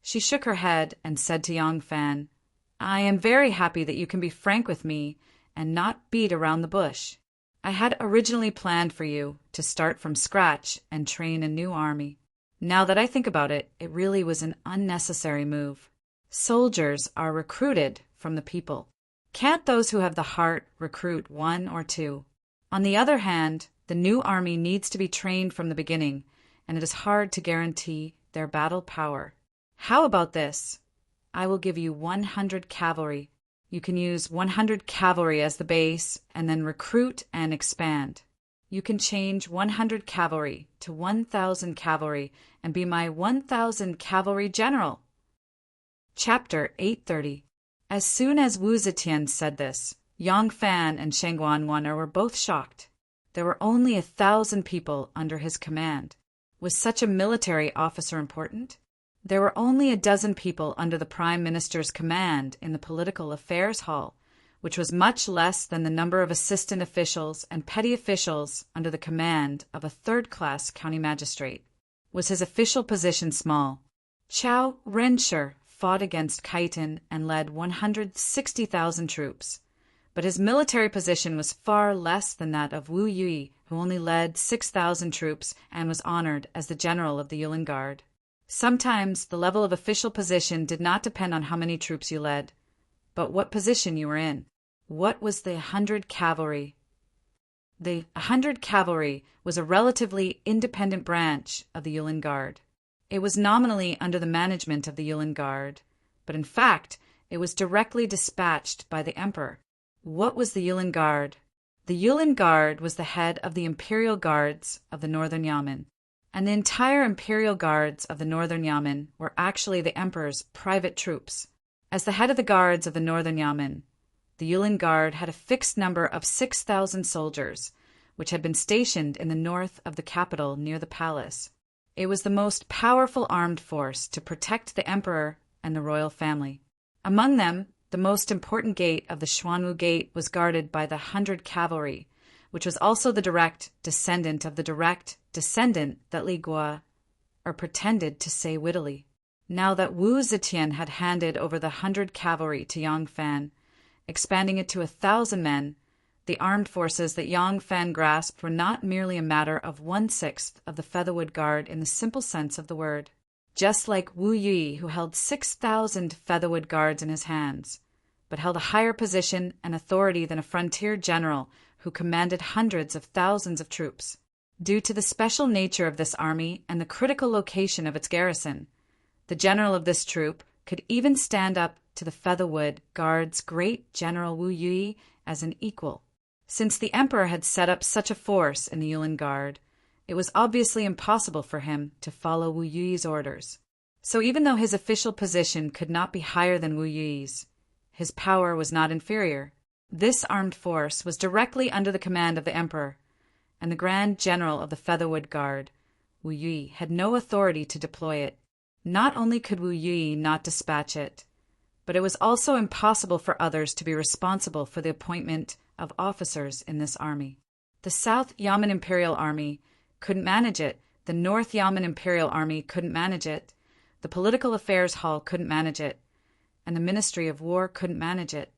She shook her head and said to Yang Fan, "I am very happy that you can be frank with me and not beat around the bush. I had originally planned for you to start from scratch and train a new army. Now that I think about it, it really was an unnecessary move. Soldiers are recruited from the people. Can't those who have the heart recruit 1 or 2? On the other hand, the new army needs to be trained from the beginning, and it is hard to guarantee their battle power. How about this? I will give you 100 cavalry. You can use 100 cavalry as the base and then recruit and expand. You can change 100 cavalry to 1,000 cavalry and be my 1,000 cavalry general." Chapter 830. As soon as Wu Zetian said this, Yang Fan and Sheng Guanguan were both shocked. There were only 1,000 people under his command. Was such a military officer important? There were only a dozen people under the Prime Minister's command in the Political Affairs Hall, which was much less than the number of assistant officials and petty officials under the command of a third-class county magistrate. Was his official position small? Chao Renshi fought against Khitan and led 160,000 troops. But his military position was far less than that of Wu Yi, who only led 6,000 troops and was honored as the general of the Yulin Guard. Sometimes the level of official position did not depend on how many troops you led, but what position you were in. What was the 100 Cavalry? The 100 Cavalry was a relatively independent branch of the Yulin Guard. It was nominally under the management of the Yulin Guard, but in fact it was directly dispatched by the emperor. What was the Yulin Guard? The Yulin Guard was the head of the Imperial Guards of the Northern Yamen, and the entire Imperial Guards of the Northern Yamen were actually the emperor's private troops. As the head of the guards of the Northern Yamen, the Yulin Guard had a fixed number of 6,000 soldiers, which had been stationed in the north of the capital near the palace. It was the most powerful armed force to protect the emperor and the royal family. Among them, the most important gate of the Xuanwu Gate was guarded by the 100 Cavalry, which was also the direct descendant of the direct descendant that Li Gua, or pretended to say wittily. Now that Wu Zetian had handed over the 100 Cavalry to Yang Fan, expanding it to 1,000 men, the armed forces that Yang Fan grasped were not merely a matter of 1/6 of the Featherwood Guard in the simple sense of the word. Just like Wu Yi, who held 6,000 Featherwood Guards in his hands, but held a higher position and authority than a frontier general who commanded hundreds of thousands of troops. Due to the special nature of this army and the critical location of its garrison, the general of this troop could even stand up to the Featherwood Guard's great General Wu Yi as an equal. Since the emperor had set up such a force in the Yulin Guard, it was obviously impossible for him to follow Wu Yi's orders. So even though his official position could not be higher than Wu Yi's, his power was not inferior. This armed force was directly under the command of the emperor, and the Grand General of the Featherwood Guard, Wu Yi, had no authority to deploy it. Not only could Wu Yi not dispatch it, but it was also impossible for others to be responsible for the appointment of officers in this army. The South Yamen Imperial Army couldn't manage it, the North Yamen Imperial Army couldn't manage it, the Political Affairs Hall couldn't manage it, and the Ministry of War couldn't manage it.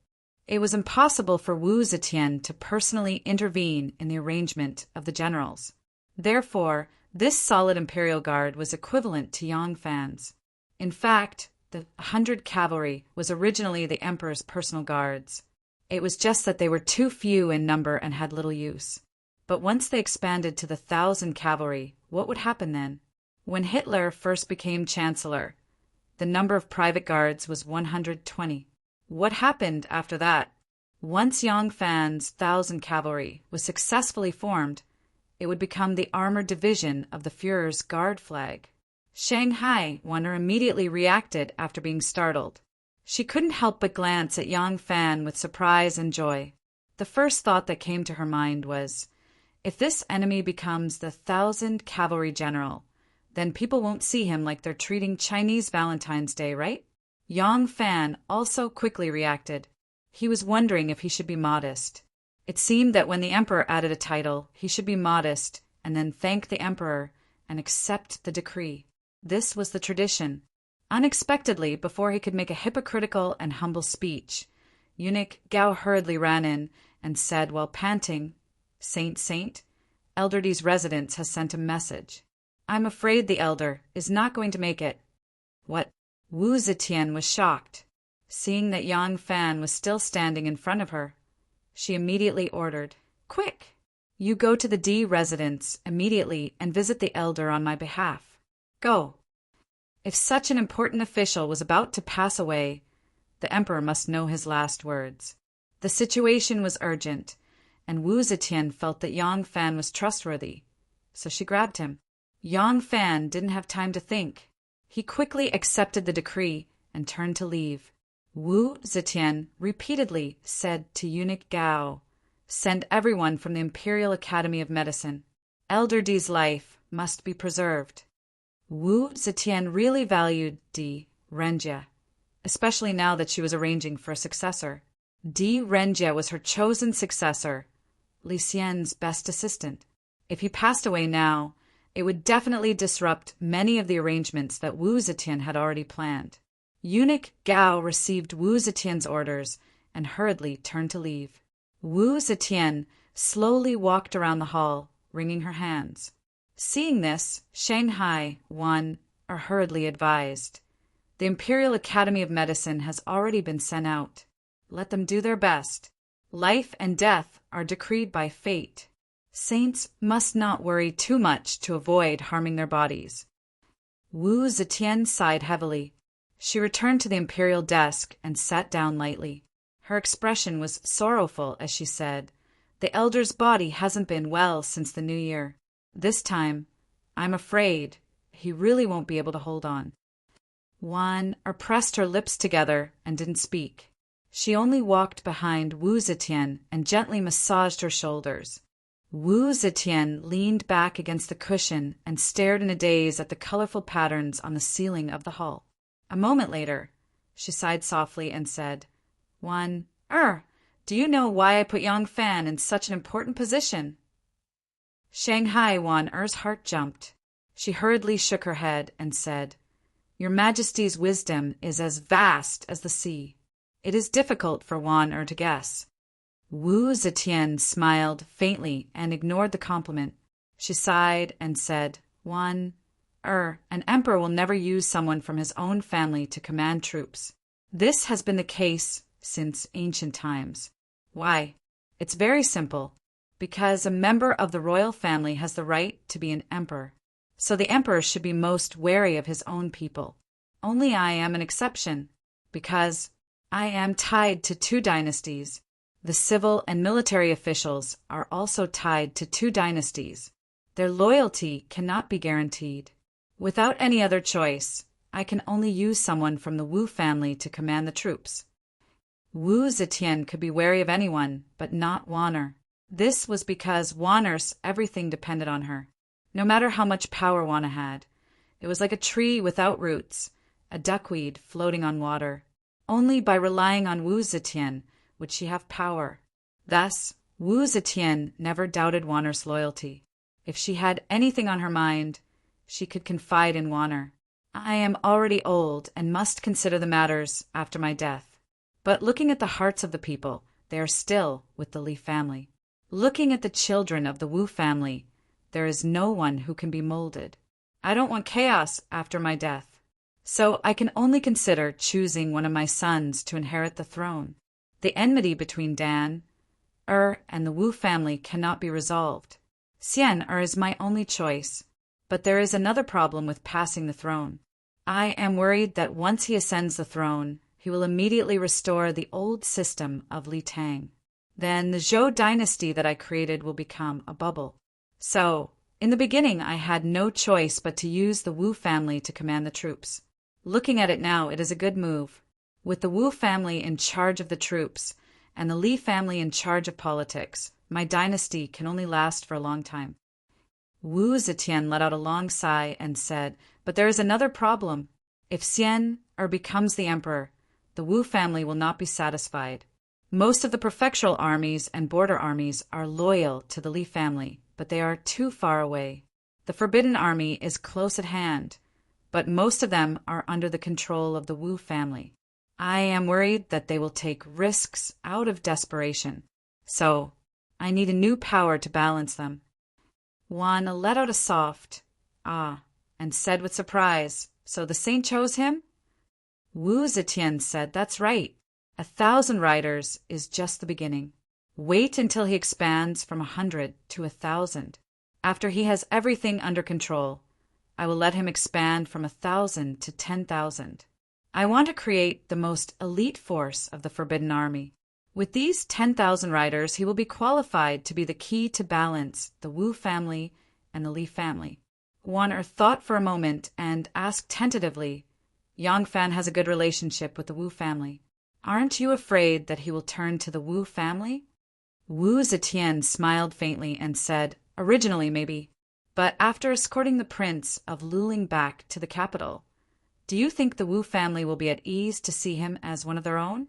It was impossible for Wu Zetian to personally intervene in the arrangement of the generals. Therefore, this solid Imperial Guard was equivalent to Yang Fan's. In fact, the 100 Cavalry was originally the emperor's personal guards. It was just that they were too few in number and had little use. But once they expanded to the 1,000 Cavalry, what would happen then? When Hitler first became Chancellor, the number of private guards was 120. What happened after that? Once Yang Fan's 1,000 Cavalry was successfully formed, it would become the armored division of the Führer's guard flag. Shanghai Wonder immediately reacted after being startled. She couldn't help but glance at Yang Fan with surprise and joy. The first thought that came to her mind was, if this enemy becomes the 1,000 Cavalry general, then people won't see him like they're treating Chinese Valentine's Day, right? Yang Fan also quickly reacted. He was wondering if he should be modest. It seemed that when the emperor added a title, he should be modest and then thank the emperor and accept the decree. This was the tradition. Unexpectedly, before he could make a hypocritical and humble speech, eunuch Gao hurriedly ran in and said while panting, Saint, Elderdy's residence has sent a message. I'm afraid the elder is not going to make it. What? Wu Zetian was shocked. Seeing that Yang Fan was still standing in front of her, she immediately ordered, Quick! You go to the D residence immediately and visit the elder on my behalf. Go! If such an important official was about to pass away, the emperor must know his last words. The situation was urgent, and Wu Zetian felt that Yang Fan was trustworthy, so she grabbed him. Yang Fan didn't have time to think. He quickly accepted the decree and turned to leave. Wu Zetian repeatedly said to eunuch Gao, "Send everyone from the Imperial Academy of Medicine. Elder Di's life must be preserved." Wu Zetian really valued Di Renjie, especially now that she was arranging for a successor. Di Renjie was her chosen successor, Li Xian's best assistant. If he passed away now, it would definitely disrupt many of the arrangements that Wu Zetian had already planned. Eunuch Gao received Wu Zetian's orders and hurriedly turned to leave. Wu Zetian slowly walked around the hall, wringing her hands. Seeing this, Shanghai Wan hurriedly advised, "The Imperial Academy of Medicine has already been sent out. Let them do their best. Life and death are decreed by fate. Saints must not worry too much to avoid harming their bodies." Wu Zetian sighed heavily. She returned to the imperial desk and sat down lightly. Her expression was sorrowful as she said, "The elder's body hasn't been well since the new year. This time, I'm afraid he really won't be able to hold on." Wan pressed her lips together and didn't speak. She only walked behind Wu Zetian and gently massaged her shoulders. Wu Zetian leaned back against the cushion and stared in a daze at the colorful patterns on the ceiling of the hall. A moment later, she sighed softly and said, "Wan, do you know why I put Yang Fan in such an important position?" Shanghai Wan-er's heart jumped. She hurriedly shook her head and said, "Your Majesty's wisdom is as vast as the sea. It is difficult for Wan-er to guess." Wu Zetian smiled faintly and ignored the compliment. She sighed and said, "An emperor will never use someone from his own family to command troops. This has been the case since ancient times. Why? It's very simple. Because a member of the royal family has the right to be an emperor. So the emperor should be most wary of his own people. Only I am an exception, because I am tied to 2 dynasties. The civil and military officials are also tied to 2 dynasties. Their loyalty cannot be guaranteed. Without any other choice, I can only use someone from the Wu family to command the troops." Wu Zetian could be wary of anyone, but not Wan-er. This was because Wan-er's everything depended on her. No matter how much power Wan-er had, it was like a tree without roots, a duckweed floating on water. Only by relying on Wu Zetian would she have power. Thus, Wu Zetian never doubted Wan-er's loyalty. If she had anything on her mind, she could confide in Wan-er. "I am already old and must consider the matters after my death. But looking at the hearts of the people, they are still with the Li family. Looking at the children of the Wu family, there is no one who can be molded. I don't want chaos after my death. So I can only consider choosing one of my sons to inherit the throne. The enmity between Dan, and the Wu family cannot be resolved. Xian is my only choice. But there is another problem with passing the throne. I am worried that once he ascends the throne, he will immediately restore the old system of Li Tang. Then the Zhou dynasty that I created will become a bubble. So, in the beginning I had no choice but to use the Wu family to command the troops. Looking at it now, it is a good move. With the Wu family in charge of the troops, and the Li family in charge of politics, my dynasty can only last for a long time." Wu Zetian let out a long sigh and said, "But there is another problem. If Xian becomes the emperor, the Wu family will not be satisfied. Most of the prefectural armies and border armies are loyal to the Li family, but they are too far away. The Forbidden Army is close at hand, but most of them are under the control of the Wu family. I am worried that they will take risks out of desperation. So, I need a new power to balance them." Wan let out a soft "ah" and said with surprise, "So the saint chose him?" Wu Zetian said, "That's right. 1,000 riders is just the beginning. Wait until he expands from 100 to 1,000. After he has everything under control, I will let him expand from 1,000 to 10,000. I want to create the most elite force of the Forbidden Army. With these 10,000 riders, he will be qualified to be the key to balance the Wu family and the Li family." Wan thought for a moment and asked tentatively, "Yang Fan has a good relationship with the Wu family. Aren't you afraid that he will turn to the Wu family? Wu Zetian smiled faintly and said, originally maybe, but after escorting the prince of Luling back to the capital, do you think the Wu family will be at ease to see him as one of their own?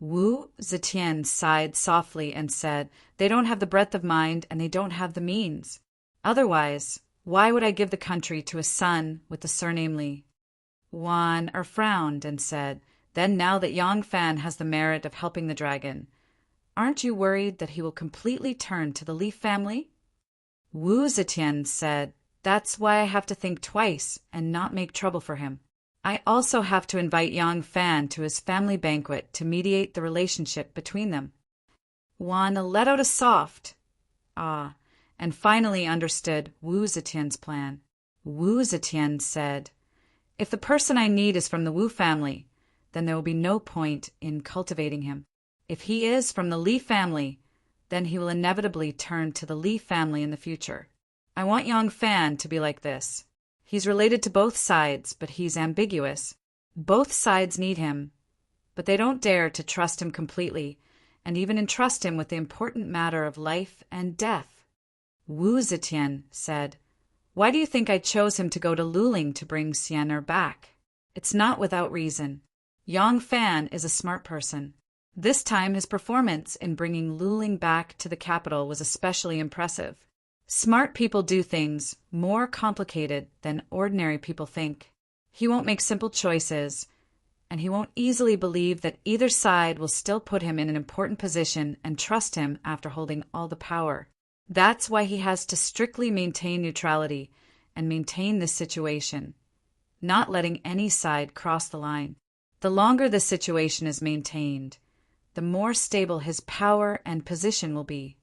Wu Zetian sighed softly and said, they don't have the breadth of mind and they don't have the means. Otherwise, why would I give the country to a son with the surname Li? Wan frowned and said, then now that Yang Fan has the merit of helping the dragon, aren't you worried that he will completely turn to the Li family? Wu Zetian said, that's why I have to think twice and not make trouble for him. I also have to invite Yang Fan to his family banquet to mediate the relationship between them. Wan let out a soft ah, and finally understood Wu Zetian's plan. Wu Zetian said, if the person I need is from the Wu family, then there will be no point in cultivating him. If he is from the Li family, then he will inevitably turn to the Li family in the future. I want Yang Fan to be like this. He's related to both sides, but he's ambiguous. Both sides need him, but they don't dare to trust him completely, and even entrust him with the important matter of life and death. Wu Zetian said, why do you think I chose him to go to Luling to bring Xian'er back? It's not without reason. Yang Fan is a smart person. This time his performance in bringing Luling back to the capital was especially impressive. Smart people do things more complicated than ordinary people think. He won't make simple choices, and he won't easily believe that either side will still put him in an important position and trust him after holding all the power. That's why he has to strictly maintain neutrality and maintain this situation, not letting any side cross the line. The longer this situation is maintained, the more stable his power and position will be.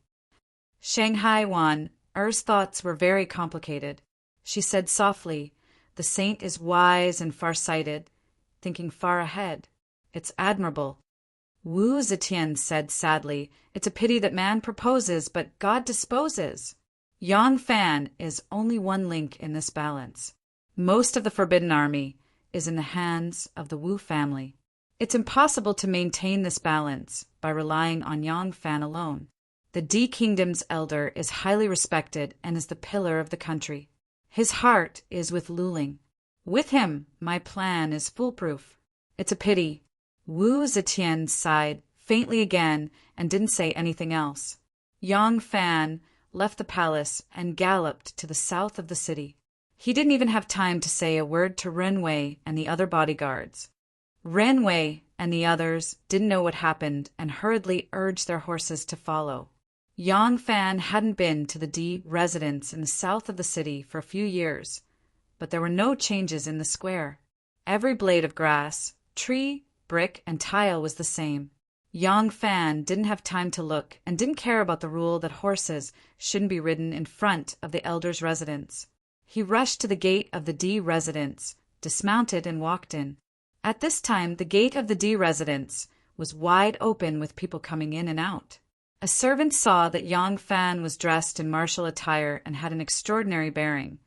Shanghai Wan Er's thoughts were very complicated. She said softly, the saint is wise and far-sighted, thinking far ahead. It's admirable. Wu Zetian said sadly, it's a pity that man proposes, but God disposes. Yang Fan is only one link in this balance. Most of the Forbidden Army is in the hands of the Wu family. It's impossible to maintain this balance by relying on Yang Fan alone. The Di Kingdom's elder is highly respected and is the pillar of the country. His heart is with Luling. With him, my plan is foolproof. It's a pity. Wu Zetian sighed faintly again and didn't say anything else. Yang Fan left the palace and galloped to the south of the city. He didn't even have time to say a word to Renwei and the other bodyguards. Renwei and the others didn't know what happened and hurriedly urged their horses to follow. Yang Fan hadn't been to the Di residence in the south of the city for a few years, but there were no changes in the square. Every blade of grass, tree, brick, and tile was the same. Yang Fan didn't have time to look and didn't care about the rule that horses shouldn't be ridden in front of the elder's residence. He rushed to the gate of the Di residence, dismounted, and walked in. At this time, the gate of the Di residence was wide open with people coming in and out. A servant saw that Yang Fan was dressed in martial attire and had an extraordinary bearing,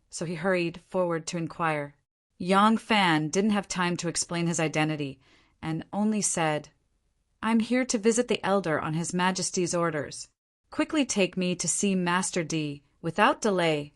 so he hurried forward to inquire. Yang Fan didn't have time to explain his identity and only said, I'm here to visit the elder on His Majesty's orders. Quickly take me to see Master Di, without delay.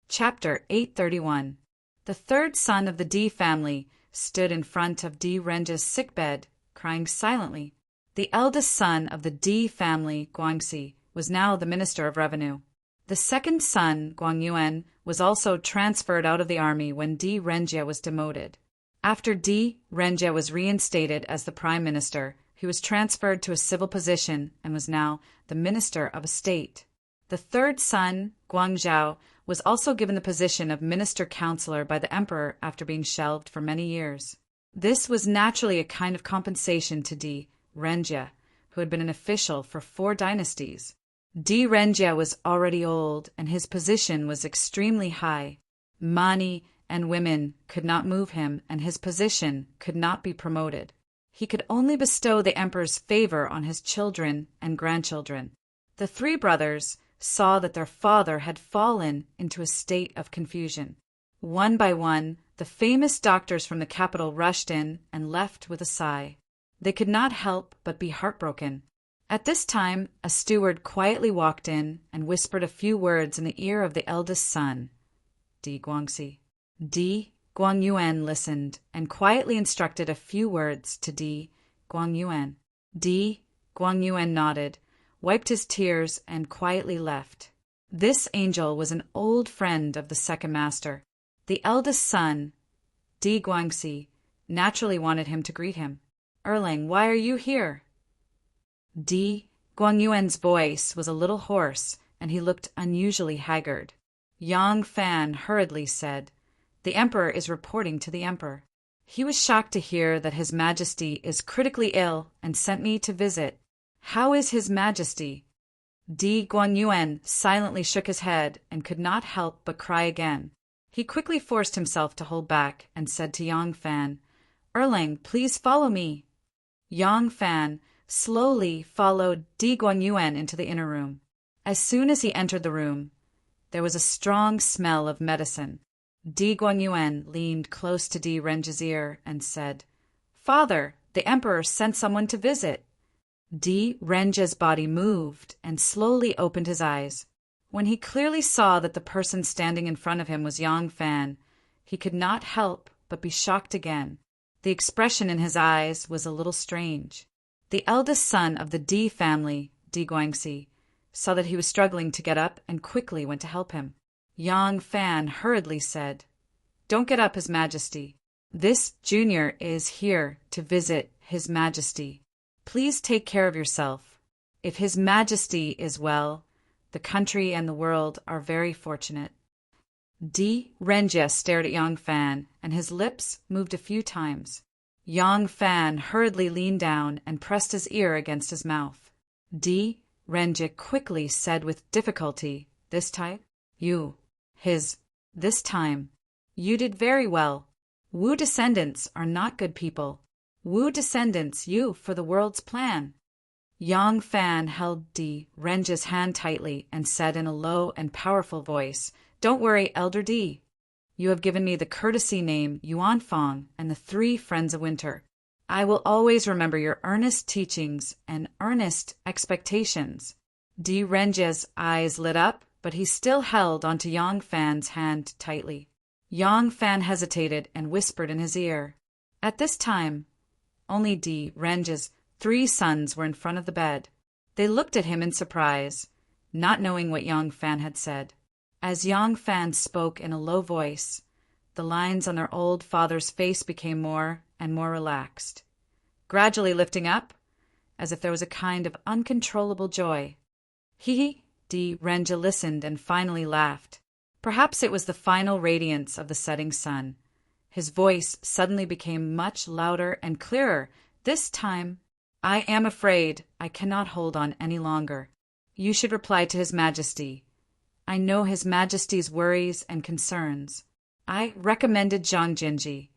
Chapter 831. The third son of the Di family stood in front of Di Renjia's sickbed, crying silently. The eldest son of the Di family, Guangxi, was now the Minister of Revenue. The second son, Guangyuan, was also transferred out of the army when Di Renjia was demoted. After Di Renjia was reinstated as the Prime Minister, he was transferred to a civil position and was now the Minister of State. The third son, Guangzhou, was also given the position of Minister Counselor by the Emperor after being shelved for many years. This was naturally a kind of compensation to Di Renjia, who had been an official for 4 dynasties. Di Renjia was already old, and his position was extremely high. Money and women could not move him, and his position could not be promoted. He could only bestow the emperor's favor on his children and grandchildren. The 3 brothers saw that their father had fallen into a state of confusion. One by one, the famous doctors from the capital rushed in and left with a sigh. They could not help but be heartbroken. At this time, a steward quietly walked in and whispered a few words in the ear of the eldest son, Di Guangxi. Di Guangyuan listened and quietly instructed a few words to Di Guangyuan. Di Guangyuan nodded, wiped his tears, and quietly left. This angel was an old friend of the second master. The eldest son, Di Guangxi, naturally wanted him to greet him. "Erlang, why are you here?" Di Guangyuan's voice was a little hoarse, and he looked unusually haggard. Yang Fan hurriedly said, "The emperor is reporting to the emperor. He was shocked to hear that His Majesty is critically ill and sent me to visit." "How is His Majesty?" Di Guangyuan silently shook his head and could not help but cry again. He quickly forced himself to hold back and said to Yang Fan, "Erlang, please follow me." Yang Fan slowly followed Di Guangyuan into the inner room. As soon as he entered the room, there was a strong smell of medicine. Di Guangyuan leaned close to Di Renji's ear and said, "Father, the emperor sent someone to visit." Di Renji's body moved and slowly opened his eyes. When he clearly saw that the person standing in front of him was Yang Fan, he could not help but be shocked again. The expression in his eyes was a little strange. The eldest son of the Di family, Di Guangxi, saw that he was struggling to get up and quickly went to help him. Yang Fan hurriedly said, "Don't get up, His Majesty. This junior is here to visit His Majesty. Please take care of yourself. If His Majesty is well, the country and the world are very fortunate." Di Renjie stared at Yang Fan, and his lips moved a few times. Yang Fan hurriedly leaned down and pressed his ear against his mouth. Di Renjie quickly said with difficulty, "This time, this time, you did very well. Wu descendants are not good people. Wu descendants, you for the world's plan." Yang Fan held Di Renjie's hand tightly and said in a low and powerful voice, "Don't worry, Elder Di. You have given me the courtesy name Yuanfang and the 3 Friends of Winter. I will always remember your earnest teachings and earnest expectations." Di Renjie's eyes lit up, but he still held onto Yang Fan's hand tightly. Yang Fan hesitated and whispered in his ear. At this time, only Di Renjie's 3 sons were in front of the bed. They looked at him in surprise, not knowing what Yang Fan had said. As Yang Fan spoke in a low voice, the lines on their old father's face became more and more relaxed, gradually lifting up, as if there was a kind of uncontrollable joy. Di Renjie listened and finally laughed. Perhaps it was the final radiance of the setting sun. His voice suddenly became much louder and clearer. This time, "I am afraid I cannot hold on any longer. You should reply to His Majesty. I know His Majesty's worries and concerns. I recommended Zhang Jinji,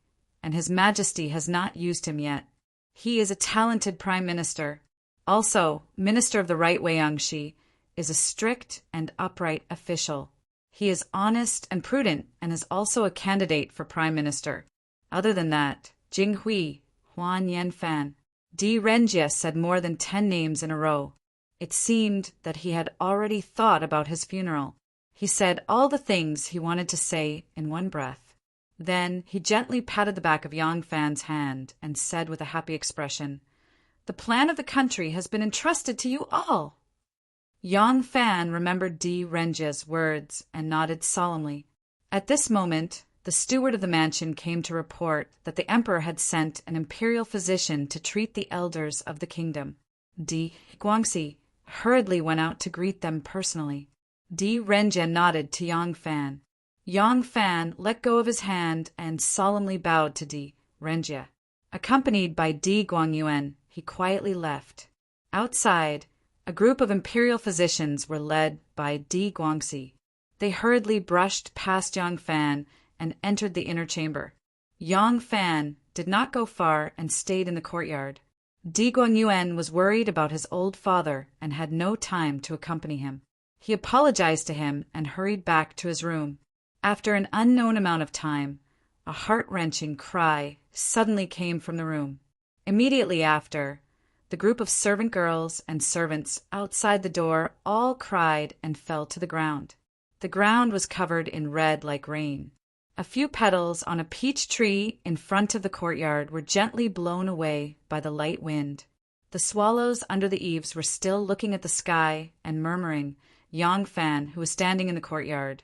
and His Majesty has not used him yet. He is a talented Prime Minister. Also, Minister of the Right Weiyangshi is a strict and upright official. He is honest and prudent and is also a candidate for Prime Minister. Other than that, Jing Hui, Huan Yanfan." Di Renjie said more than 10 names in a row. It seemed that he had already thought about his funeral. He said all the things he wanted to say in one breath. Then he gently patted the back of Yang Fan's hand and said with a happy expression, "The plan of the country has been entrusted to you all." Yang Fan remembered Di Renjie's words and nodded solemnly. At this moment, the steward of the mansion came to report that the emperor had sent an imperial physician to treat the elders of the kingdom. Di Guangxi hurriedly went out to greet them personally. Di Renjie nodded to Yang Fan. Yang Fan let go of his hand and solemnly bowed to Di Renjie. Accompanied by Di Guangyuan, he quietly left. Outside, a group of imperial physicians were led by Di Guangxi. They hurriedly brushed past Yang Fan and entered the inner chamber. Yang Fan did not go far and stayed in the courtyard. Di Guangyuan was worried about his old father and had no time to accompany him. He apologized to him and hurried back to his room. After an unknown amount of time, a heart-wrenching cry suddenly came from the room. Immediately after, the group of servant girls and servants outside the door all cried and fell to the ground. The ground was covered in red like rain. A few petals on a peach tree in front of the courtyard were gently blown away by the light wind. The swallows under the eaves were still looking at the sky and murmuring. Yang Fan, who was standing in the courtyard,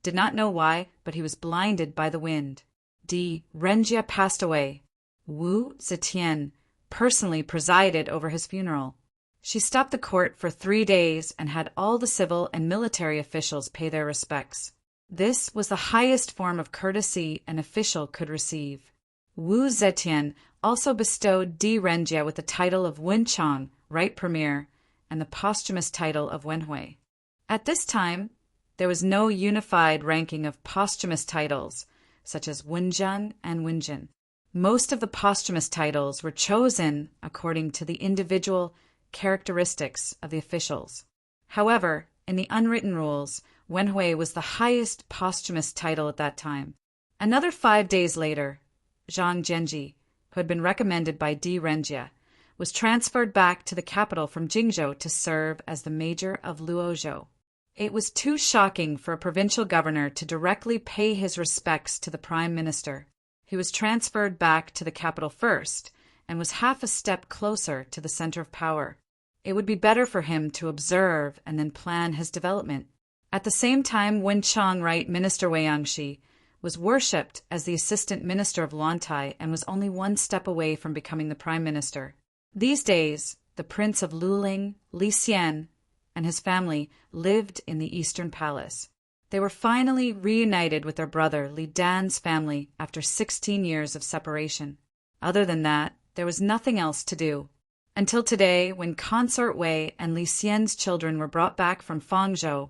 did not know why, but he was blinded by the wind. Di Renjia passed away. Wu Zetian personally presided over his funeral. She stopped the court for 3 days and had all the civil and military officials pay their respects. This was the highest form of courtesy an official could receive. Wu Zetian also bestowed Di Renjia with the title of Wenchang, right premier, and the posthumous title of Wenhui. At this time, there was no unified ranking of posthumous titles, such as Wenjun and Wenjin. Most of the posthumous titles were chosen according to the individual characteristics of the officials. However, in the unwritten rules, Wenhui was the highest posthumous title at that time. Another 5 days later, Zhang Zhenji, who had been recommended by Di Renjia, was transferred back to the capital from Jingzhou to serve as the major of Luozhou. It was too shocking for a provincial governor to directly pay his respects to the prime minister. He was transferred back to the capital first and was half a step closer to the center of power. It would be better for him to observe and then plan his development. At the same time, Wenchang Right Minister Wei Yangshi was worshipped as the assistant minister of Luantai and was only 1 step away from becoming the prime minister. These days, the prince of Luling, Li Xian, and his family lived in the Eastern Palace. They were finally reunited with their brother Li Dan's family after 16 years of separation. Other than that, there was nothing else to do. Until today, when Consort Wei and Li Xian's children were brought back from Fangzhou,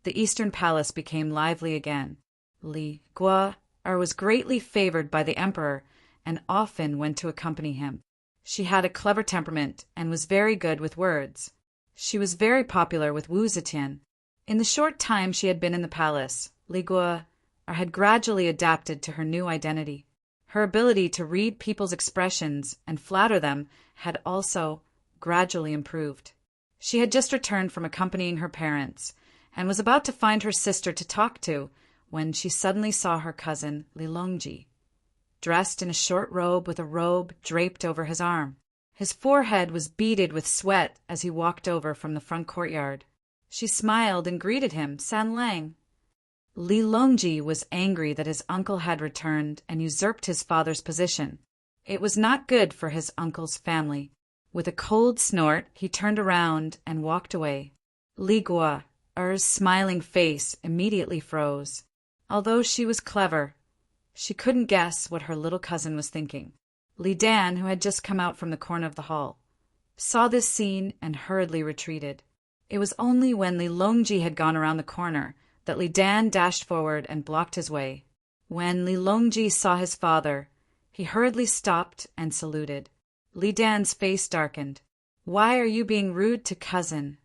the Eastern Palace became lively again. Li Guo was greatly favored by the emperor and often went to accompany him. She had a clever temperament and was very good with words. She was very popular with Wu Zetian. In the short time she had been in the palace, Li Guo had gradually adapted to her new identity. Her ability to read people's expressions and flatter them had also gradually improved. She had just returned from accompanying her parents and was about to find her sister to talk to when she suddenly saw her cousin Li Longji, dressed in a short robe with a robe draped over his arm. His forehead was beaded with sweat as he walked over from the front courtyard. She smiled and greeted him, "San Lang." Li Longji was angry that his uncle had returned and usurped his father's position. It was not good for his uncle's family. With a cold snort, he turned around and walked away. Li Guo's smiling face immediately froze. Although she was clever, she couldn't guess what her little cousin was thinking. Li Dan, who had just come out from the corner of the hall, saw this scene and hurriedly retreated. It was only when Li Longji had gone around the corner that Li Dan dashed forward and blocked his way. When Li Longji saw his father, he hurriedly stopped and saluted. Li Dan's face darkened. "Why are you being rude to cousin?"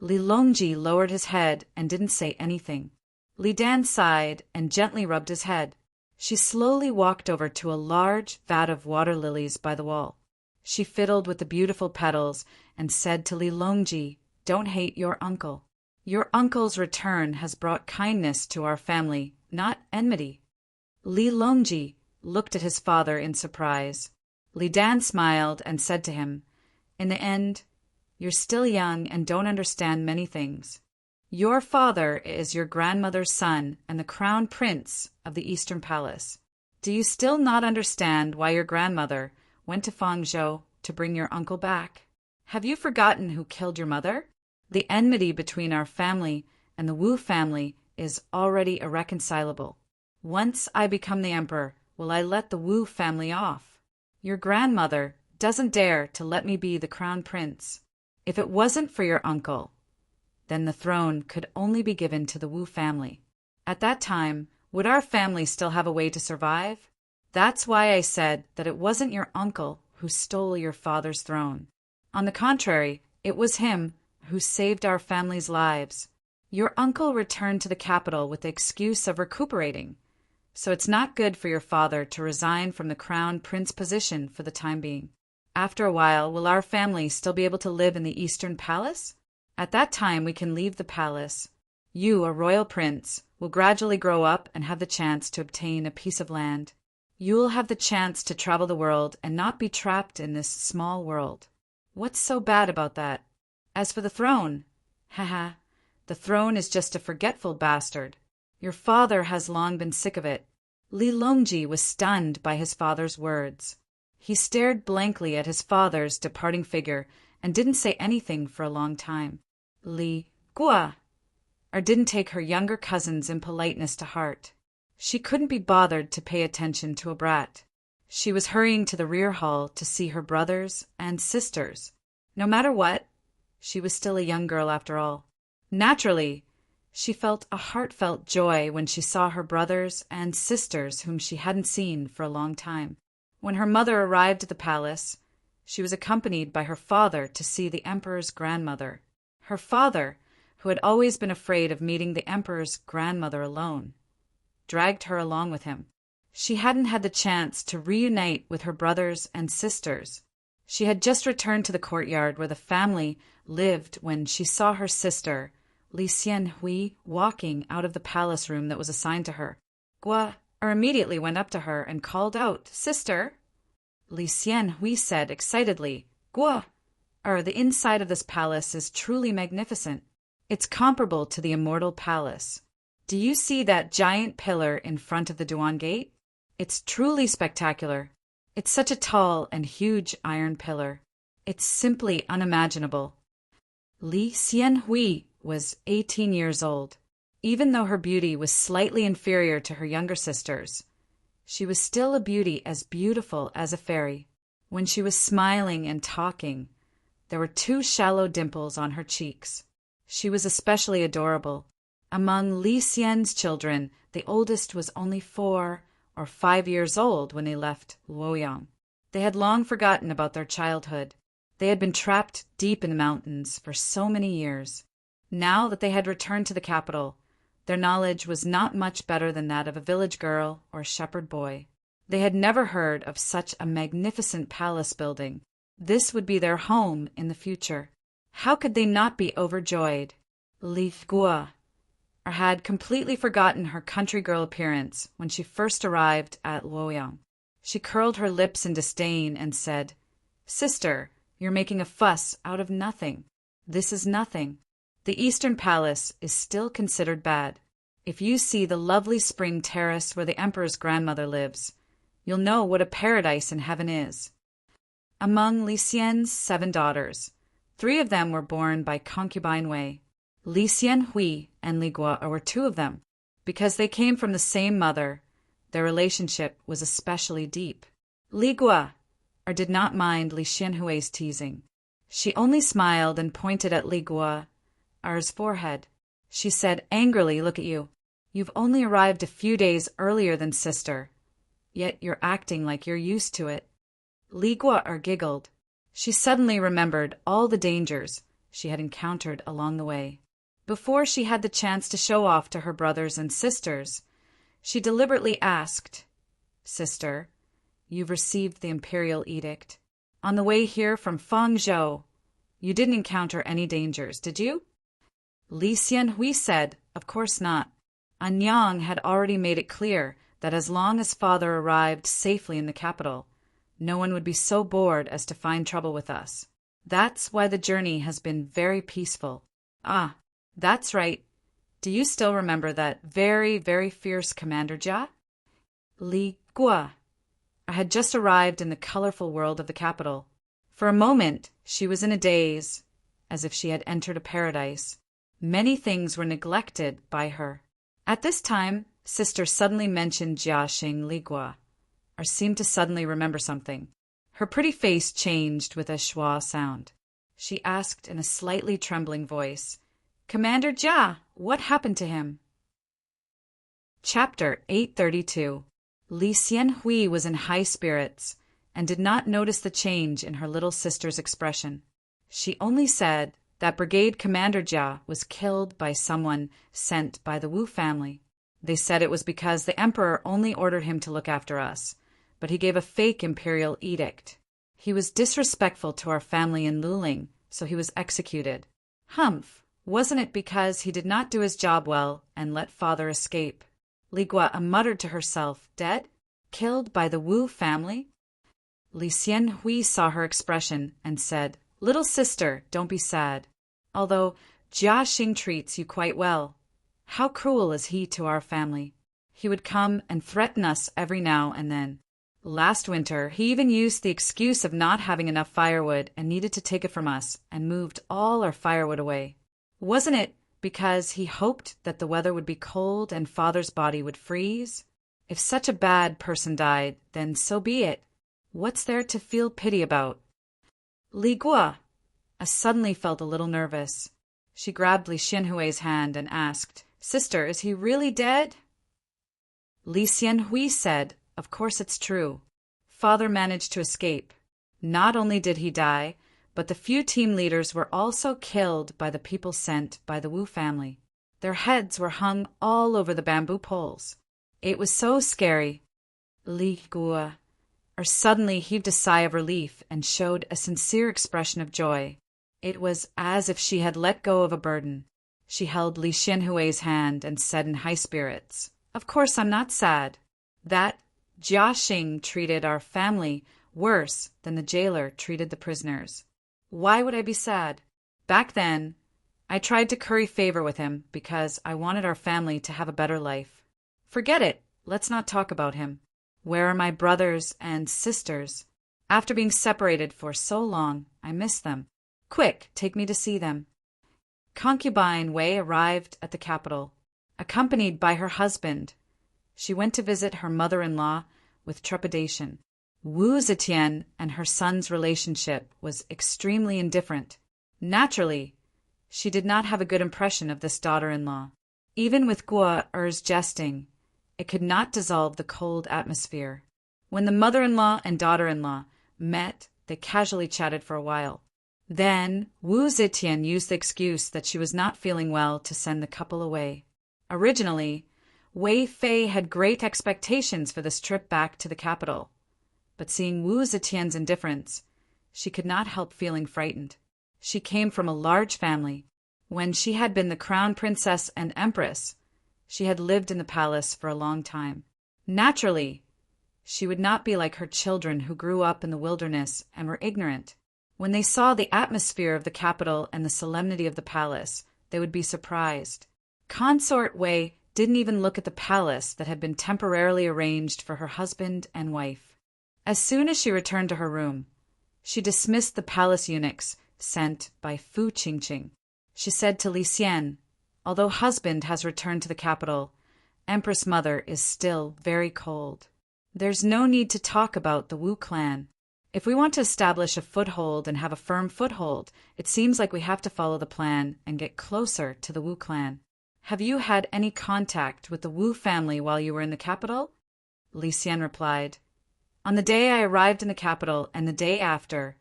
Li Longji lowered his head and didn't say anything. Li Dan sighed and gently rubbed his head. She slowly walked over to a large vat of water lilies by the wall. She fiddled with the beautiful petals and said to Li Longji, "Don't hate your uncle. Your uncle's return has brought kindness to our family, not enmity." Li Longji looked at his father in surprise. Li Dan smiled and said to him, "In the end, you're still young and don't understand many things. Your father is your grandmother's son and the crown prince of the Eastern Palace. Do you still not understand why your grandmother went to Fangzhou to bring your uncle back? Have you forgotten who killed your mother? The enmity between our family and the Wu family is already irreconcilable. Once I become the emperor, will I let the Wu family off? Your grandmother doesn't dare to let me be the crown prince. If it wasn't for your uncle, then the throne could only be given to the Wu family. At that time, would our family still have a way to survive? That's why I said that it wasn't your uncle who stole your father's throne. On the contrary, it was him who saved our family's lives. Your uncle returned to the capital with the excuse of recuperating. So it's not good for your father to resign from the crown prince position for the time being. After a while, will our family still be able to live in the Eastern Palace? At that time, we can leave the palace. You, a royal prince, will gradually grow up and have the chance to obtain a piece of land. You will have the chance to travel the world and not be trapped in this small world. What's so bad about that? As for the throne, haha, the throne is just a forgetful bastard. Your father has long been sick of it. Li Longji was stunned by his father's words. He stared blankly at his father's departing figure and didn't say anything for a long time. Li Gua didn't take her younger cousin's impoliteness to heart. She couldn't be bothered to pay attention to a brat. She was hurrying to the rear hall to see her brothers and sisters. No matter what, she was still a young girl after all. Naturally, she felt a heartfelt joy when she saw her brothers and sisters whom she hadn't seen for a long time. When her mother arrived at the palace, she was accompanied by her father to see the emperor's grandmother. Her father, who had always been afraid of meeting the emperor's grandmother alone, dragged her along with him. She hadn't had the chance to reunite with her brothers and sisters. She had just returned to the courtyard where the family lived when she saw her sister, Li Xianhui, walking out of the palace room that was assigned to her. Gua immediately went up to her and called out, "Sister!" Li Xianhui said excitedly, "Gua, the inside of this palace is truly magnificent. It's comparable to the Immortal Palace. Do you see that giant pillar in front of the Duan Gate? It's truly spectacular. It's such a tall and huge iron pillar. It's simply unimaginable." Li Xianhui was 18 years old. Even though her beauty was slightly inferior to her younger sisters, she was still a beauty as beautiful as a fairy. When she was smiling and talking, there were 2 shallow dimples on her cheeks. She was especially adorable. Among Li Xian's children, the oldest was only 4 or 5 years old when they left Luoyang. They had long forgotten about their childhood. They had been trapped deep in the mountains for so many years. Now that they had returned to the capital, their knowledge was not much better than that of a village girl or a shepherd boy. They had never heard of such a magnificent palace building. This would be their home in the future. How could they not be overjoyed? Li Gua had completely forgotten her country girl appearance when she first arrived at Luoyang. She curled her lips in disdain and said, "Sister, you're making a fuss out of nothing. This is nothing. The Eastern Palace is still considered bad. If you see the lovely spring terrace where the emperor's grandmother lives, you'll know what a paradise in heaven is." Among Li Xian's 7 daughters, 3 of them were born by concubine way. Li Xianhui and Li Gua were 2 of them. Because they came from the same mother, their relationship was especially deep. Li Gua did not mind Li Xianhui's teasing. She only smiled and pointed at Li Gua's forehead. She said angrily, "Look at you. You've only arrived a few days earlier than sister, yet you're acting like you're used to it." Li Gua giggled. She suddenly remembered all the dangers she had encountered along the way. Before she had the chance to show off to her brothers and sisters, she deliberately asked, "Sister, you've received the imperial edict. On the way here from Fangzhou, you didn't encounter any dangers, did you?" Li Xianhui said, "Of course not. Anyang had already made it clear that as long as father arrived safely in the capital, no one would be so bored as to find trouble with us. That's why the journey has been very peaceful." "Ah, that's right. Do you still remember that very, very fierce Commander Jia?" Li Gua had just arrived in the colorful world of the capital. For a moment, she was in a daze, as if she had entered a paradise. Many things were neglected by her. At this time, sister suddenly mentioned Jia Xing Li Gua, or seemed to suddenly remember something. Her pretty face changed with a schwa sound. She asked in a slightly trembling voice, "Commander Jia, what happened to him?" Chapter 832. Li Xianhui was in high spirits and did not notice the change in her little sister's expression. She only said that Brigade Commander Jia was killed by someone sent by the Wu family. They said it was because the emperor only ordered him to look after us, but he gave a fake imperial edict. He was disrespectful to our family in Luling, so he was executed. Humph! Wasn't it because he did not do his job well and let father escape? Li Gua muttered to herself, dead? Killed by the Wu family? Li Xianhui saw her expression and said, Little sister, don't be sad. Although Jia Xing treats you quite well. How cruel is he to our family? He would come and threaten us every now and then. Last winter, he even used the excuse of not having enough firewood and needed to take it from us and moved all our firewood away. Wasn't it because he hoped that the weather would be cold and father's body would freeze? If such a bad person died, then so be it. What's there to feel pity about? Li Gua suddenly felt a little nervous. She grabbed Li Xianhui's hand and asked, Sister, is he really dead? Li Xianhui said, Of course it's true. Father managed to escape. Not only did he die, but the few team leaders were also killed by the people sent by the Wu family. Their heads were hung all over the bamboo poles. It was so scary. Li Gua suddenly heaved a sigh of relief and showed a sincere expression of joy. It was as if she had let go of a burden. She held Li Xianhui's hand and said in high spirits, Of course I'm not sad. That Jia Xing treated our family worse than the jailer treated the prisoners. Why would I be sad? Back then, I tried to curry favor with him because I wanted our family to have a better life. Forget it. Let's not talk about him. Where are my brothers and sisters? After being separated for so long, I miss them. Quick, take me to see them. Concubine Wei arrived at the capital, accompanied by her husband. She went to visit her mother-in-law with trepidation. Wu Zetian and her son's relationship was extremely indifferent. Naturally, she did not have a good impression of this daughter-in-law. Even with Guo Er's jesting, it could not dissolve the cold atmosphere. When the mother-in-law and daughter-in-law met, they casually chatted for a while. Then Wu Zetian used the excuse that she was not feeling well to send the couple away. Originally, Wei Fei had great expectations for this trip back to the capital, but seeing Wu Zetian's indifference, she could not help feeling frightened. She came from a large family. When she had been the crown princess and empress, she had lived in the palace for a long time. Naturally, she would not be like her children who grew up in the wilderness and were ignorant. When they saw the atmosphere of the capital and the solemnity of the palace, they would be surprised. Consort Wei didn't even look at the palace that had been temporarily arranged for her husband and wife. As soon as she returned to her room, she dismissed the palace eunuchs sent by Fu Qingqing. She said to Li Xian, Although husband has returned to the capital, Empress Mother is still very cold. There's no need to talk about the Wu clan. If we want to establish a foothold and have a firm foothold, it seems like we have to follow the plan and get closer to the Wu clan. Have you had any contact with the Wu family while you were in the capital? Li Xian replied, On the day I arrived in the capital and the day after,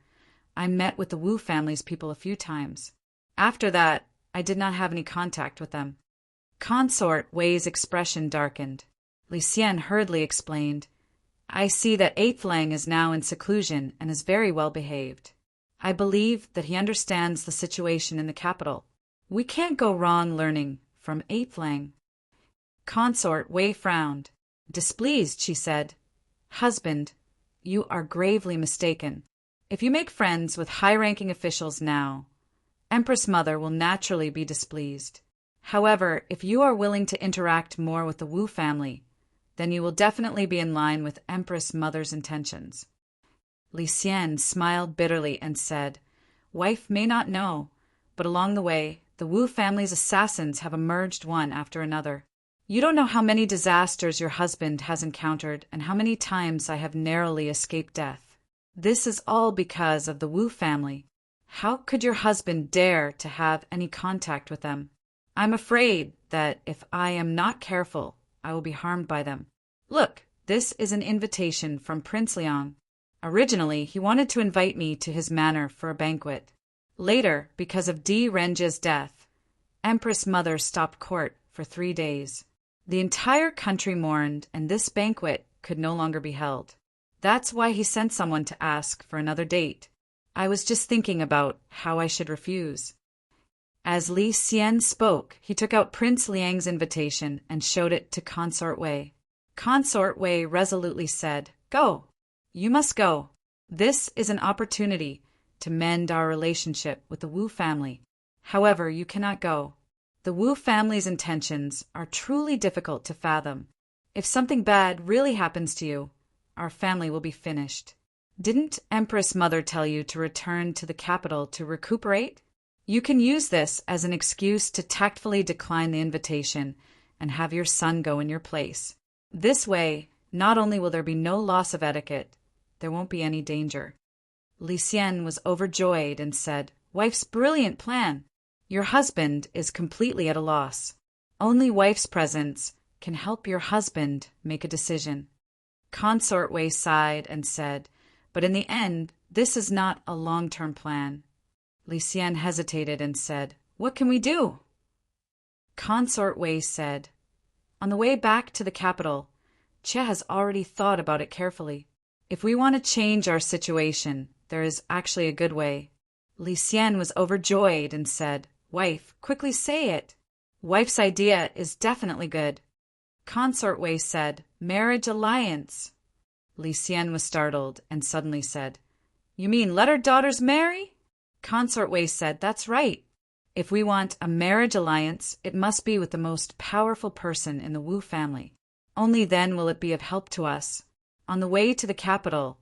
I met with the Wu family's people a few times. After that, I did not have any contact with them. Consort Wei's expression darkened. Li Xian hurriedly explained, I see that Eighth Lang is now in seclusion and is very well behaved. I believe that he understands the situation in the capital. We can't go wrong learning from Eighth Lang. Consort Wei frowned. Displeased, she said, Husband, you are gravely mistaken. If you make friends with high-ranking officials now, Empress Mother will naturally be displeased. However, if you are willing to interact more with the Wu family, then you will definitely be in line with Empress Mother's intentions. Li Xian smiled bitterly and said, Wife may not know, but along the way, the Wu family's assassins have emerged one after another. You don't know how many disasters your husband has encountered and how many times I have narrowly escaped death. This is all because of the Wu family. How could your husband dare to have any contact with them? I'm afraid that if I am not careful, I will be harmed by them. Look, this is an invitation from Prince Liang. Originally, he wanted to invite me to his manor for a banquet. Later, because of Di Renji's death, Empress Mother stopped court for 3 days. The entire country mourned, and this banquet could no longer be held. That's why he sent someone to ask for another date. I was just thinking about how I should refuse. As Li Xian spoke, he took out Prince Liang's invitation and showed it to Consort Wei. Consort Wei resolutely said, "Go. You must go. This is an opportunity to mend our relationship with the Wu family. However, you cannot go. The Wu family's intentions are truly difficult to fathom. If something bad really happens to you, our family will be finished. Didn't Empress Mother tell you to return to the capital to recuperate? You can use this as an excuse to tactfully decline the invitation and have your son go in your place. This way, not only will there be no loss of etiquette, there won't be any danger." Li Xian was overjoyed and said, "Wife's brilliant plan. Your husband is completely at a loss. Only wife's presence can help your husband make a decision." Consort Wei sighed and said, "But in the end, this is not a long-term plan." Li Xian hesitated and said, "What can we do?" Consort Wei said, "On the way back to the capital, Chia has already thought about it carefully. If we want to change our situation, there is actually a good way." Li Xian was overjoyed and said, "Wife, quickly say it." "Wife's idea is definitely good." Consort Wei said, "Marriage alliance." Li Xian was startled and suddenly said, "You mean let our daughters marry?" Consort Wei said, "That's right. If we want a marriage alliance, it must be with the most powerful person in the Wu family. Only then will it be of help to us." On the way to the capital,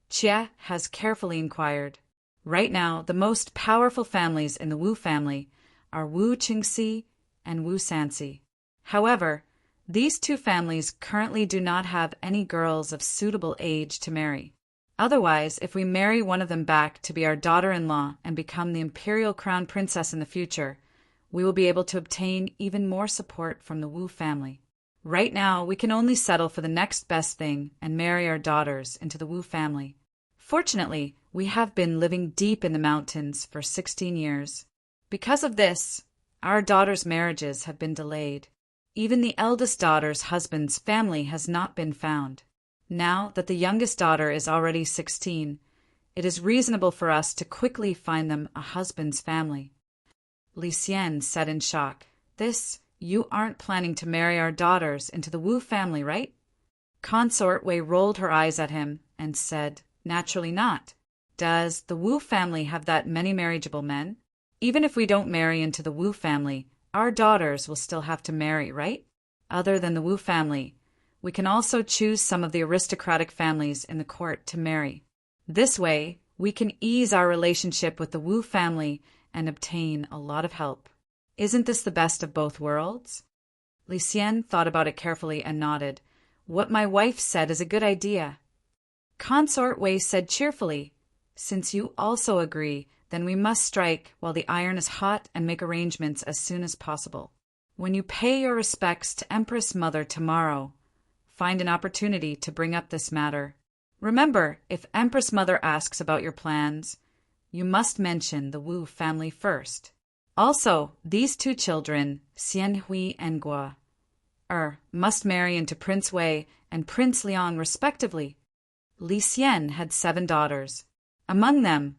Chia has carefully inquired. Right now, the most powerful families in the Wu family are Wu Qingxi and Wu Sanxi. However, these two families currently do not have any girls of suitable age to marry. Otherwise, if we marry one of them back to be our daughter-in-law and become the imperial crown princess in the future, we will be able to obtain even more support from the Wu family. Right now, we can only settle for the next best thing and marry our daughters into the Wu family. Fortunately, we have been living deep in the mountains for 16 years. Because of this, our daughters' marriages have been delayed. Even the eldest daughter's husband's family has not been found. Now that the youngest daughter is already 16, it is reasonable for us to quickly find them a husband's family. Li Xian said in shock, You aren't planning to marry our daughters into the Wu family, right?" Consort Wei rolled her eyes at him and said, "Naturally not. Does the Wu family have that many marriageable men? Even if we don't marry into the Wu family, our daughters will still have to marry, right? Other than the Wu family, we can also choose some of the aristocratic families in the court to marry. This way, we can ease our relationship with the Wu family and obtain a lot of help. Isn't this the best of both worlds?" Li Xian thought about it carefully and nodded. "What my wife said is a good idea." Consort Wei said cheerfully, "Since you also agree, then we must strike while the iron is hot and make arrangements as soon as possible. When you pay your respects to Empress Mother tomorrow, find an opportunity to bring up this matter. Remember, if Empress Mother asks about your plans, you must mention the Wu family first. Also, these two children, Xian Hui and Guo, must marry into Prince Wei and Prince Liang respectively." Li Xian had 7 daughters. Among them,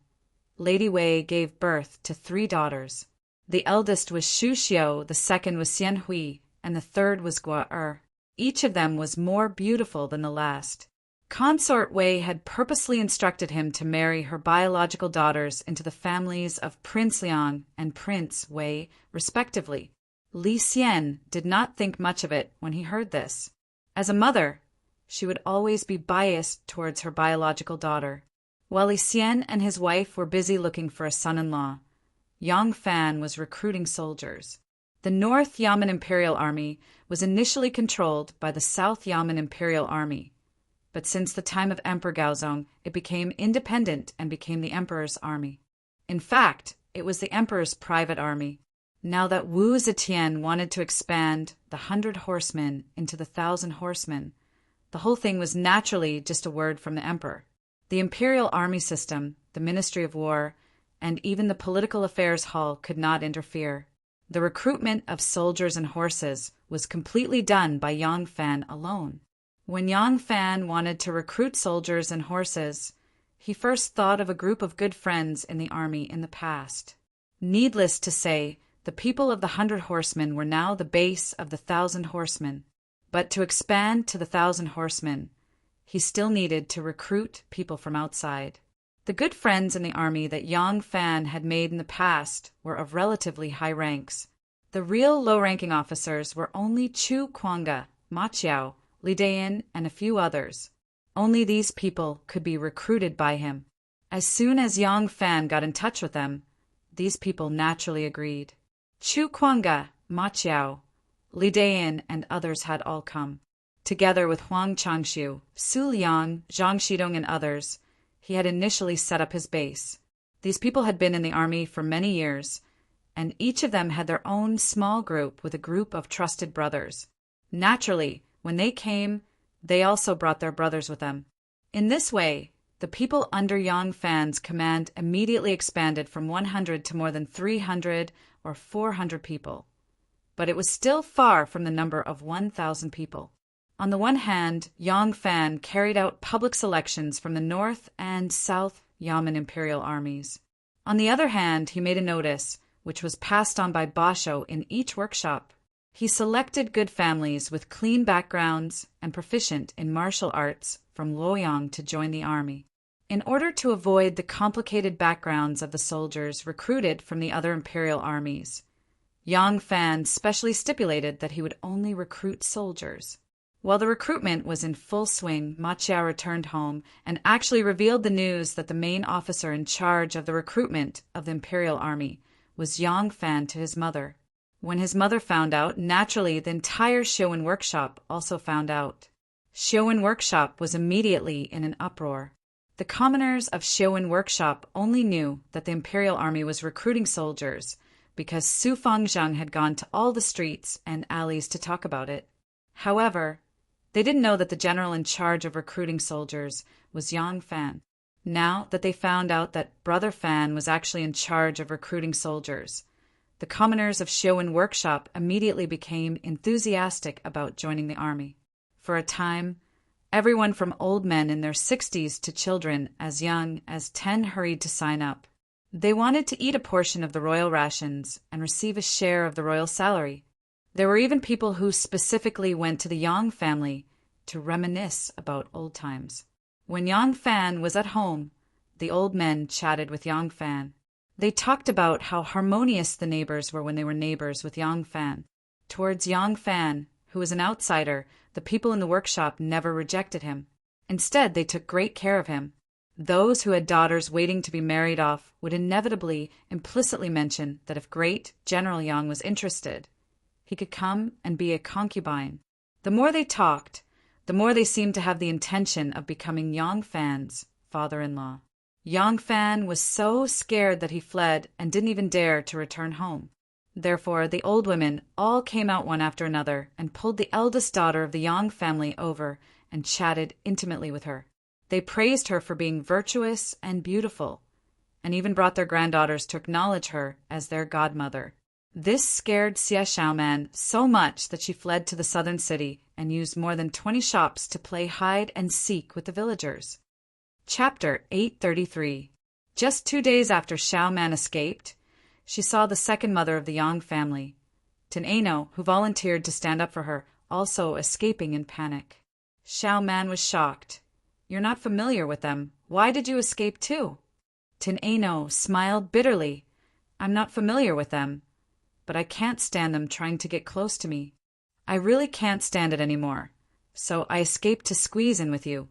Lady Wei gave birth to 3 daughters. The eldest was Xu Xiu, the second was Xian Hui, and the third was Guo. Each of them was more beautiful than the last. Consort Wei had purposely instructed him to marry her biological daughters into the families of Prince Liang and Prince Wei, respectively. Li Xian did not think much of it when he heard this. As a mother, she would always be biased towards her biological daughter. While Li Xian and his wife were busy looking for a son-in-law, Yang Fan was recruiting soldiers. The North Yamen Imperial Army was initially controlled by the South Yamen Imperial Army. But since the time of Emperor Gaozong, it became independent and became the emperor's army. In fact, it was the emperor's private army. Now that Wu Zetian wanted to expand the 100 horsemen into the 1,000 horsemen, the whole thing was naturally just a word from the emperor. The imperial army system, the Ministry of War, and even the Political Affairs Hall could not interfere. The recruitment of soldiers and horses was completely done by Yang Fan alone. When Yang Fan wanted to recruit soldiers and horses, he first thought of a group of good friends in the army in the past. Needless to say, the people of the 100 horsemen were now the base of the 1,000 horsemen. But to expand to the 1,000 horsemen, he still needed to recruit people from outside. The good friends in the army that Yang Fan had made in the past were of relatively high ranks. The real low-ranking officers were only Chu Kuanga, Ma Chiao, Li Dayan, and a few others. Only these people could be recruited by him. As soon as Yang Fan got in touch with them, these people naturally agreed. Chu Kuanga, Ma Chiao, Li Dayan, and others had all come. Together with Huang Changshu, Su Liang, Zhang Shidong, and others, he had initially set up his base. These people had been in the army for many years, and each of them had their own small group with a group of trusted brothers. Naturally, when they came, they also brought their brothers with them. In this way, the people under Yang Fan's command immediately expanded from 100 to more than 300 or 400 people. But it was still far from the number of 1,000 people. On the one hand, Yang Fan carried out public selections from the North and South Yamen imperial armies. On the other hand, he made a notice, which was passed on by Basho in each workshop. He selected good families with clean backgrounds and proficient in martial arts from Luoyang to join the army. In order to avoid the complicated backgrounds of the soldiers recruited from the other imperial armies, Yang Fan specially stipulated that he would only recruit soldiers. While the recruitment was in full swing, Ma Chiao returned home and actually revealed the news that the main officer in charge of the recruitment of the imperial army was Yang Fan to his mother. When his mother found out, naturally the entire Shoin workshop also found out. Shoin workshop was immediately in an uproar. The commoners of Shoin workshop only knew that the imperial army was recruiting soldiers because Su Fangzheng had gone to all the streets and alleys to talk about it. However, they didn't know that the general in charge of recruiting soldiers was Yang Fan. Now that they found out that Brother Fan was actually in charge of recruiting soldiers, the commoners of Shoin workshop immediately became enthusiastic about joining the army. For a time, everyone from old men in their 60s to children as young as 10 hurried to sign up. They wanted to eat a portion of the royal rations and receive a share of the royal salary. There were even people who specifically went to the Yang family to reminisce about old times. When Yang Fan was at home, the old men chatted with Yang Fan. They talked about how harmonious the neighbors were when they were neighbors with Yang Fan. Towards Yang Fan, who was an outsider, the people in the workshop never rejected him. Instead, they took great care of him. Those who had daughters waiting to be married off would inevitably, implicitly mention that if Great General Yang was interested, he could come and be a concubine. The more they talked, the more they seemed to have the intention of becoming Yang Fan's father-in-law. Yang Fan was so scared that he fled and didn't even dare to return home. Therefore, the old women all came out one after another and pulled the eldest daughter of the Yang family over and chatted intimately with her. They praised her for being virtuous and beautiful, and even brought their granddaughters to acknowledge her as their godmother. This scared Xia Xiaoman so much that she fled to the southern city and used more than 20 shops to play hide and seek with the villagers. Chapter 833. Just 2 days after Xiaoman escaped, she saw the second mother of the Yang family, Tenano, who volunteered to stand up for her, also escaping in panic. Xiaoman was shocked. "You're not familiar with them. Why did you escape too?" Tenano smiled bitterly. "I'm not familiar with them, but I can't stand them trying to get close to me. I really can't stand it anymore, so I escaped to squeeze in with you."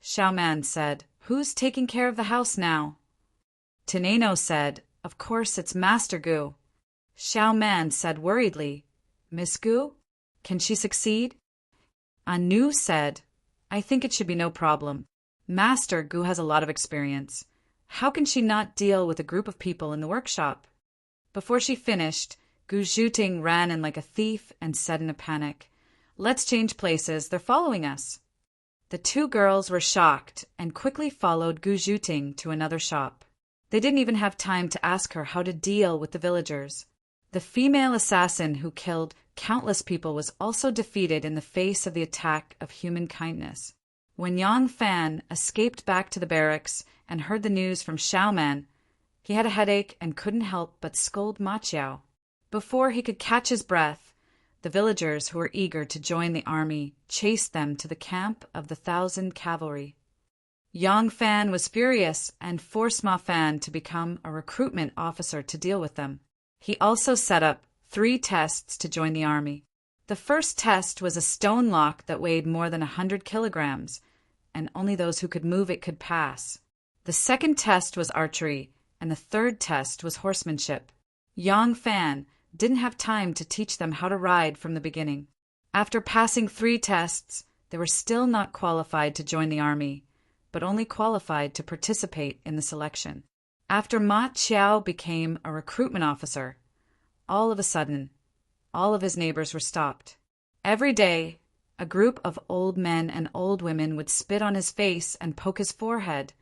Xiaoman said, "Who's taking care of the house now?" Tenano said, "Of course it's Master Gu." Xiaoman said worriedly, "Miss Gu? Can she succeed?" Anu said, "I think it should be no problem. Master Gu has a lot of experience. How can she not deal with a group of people in the workshop?" Before she finished, Gu Zhuting ran in like a thief and said in a panic, "Let's change places, they're following us." The two girls were shocked and quickly followed Gu Zhuting to another shop. They didn't even have time to ask her how to deal with the villagers. The female assassin who killed countless people was also defeated in the face of the attack of human kindness. When Yang Fan escaped back to the barracks and heard the news from Xiao Man, he had a headache and couldn't help but scold Ma Qiao. Before he could catch his breath, the villagers who were eager to join the army chased them to the camp of the 1,000 cavalry. Yang Fan was furious and forced Ma Fan to become a recruitment officer to deal with them. He also set up 3 tests to join the army. The first test was a stone lock that weighed more than 100 kilograms, and only those who could move it could pass. The second test was archery, and the third test was horsemanship. Yang Fan didn't have time to teach them how to ride from the beginning. After passing 3 tests, they were still not qualified to join the army, but only qualified to participate in the selection. After Ma Qiao became a recruitment officer, all of a sudden, all of his neighbors were stopped. Every day, a group of old men and old women would spit on his face and poke his forehead,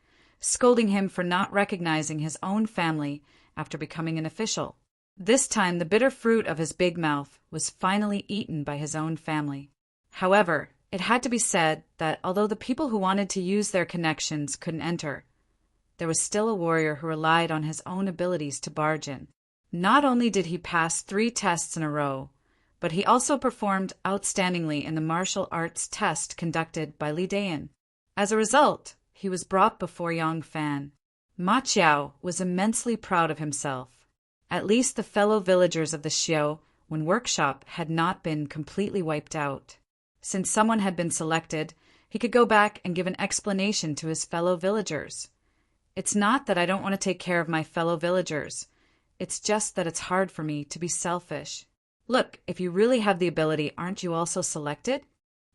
scolding him for not recognizing his own family after becoming an official. This time, the bitter fruit of his big mouth was finally eaten by his own family. However, it had to be said that although the people who wanted to use their connections couldn't enter, there was still a warrior who relied on his own abilities to barge in. Not only did he pass 3 tests in a row, but he also performed outstandingly in the martial arts test conducted by Li Dayan. As a result, he was brought before Yang Fan. Ma Qiao was immensely proud of himself. At least the fellow villagers of the Xiao Wen workshop had not been completely wiped out. Since someone had been selected, he could go back and give an explanation to his fellow villagers. It's not that I don't want to take care of my fellow villagers. It's just that it's hard for me to be selfish. Look, if you really have the ability, aren't you also selected?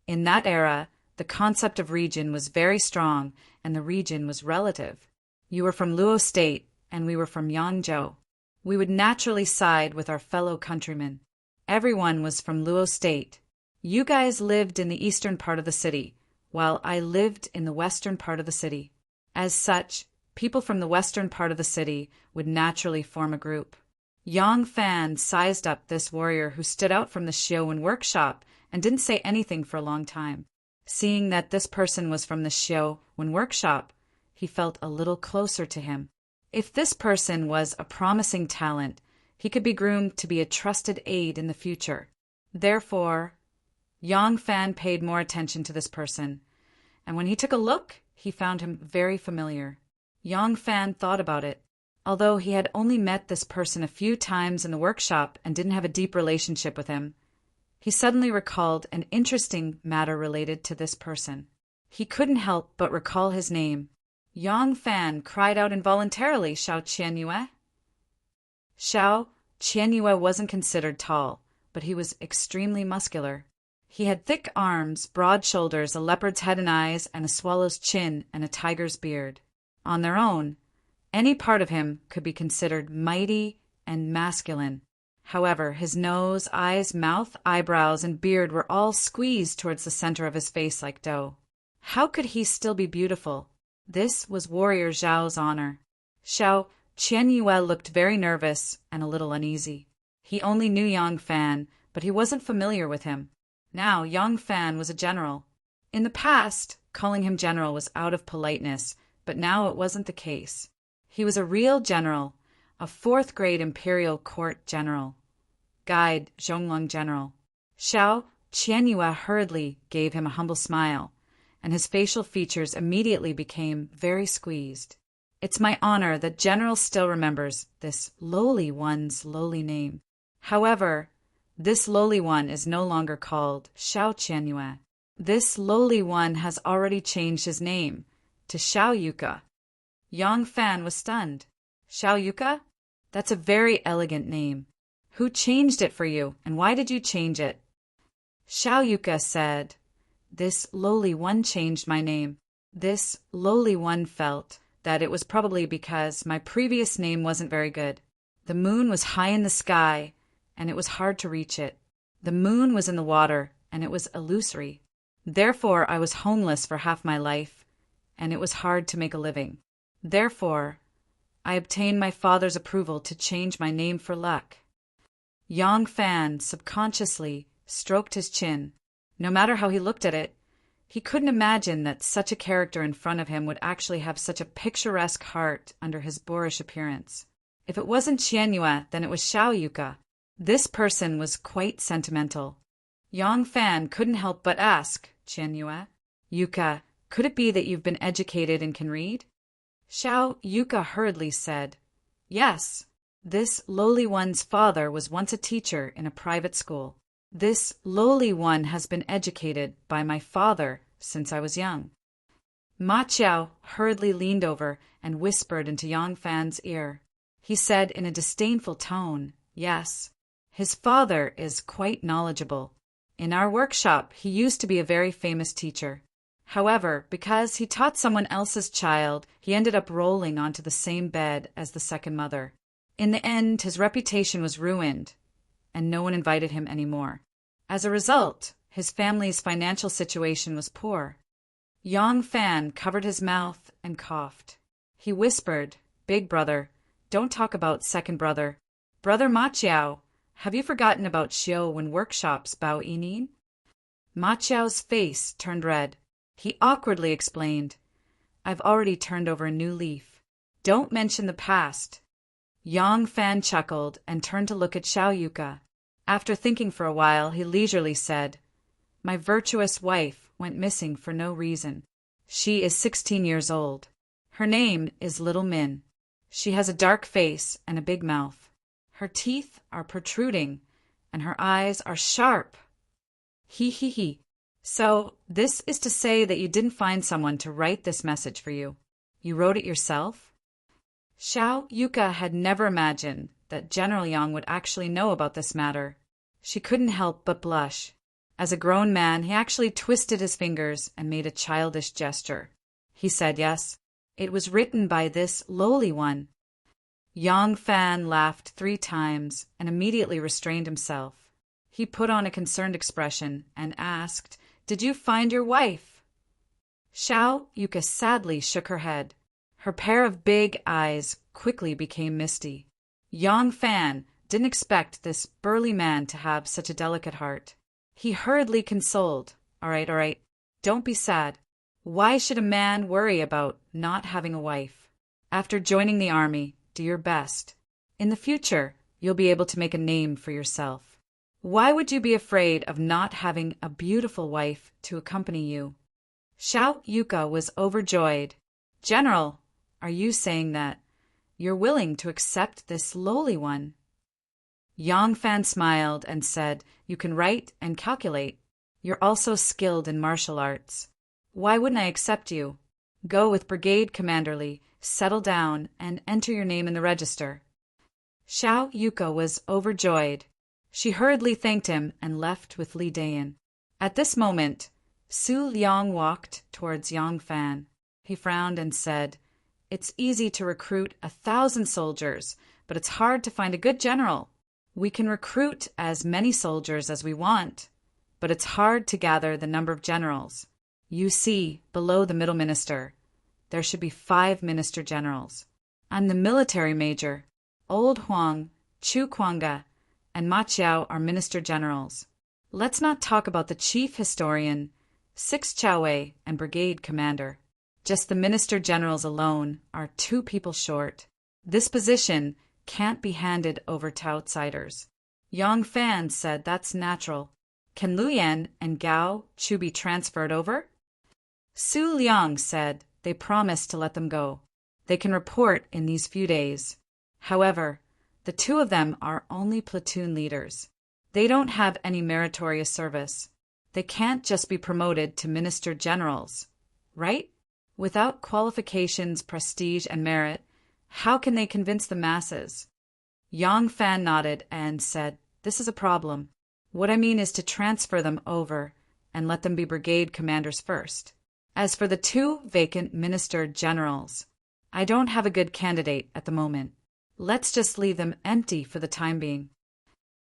In that era, the concept of region was very strong, and the region was relative. You were from Luo State, and we were from Yangzhou. We would naturally side with our fellow countrymen. Everyone was from Luo State. You guys lived in the eastern part of the city, while I lived in the western part of the city. As such, people from the western part of the city would naturally form a group. Yang Fan sized up this warrior who stood out from the Xiao Wen workshop and didn't say anything for a long time. Seeing that this person was from the Xiao Wen workshop, he felt a little closer to him. If this person was a promising talent, he could be groomed to be a trusted aide in the future. Therefore, Yang Fan paid more attention to this person, and when he took a look, he found him very familiar. Yang Fan thought about it. Although he had only met this person a few times in the workshop and didn't have a deep relationship with him, he suddenly recalled an interesting matter related to this person. He couldn't help but recall his name. Yang Fan cried out involuntarily, Xiao Qianyue. Xiao Qianyue wasn't considered tall, but he was extremely muscular. He had thick arms, broad shoulders, a leopard's head and eyes, and a swallow's chin and a tiger's beard. On their own, any part of him could be considered mighty and masculine. However, his nose, eyes, mouth, eyebrows, and beard were all squeezed towards the center of his face like dough. How could he still be beautiful? This was warrior Zhao's honor. Xiao Qianyue looked very nervous and a little uneasy. He only knew Yang Fan, but he wasn't familiar with him. Now Yang Fan was a general. In the past, calling him general was out of politeness, but now it wasn't the case. He was a real general, a 4th-grade imperial court general. Guide Zhonglong general. Xiao Qianyue hurriedly gave him a humble smile, and his facial features immediately became very squeezed. It's my honor that General still remembers this lowly one's lowly name. However, this lowly one is no longer called Xiao Qianyue. This lowly one has already changed his name to Xiao Yuka. Yang Fan was stunned. Xiao Yuka? That's a very elegant name. Who changed it for you, and why did you change it? Xiao Yuka said, This lowly one changed my name. This lowly one felt that it was probably because my previous name wasn't very good. The moon was high in the sky, and it was hard to reach it. The moon was in the water, and it was illusory. Therefore, I was homeless for half my life, and it was hard to make a living. Therefore, I obtained my father's approval to change my name for luck. Yang Fan subconsciously stroked his chin. No matter how he looked at it, he couldn't imagine that such a character in front of him would actually have such a picturesque heart under his boorish appearance. If it wasn't Qianyue, then it was Xiao Yuka. This person was quite sentimental. Yang Fan couldn't help but ask, Qianyue, Yuka, could it be that you've been educated and can read? Xiao Yuka hurriedly said, yes. This lowly one's father was once a teacher in a private school. This lowly one has been educated by my father since I was young. Ma Qiao hurriedly leaned over and whispered into Yang Fan's ear. He said in a disdainful tone, yes, his father is quite knowledgeable. In our workshop, he used to be a very famous teacher. However, because he taught someone else's child, he ended up rolling onto the same bed as the second mother. In the end, his reputation was ruined, and no one invited him anymore. As a result, his family's financial situation was poor. Yang Fan covered his mouth and coughed. He whispered, Big brother, don't talk about second brother. Brother Ma Qiao, have you forgotten about Xiao when workshops Bao Yinin? Ma Qiao's face turned red. He awkwardly explained, I've already turned over a new leaf. Don't mention the past. Yang Fan chuckled and turned to look at Xiao Yuka. After thinking for a while, he leisurely said, my virtuous wife went missing for no reason. She is 16 years old. Her name is Little Min. She has a dark face and a big mouth. Her teeth are protruding, and her eyes are sharp. He. So, this is to say that you didn't find someone to write this message for you. You wrote it yourself? Xiao Yuka had never imagined that General Yang would actually know about this matter. She couldn't help but blush. As a grown man, he actually twisted his fingers and made a childish gesture. He said yes. It was written by this lowly one. Yang Fan laughed 3 times and immediately restrained himself. He put on a concerned expression and asked, Did you find your wife? Xiao Yuka sadly shook her head. Her pair of big eyes quickly became misty. Yang Fan didn't expect this burly man to have such a delicate heart. He hurriedly consoled, All right, don't be sad. Why should a man worry about not having a wife? After joining the army, do your best. In the future, you'll be able to make a name for yourself. Why would you be afraid of not having a beautiful wife to accompany you? Xiao Yuka was overjoyed. General, are you saying that you're willing to accept this lowly one? Yang Fan smiled and said, You can write and calculate. You're also skilled in martial arts. Why wouldn't I accept you? Go with Brigade Commander Li, settle down, and enter your name in the register. Xiao Yuka was overjoyed. She hurriedly thanked him and left with Li Dayan. At this moment, Su Liang walked towards Yang Fan. He frowned and said, It's easy to recruit 1,000 soldiers, but it's hard to find a good general. We can recruit as many soldiers as we want, but it's hard to gather the number of generals. You see, below the middle minister, there should be 5 minister generals. I'm the military major. Old Huang, Chu Kuanga, and Ma Qiao are minister generals. Let's not talk about the chief historian, 6 Chaowei, and brigade commander. Just the minister generals alone are 2 people short. This position can't be handed over to outsiders. Yang Fan said that's natural. Can Luyan and Gao Chu be transferred over? Su Liang said they promised to let them go. They can report in these few days. However, the 2 of them are only platoon leaders. They don't have any meritorious service. They can't just be promoted to minister generals, right? Without qualifications, prestige, and merit, how can they convince the masses? Yang Fan nodded and said, This is a problem. What I mean is to transfer them over and let them be brigade commanders first. As for the 2 vacant minister generals, I don't have a good candidate at the moment. Let's just leave them empty for the time being.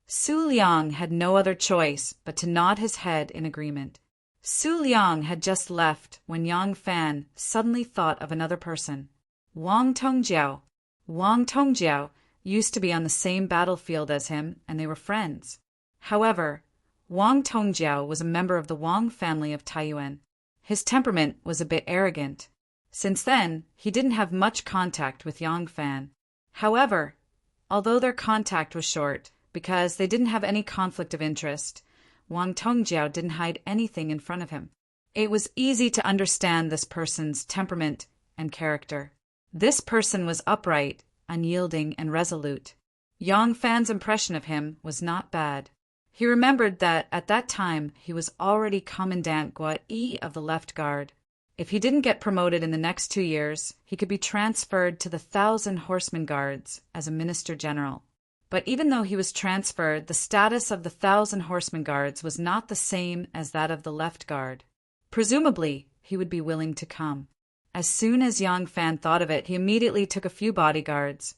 Su Liang had no other choice but to nod his head in agreement. Su Liang had just left when Yang Fan suddenly thought of another person. Wang Tongjiao. Wang Tongjiao, used to be on the same battlefield as him, and they were friends. However, Wang Tongjiao was a member of the Wang family of Taiyuan. His temperament was a bit arrogant. Since then, he didn't have much contact with Yang Fan. However, although their contact was short, because they didn't have any conflict of interest, Wang Tongjiao didn't hide anything in front of him. It was easy to understand this person's temperament and character. This person was upright, unyielding, and resolute. Yang Fan's impression of him was not bad. He remembered that at that time he was already Commandant Guai of the Left Guard. If he didn't get promoted in the next 2 years, he could be transferred to the 1,000 Horseman Guards as a Minister General. But even though he was transferred, the status of the 1,000 Horseman Guards was not the same as that of the Left Guard. Presumably, he would be willing to come. As soon as Yang Fan thought of it, he immediately took a few bodyguards,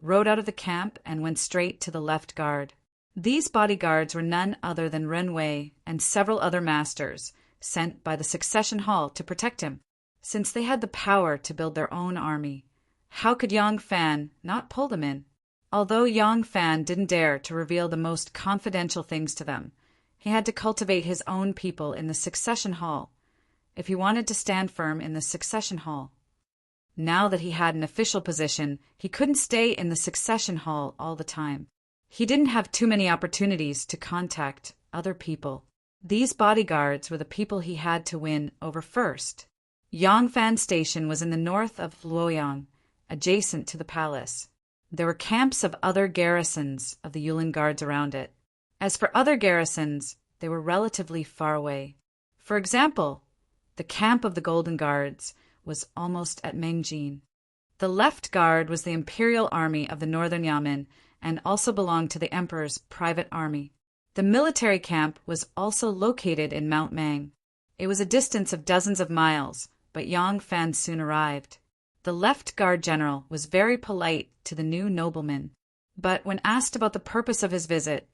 rode out of the camp, and went straight to the Left Guard. These bodyguards were none other than Ren Wei and several other masters, sent by the Succession Hall to protect him. Since they had the power to build their own army, how could Yang Fan not pull them in? Although Yang Fan didn't dare to reveal the most confidential things to them, he had to cultivate his own people in the Succession Hall if he wanted to stand firm in the Succession Hall. Now that he had an official position, he couldn't stay in the Succession Hall all the time. He didn't have too many opportunities to contact other people. These bodyguards were the people he had to win over first. Yang Fan Station was in the north of Luoyang, adjacent to the palace. There were camps of other garrisons of the Yulin Guards around it. As for other garrisons, they were relatively far away. For example, the camp of the Golden Guards was almost at Mengjin. The Left Guard was the imperial army of the northern Yamen and also belonged to the emperor's private army. The military camp was also located in Mount Mang. It was a distance of dozens of miles, but Yang Fan soon arrived. The Left Guard general was very polite to the new nobleman, but when asked about the purpose of his visit,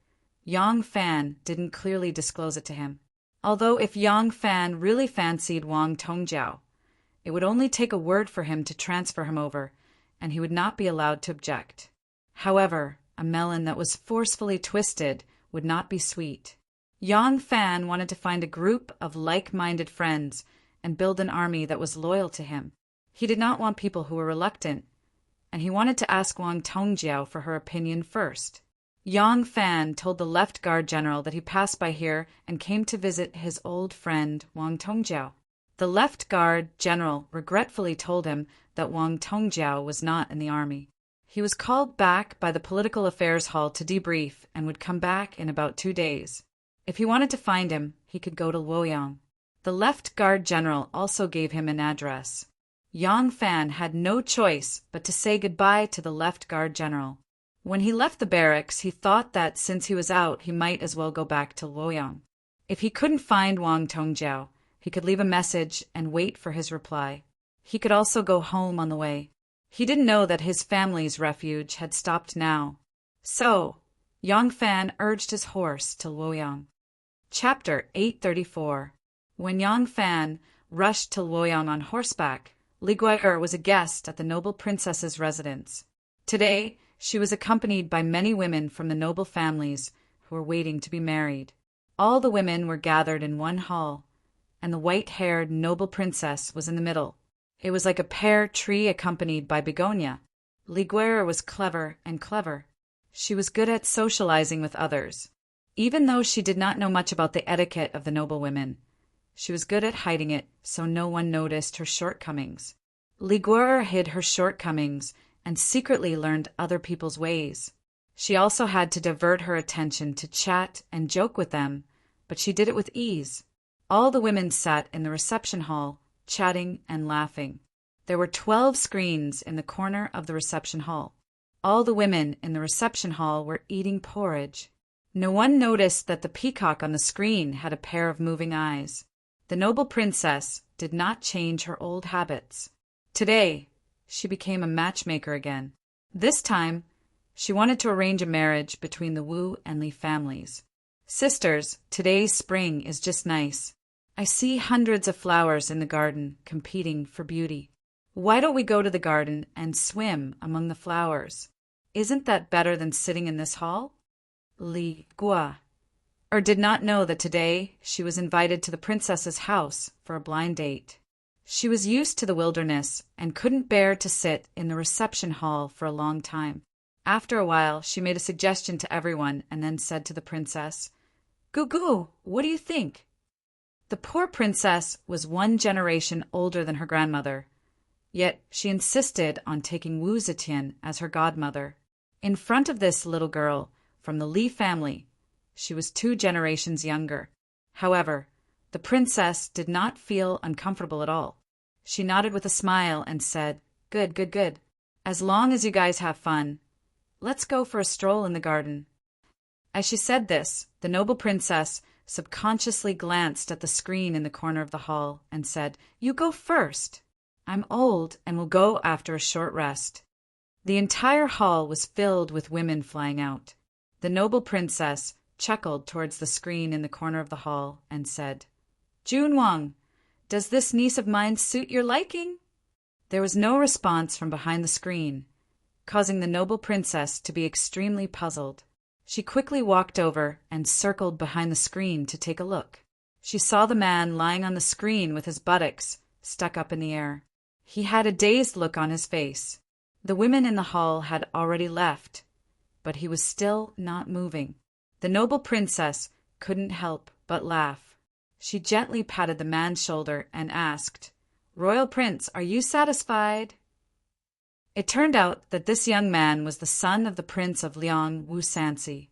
Yang Fan didn't clearly disclose it to him. Although if Yang Fan really fancied Wang Tongjiao, it would only take a word for him to transfer him over, and he would not be allowed to object. However, a melon that was forcefully twisted would not be sweet. Yang Fan wanted to find a group of like-minded friends and build an army that was loyal to him. He did not want people who were reluctant, and he wanted to ask Wang Tongjiao for her opinion first. Yang Fan told the Left Guard general that he passed by here and came to visit his old friend Wang Tongjiao. The Left Guard general regretfully told him that Wang Tongjiao was not in the army. He was called back by the Political Affairs Hall to debrief and would come back in about 2 days. If he wanted to find him, he could go to Luoyang. The Left Guard general also gave him an address. Yang Fan had no choice but to say goodbye to the Left Guard general. When he left the barracks, he thought that since he was out, he might as well go back to Luoyang. If he couldn't find Wang Tongjiao, he could leave a message and wait for his reply. He could also go home on the way. He didn't know that his family's refuge had stopped now. So, Yang Fan urged his horse to Luoyang. Chapter 834. When Yang Fan rushed to Luoyang on horseback, Li Gui'er was a guest at the noble princess's residence. Today, she was accompanied by many women from the noble families who were waiting to be married. All the women were gathered in one hall, and the white-haired noble princess was in the middle. It was like a pear tree accompanied by begonia. Li Gui'er was clever and clever. She was good at socializing with others. Even though she did not know much about the etiquette of the noble women, she was good at hiding it so no one noticed her shortcomings. Li Gui'er hid her shortcomings and secretly learned other people's ways. She also had to divert her attention to chat and joke with them, but she did it with ease. All the women sat in the reception hall, chatting and laughing. There were 12 screens in the corner of the reception hall. All the women in the reception hall were eating porridge. No one noticed that the peacock on the screen had a pair of moving eyes. The noble princess did not change her old habits. Today, she became a matchmaker again. This time, she wanted to arrange a marriage between the Wu and Li families. Sisters, today's spring is just nice. I see hundreds of flowers in the garden competing for beauty. Why don't we go to the garden and swim among the flowers? Isn't that better than sitting in this hall? Li Gua, or did not know that today she was invited to the princess's house for a blind date. She was used to the wilderness and couldn't bear to sit in the reception hall for a long time. After a while, she made a suggestion to everyone and then said to the princess, "Gugu, what do you think?" The poor princess was 1 generation older than her grandmother, yet she insisted on taking Wu Zetian as her godmother. In front of this little girl from the Li family, she was 2 generations younger. However, the princess did not feel uncomfortable at all. She nodded with a smile and said, "Good, good, good. As long as you guys have fun, let's go for a stroll in the garden." As she said this, the noble princess subconsciously glanced at the screen in the corner of the hall and said, "You go first. I'm old and will go after a short rest." The entire hall was filled with women flying out. The noble princess chuckled towards the screen in the corner of the hall and said, "Junwang, does this niece of mine suit your liking?" There was no response from behind the screen, causing the noble princess to be extremely puzzled. She quickly walked over and circled behind the screen to take a look. She saw the man lying on the screen with his buttocks stuck up in the air. He had a dazed look on his face. The women in the hall had already left, but he was still not moving. The noble princess couldn't help but laugh. She gently patted the man's shoulder and asked, "Royal Prince, are you satisfied?" It turned out that this young man was the son of the Prince of Liang, Wu Sansi.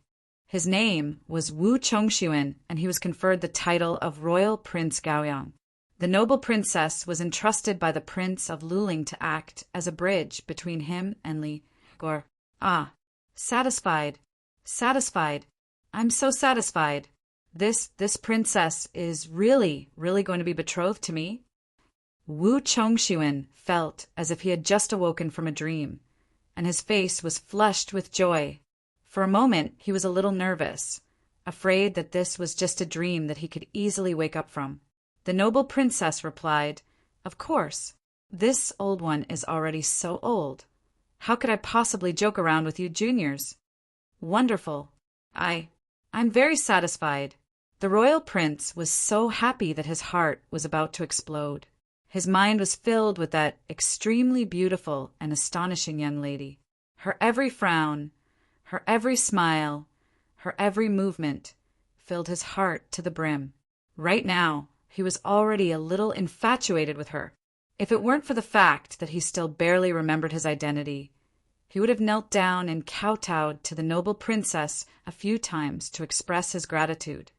His name was Wu Chongxuan, and he was conferred the title of Royal Prince Gaoyang. The noble princess was entrusted by the Prince of Luling to act as a bridge between him and Li Gor. "Ah, satisfied, satisfied. I'm so satisfied. This princess is really going to be betrothed to me?" Wu Chongxuan felt as if he had just awoken from a dream, and his face was flushed with joy. For a moment he was a little nervous, afraid that this was just a dream that he could easily wake up from. The noble princess replied, "Of course. This old one is already so old. How could I possibly joke around with you juniors?" "Wonderful. I'm very satisfied." The royal prince was so happy that his heart was about to explode. His mind was filled with that extremely beautiful and astonishing young lady. Her every frown, her every smile, her every movement filled his heart to the brim. Right now, he was already a little infatuated with her. If it weren't for the fact that he still barely remembered his identity, he would have knelt down and kowtowed to the noble princess a few times to express his gratitude.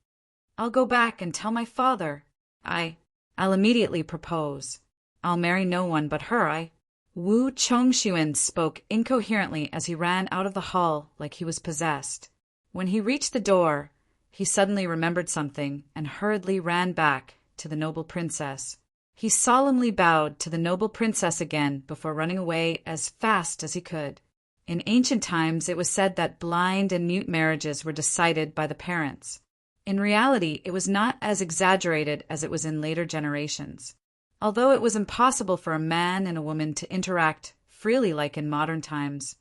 "I'll go back and tell my father. I'll immediately propose. I'll marry no one but her. Wu Chongxuan spoke incoherently as he ran out of the hall like he was possessed. When he reached the door, he suddenly remembered something and hurriedly ran back to the noble princess. He solemnly bowed to the noble princess again before running away as fast as he could. In ancient times, it was said that blind and mute marriages were decided by the parents. In reality, it was not as exaggerated as it was in later generations. Although it was impossible for a man and a woman to interact freely like in modern times,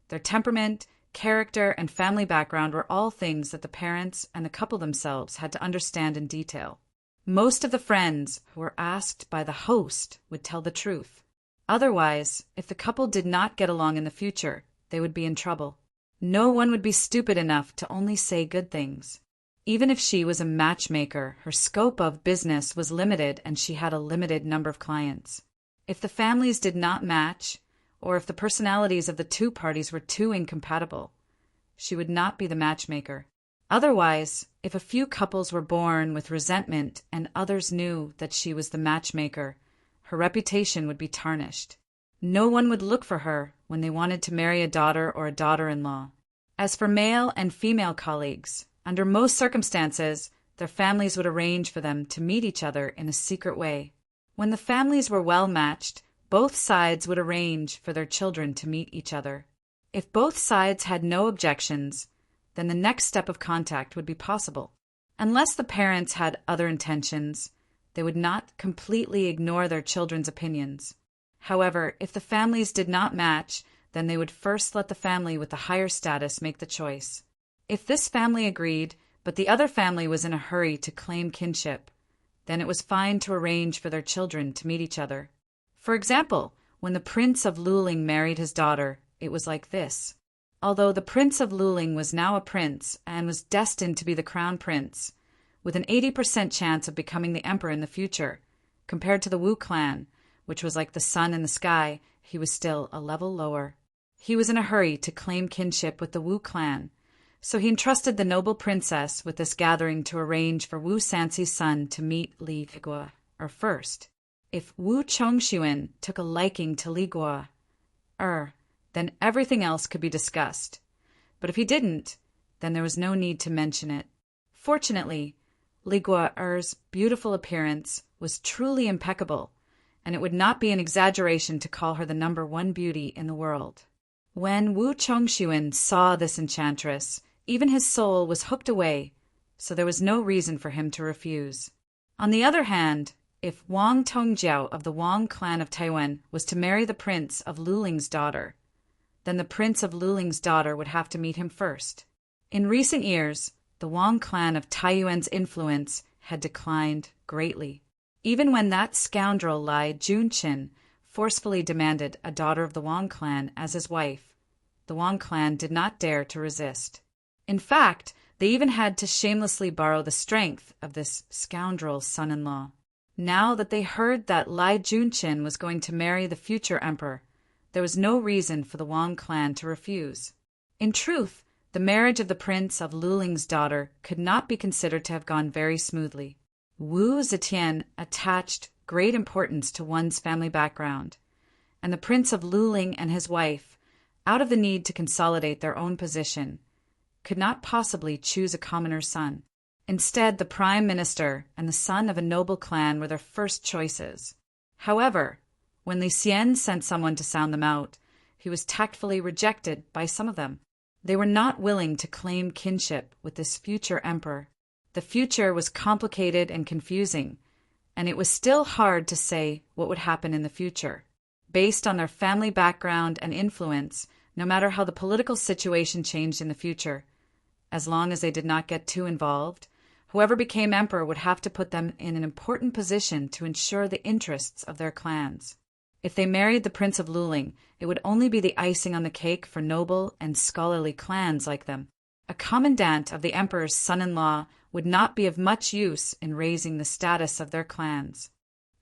their temperament, character, and family background were all things that the parents and the couple themselves had to understand in detail. Most of the friends who were asked by the host would tell the truth. Otherwise, if the couple did not get along in the future, they would be in trouble. No one would be stupid enough to only say good things. Even if she was a matchmaker, her scope of business was limited and she had a limited number of clients. If the families did not match, or if the personalities of the two parties were too incompatible, she would not be the matchmaker. Otherwise, if a few couples were born with resentment and others knew that she was the matchmaker, her reputation would be tarnished. No one would look for her when they wanted to marry a daughter or a daughter-in-law. As for male and female colleagues, under most circumstances, their families would arrange for them to meet each other in a secret way. When the families were well matched, both sides would arrange for their children to meet each other. If both sides had no objections, then the next step of contact would be possible. Unless the parents had other intentions, they would not completely ignore their children's opinions. However, if the families did not match, then they would first let the family with the higher status make the choice. If this family agreed, but the other family was in a hurry to claim kinship, then it was fine to arrange for their children to meet each other. For example, when the Prince of Luling married his daughter, it was like this. Although the Prince of Luling was now a prince and was destined to be the crown prince, with an 80% chance of becoming the emperor in the future, compared to the Wu clan, which was like the sun in the sky, he was still a level lower. He was in a hurry to claim kinship with the Wu clan, so he entrusted the noble princess with this gathering to arrange for Wu Sanxi's son to meet Li Guo, or first. If Wu Chongxuan took a liking to Li Guo, then everything else could be discussed. But if he didn't, then there was no need to mention it. Fortunately, Li Guo's beautiful appearance was truly impeccable, and it would not be an exaggeration to call her the #1 beauty in the world. When Wu Chongxuan saw this enchantress, even his soul was hooked away, so there was no reason for him to refuse. On the other hand, if Wang Tongjiao of the Wang clan of Taiwan was to marry the Prince of Luling's daughter, then the Prince of Luling's daughter would have to meet him first. In recent years, the Wang clan of Taiyuan's influence had declined greatly. Even when that scoundrel Lai Junqin forcefully demanded a daughter of the Wang clan as his wife, the Wang clan did not dare to resist. In fact, they even had to shamelessly borrow the strength of this scoundrel's son-in-law. Now that they heard that Lai Junqin was going to marry the future emperor, there was no reason for the Wang clan to refuse. In truth, the marriage of the Prince of Luling's daughter could not be considered to have gone very smoothly. Wu Zetian attached great importance to one's family background, and the Prince of Luling and his wife, out of the need to consolidate their own position, could not possibly choose a commoner's son. Instead, the prime minister and the son of a noble clan were their first choices. However, when Li Xian sent someone to sound them out, he was tactfully rejected by some of them. They were not willing to claim kinship with this future emperor. The future was complicated and confusing, and it was still hard to say what would happen in the future. Based on their family background and influence, no matter how the political situation changed in the future, as long as they did not get too involved, whoever became emperor would have to put them in an important position to ensure the interests of their clans. If they married the Prince of Luling, it would only be the icing on the cake for noble and scholarly clans like them. A commandant of the emperor's son-in-law would not be of much use in raising the status of their clans.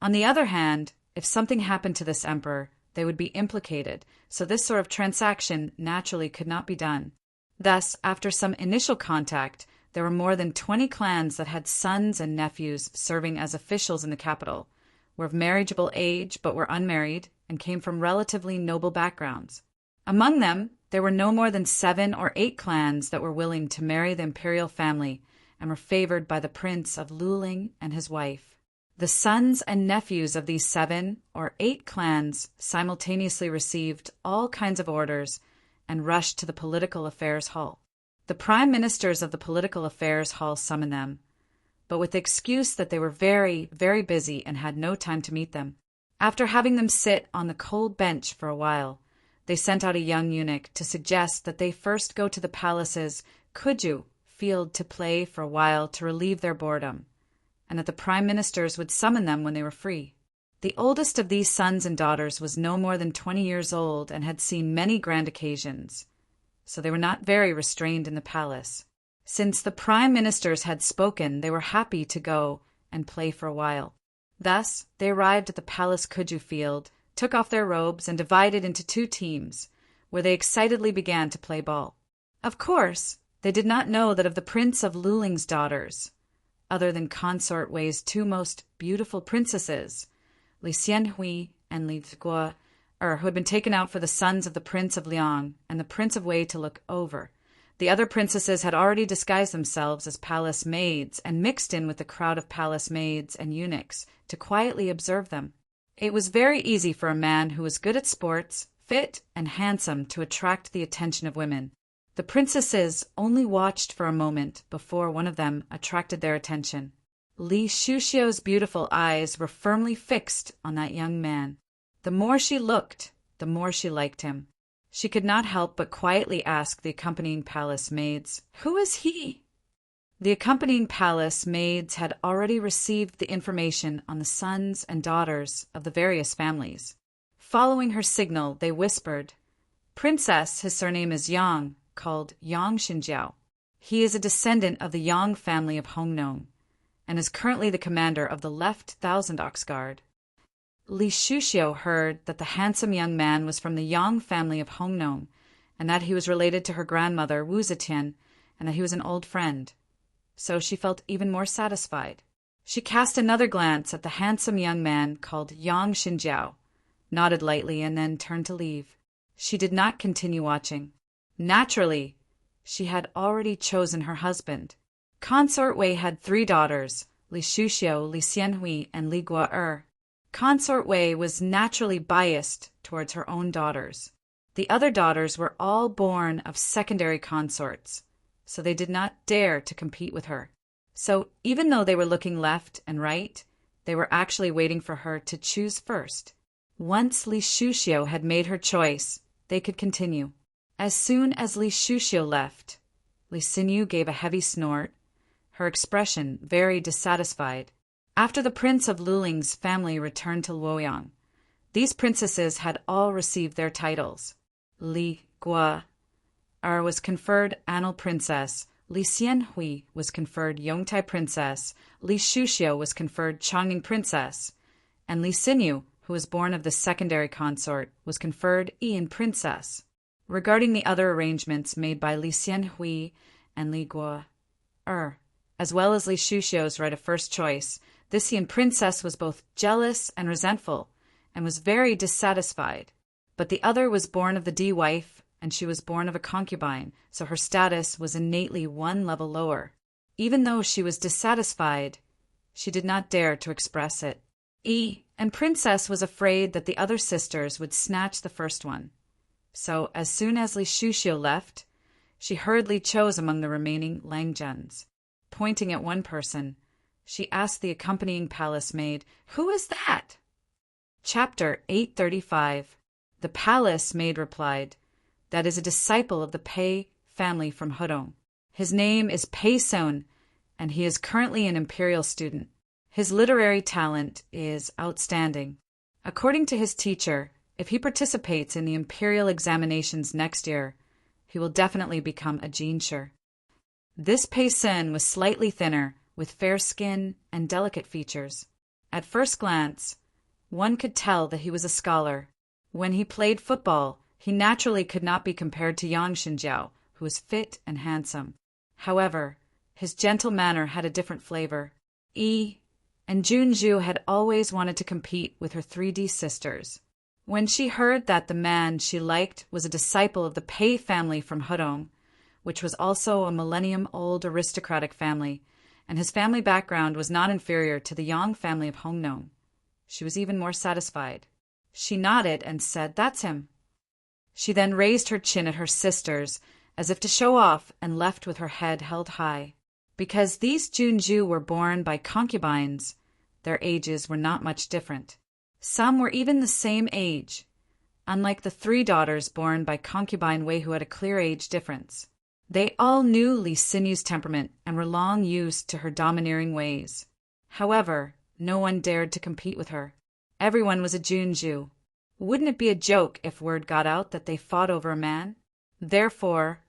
On the other hand, if something happened to this emperor, they would be implicated, so this sort of transaction naturally could not be done. Thus, after some initial contact, there were more than 20 clans that had sons and nephews serving as officials in the capital, were of marriageable age but were unmarried, and came from relatively noble backgrounds. Among them, there were no more than 7 or 8 clans that were willing to marry the imperial family and were favored by the Prince of Luling and his wife. The sons and nephews of these 7 or 8 clans simultaneously received all kinds of orders and rushed to the political affairs hall. The prime ministers of the political affairs hall summoned them, but with the excuse that they were very, very busy and had no time to meet them. After having them sit on the cold bench for a while, they sent out a young eunuch to suggest that they first go to the palace's Kuju field to play for a while to relieve their boredom, and that the prime ministers would summon them when they were free. The oldest of these sons and daughters was no more than 20 years old and had seen many grand occasions, so they were not very restrained in the palace. Since the prime ministers had spoken, they were happy to go and play for a while. Thus, they arrived at the palace Kuju field, took off their robes, and divided into 2 teams, where they excitedly began to play ball. Of course, they did not know that of the Prince of Luling's daughters, other than Consort Wei's 2 most beautiful princesses, Li Xianhui and Li Guo, who had been taken out for the sons of the Prince of Liang and the Prince of Wei to look over. The other princesses had already disguised themselves as palace maids and mixed in with the crowd of palace maids and eunuchs to quietly observe them. It was very easy for a man who was good at sports, fit, and handsome to attract the attention of women. The princesses only watched for a moment before one of them attracted their attention. Li Shuxiu's beautiful eyes were firmly fixed on that young man. The more she looked, the more she liked him. She could not help but quietly ask the accompanying palace maids, "Who is he?" The accompanying palace maids had already received the information on the sons and daughters of the various families. Following her signal, they whispered, "Princess, his surname is Yang, called Yang Xinjiao. He is a descendant of the Yang family of Hongnong, and is currently the commander of the left Thousand Ox Guard." Li Shuxiu heard that the handsome young man was from the Yang family of Hongnong, and that he was related to her grandmother Wu Zetian, and that he was an old friend. So she felt even more satisfied. She cast another glance at the handsome young man called Yang Xinjiao, nodded lightly, and then turned to leave. She did not continue watching. Naturally, she had already chosen her husband. Consort Wei had 3 daughters, Li Shuxiu, Li Xianhui, and Li Guo. Consort Wei was naturally biased towards her own daughters. The other daughters were all born of secondary consorts, so they did not dare to compete with her. So even though they were looking left and right, they were actually waiting for her to choose first. Once Li Shuxiu had made her choice, they could continue. As soon as Li Shuxiu left, Li Xinyu gave a heavy snort, her expression very dissatisfied. After the prince of Luling's family returned to Luoyang, these princesses had all received their titles. Li Guo was conferred Anil Princess, Li Xianhui was conferred Yongtai Princess, Li Shuxiu was conferred Chongqing Princess, and Li Xinyu, who was born of the secondary consort, was conferred Yin Princess. Regarding the other arrangements made by Li Xianhui and Li Guo, as well as Li Shuxiu's right of first choice, this Yin Princess was both jealous and resentful, and was very dissatisfied. But the other was born of the D wife, and she was born of a concubine, so her status was innately 1 level lower. Even though she was dissatisfied, she did not dare to express it. And Princess was afraid that the other sisters would snatch the first one. So as soon as Li Shuxiu left, she hurriedly chose among the remaining Langzhens. Pointing at one person, she asked the accompanying palace maid, "Who is that?" Chapter 835. The palace maid replied, "That is a disciple of the Pei family from Hudong. His name is Pei Son, and he is currently an imperial student. His literary talent is outstanding. According to his teacher, if he participates in the imperial examinations next year, he will definitely become a jinshi." This Pei Son was slightly thinner, with fair skin and delicate features. At first glance, one could tell that he was a scholar. When he played football, he naturally could not be compared to Yang Xinjiao, who was fit and handsome. However, his gentle manner had a different flavor. And Junju had always wanted to compete with her 3D sisters. When she heard that the man she liked was a disciple of the Pei family from Hudong, which was also a millennium-old aristocratic family, and his family background was not inferior to the Yang family of Hongnong, she was even more satisfied. She nodded and said, "That's him." She then raised her chin at her sisters, as if to show off, and left with her head held high. Because these Junju were born by concubines, their ages were not much different. Some were even the same age, unlike the 3 daughters born by concubine Wei, who had a clear age difference. They all knew Li Xinyu's temperament and were long used to her domineering ways. However, no one dared to compete with her. Everyone was a Junju. Wouldn't it be a joke if word got out that they fought over a man? Therefore,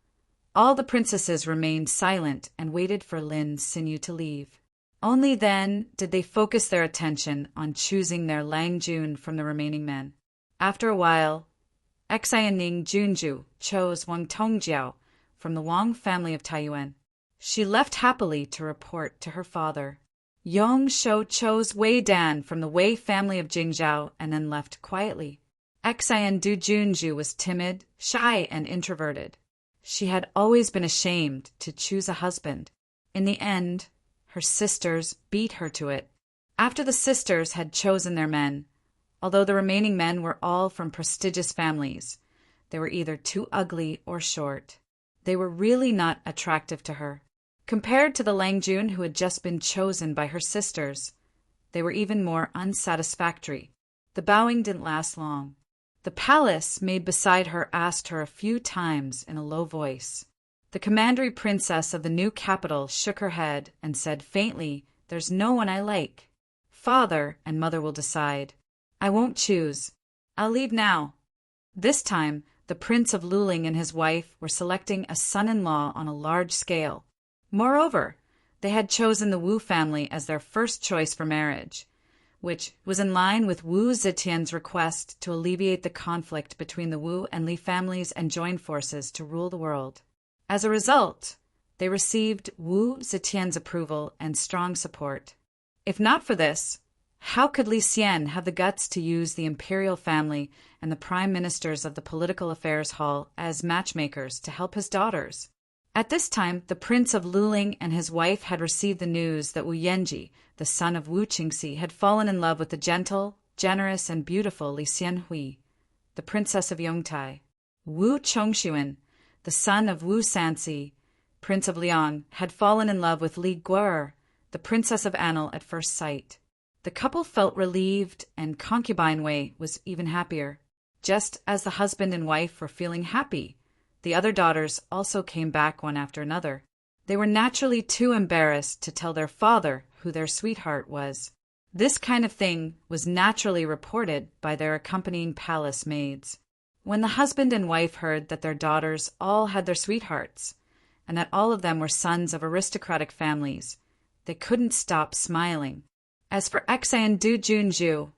all the princesses remained silent and waited for Lin Xinyu to leave. Only then did they focus their attention on choosing their Langjun from the remaining men. After a while, Xianning Junju chose Wang Tongjiao from the Wang family of Taiyuan. She left happily to report to her father. Yong Shou chose Wei Dan from the Wei family of Jingzhou and then left quietly. Xian Du Junju was timid, shy, and introverted. She had always been ashamed to choose a husband. In the end, her sisters beat her to it. After the sisters had chosen their men, although the remaining men were all from prestigious families, they were either too ugly or short. They were really not attractive to her. Compared to the Langjun who had just been chosen by her sisters, they were even more unsatisfactory. The bowing didn't last long. The palace maid beside her asked her a few times in a low voice. The commandery princess of the new capital shook her head and said faintly, "There's no one I like. Father and mother will decide. I won't choose. I'll leave now." This time, the Prince of Luling and his wife were selecting a son-in-law on a large scale. Moreover, they had chosen the Wu family as their first choice for marriage, which was in line with Wu Zetian's request to alleviate the conflict between the Wu and Li families and join forces to rule the world. As a result, they received Wu Zetian's approval and strong support. If not for this, how could Li Xian have the guts to use the imperial family and the prime ministers of the political affairs hall as matchmakers to help his daughters? At this time, the Prince of Luling and his wife had received the news that Wu Yenji, the son of Wu Qingxi, had fallen in love with the gentle, generous, and beautiful Li Xianhui, the Princess of Yongtai. Wu Chongxuan, the son of Wu Sanxi, Prince of Liang, had fallen in love with Li Guer, the Princess of Anil, at first sight. The couple felt relieved, and Concubine Wei was even happier. Just as the husband and wife were feeling happy, the other daughters also came back one after another. They were naturally too embarrassed to tell their father who their sweetheart was. This kind of thing was naturally reported by their accompanying palace maids. When the husband and wife heard that their daughters all had their sweethearts, and that all of them were sons of aristocratic families, they couldn't stop smiling. As for Xie and Du Junju,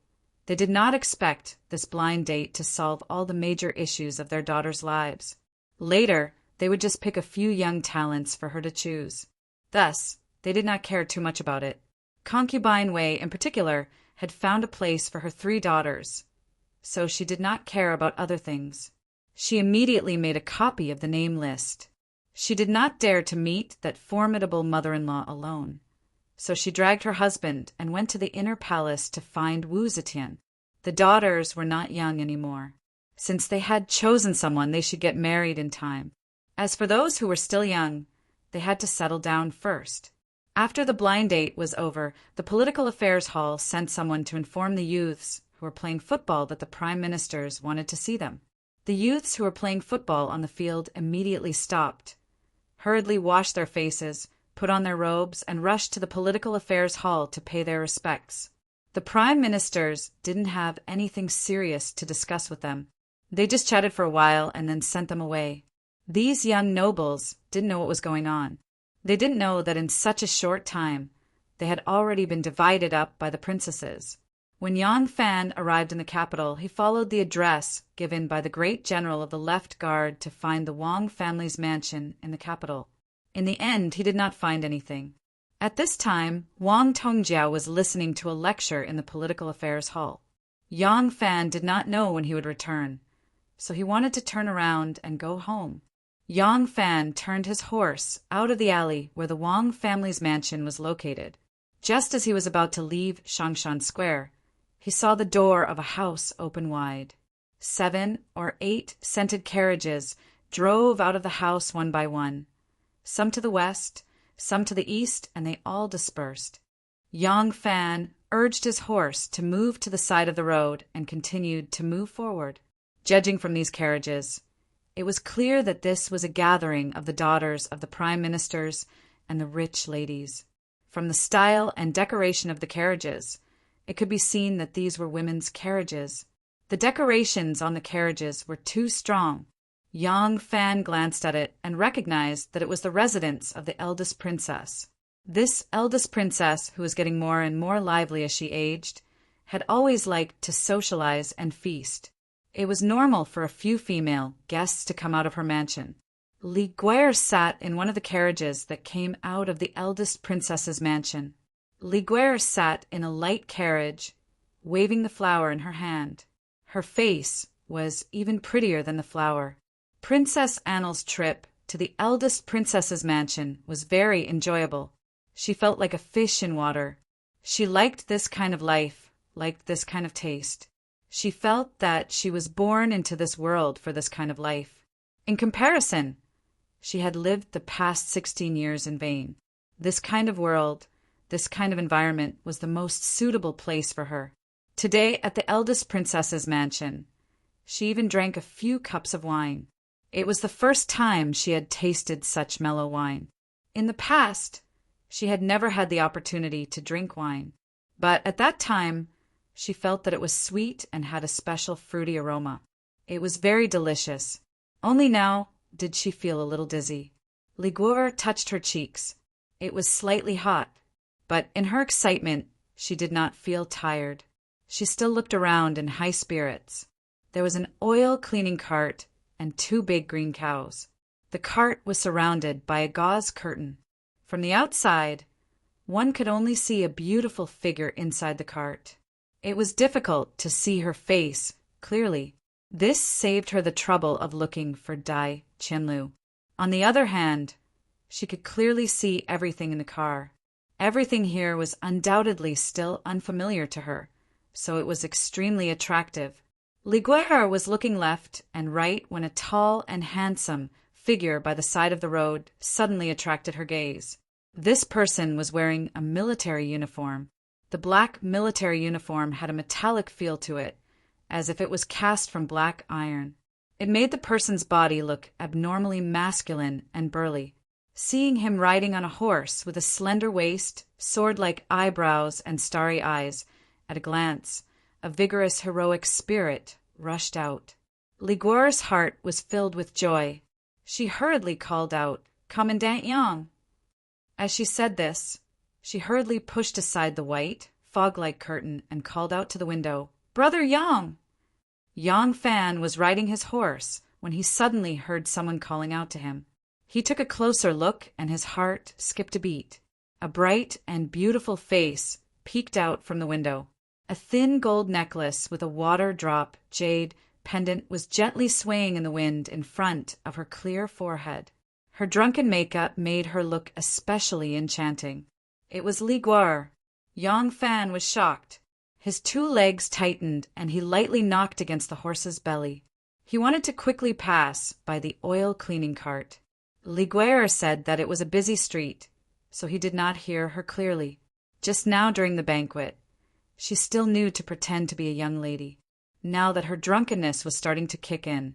they did not expect this blind date to solve all the major issues of their daughters' lives. Later, they would just pick a few young talents for her to choose. Thus, they did not care too much about it. Concubine Wei, in particular, had found a place for her 3 daughters, so she did not care about other things. She immediately made a copy of the name list. She did not dare to meet that formidable mother-in-law alone, so she dragged her husband and went to the inner palace to find Wu Zetian. The daughters were not young anymore. Since they had chosen someone, they should get married in time. As for those who were still young, they had to settle down first. After the blind date was over, the political affairs hall sent someone to inform the youths who were playing football that the prime ministers wanted to see them. The youths who were playing football on the field immediately stopped, hurriedly washed their faces, put on their robes, and rushed to the political affairs hall to pay their respects. The prime ministers didn't have anything serious to discuss with them. They just chatted for a while and then sent them away. These young nobles didn't know what was going on. They didn't know that in such a short time, they had already been divided up by the princesses. When Yang Fan arrived in the capital, he followed the address given by the great general of the left guard to find the Wang family's mansion in the capital. In the end, he did not find anything. At this time, Wang Tongjiao was listening to a lecture in the political affairs hall. Yang Fan did not know when he would return, so he wanted to turn around and go home. Yang Fan turned his horse out of the alley where the Wang family's mansion was located. Just as he was about to leave Shangshan Square, he saw the door of a house open wide. 7 or 8 scented carriages drove out of the house one by one, some to the west, some to the east, and they all dispersed. Yang Fan urged his horse to move to the side of the road and continued to move forward. Judging from these carriages, it was clear that this was a gathering of the daughters of the prime ministers and the rich ladies. From the style and decoration of the carriages, it could be seen that these were women's carriages. The decorations on the carriages were too strong. Yang Fan glanced at it and recognized that it was the residence of the eldest princess. This eldest princess, who was getting more and more lively as she aged, had always liked to socialize and feast. It was normal for a few female guests to come out of her mansion. Li Guer sat in one of the carriages that came out of the eldest princess's mansion. Li Guer sat in a light carriage, waving the flower in her hand. Her face was even prettier than the flower. Princess Annel's trip to the eldest princess's mansion was very enjoyable. She felt like a fish in water. She liked this kind of life, liked this kind of taste. She felt that she was born into this world for this kind of life. In comparison, she had lived the past 16 years in vain. This kind of world, this kind of environment was the most suitable place for her. Today, at the eldest princess's mansion, She even drank a few cups of wine. It was the first time she had tasted such mellow wine. In the past, she had never had the opportunity to drink wine, but at that time, she felt that it was sweet and had a special fruity aroma. It was very delicious. Only now did she feel a little dizzy. Liguor touched her cheeks. It was slightly hot, but in her excitement, she did not feel tired. She still looked around in high spirits. There was an oil cleaning cart and 2 big green cows. The cart was surrounded by a gauze curtain. From the outside, one could only see a beautiful figure inside the cart. It was difficult to see her face clearly. This saved her the trouble of looking for Dai Chinlu. On the other hand, she could clearly see everything in the car. Everything here was undoubtedly still unfamiliar to her, so it was extremely attractive. Liguer was looking left and right when a tall and handsome figure by the side of the road suddenly attracted her gaze. This person was wearing a military uniform. The black military uniform had a metallic feel to it, as if it was cast from black iron. It made the person's body look abnormally masculine and burly. Seeing him riding on a horse with a slender waist, sword-like eyebrows, and starry eyes, at a glance, a vigorous, heroic spirit rushed out. Liguor's heart was filled with joy. She hurriedly called out, "Commandant Yang!" As she said this, she hurriedly pushed aside the white, fog-like curtain and called out to the window, "Brother Yang!" Yang Fan was riding his horse when he suddenly heard someone calling out to him. He took a closer look and his heart skipped a beat. A bright and beautiful face peeked out from the window. A thin gold necklace with a water-drop jade pendant was gently swaying in the wind in front of her clear forehead. Her drunken makeup made her look especially enchanting. It was Liguor. Yang Fan was shocked. His 2 legs tightened and he lightly knocked against the horse's belly. He wanted to quickly pass by the oil cleaning cart. Liguor said that it was a busy street, so he did not hear her clearly. Just now during the banquet, she still knew to pretend to be a young lady. Now that her drunkenness was starting to kick in,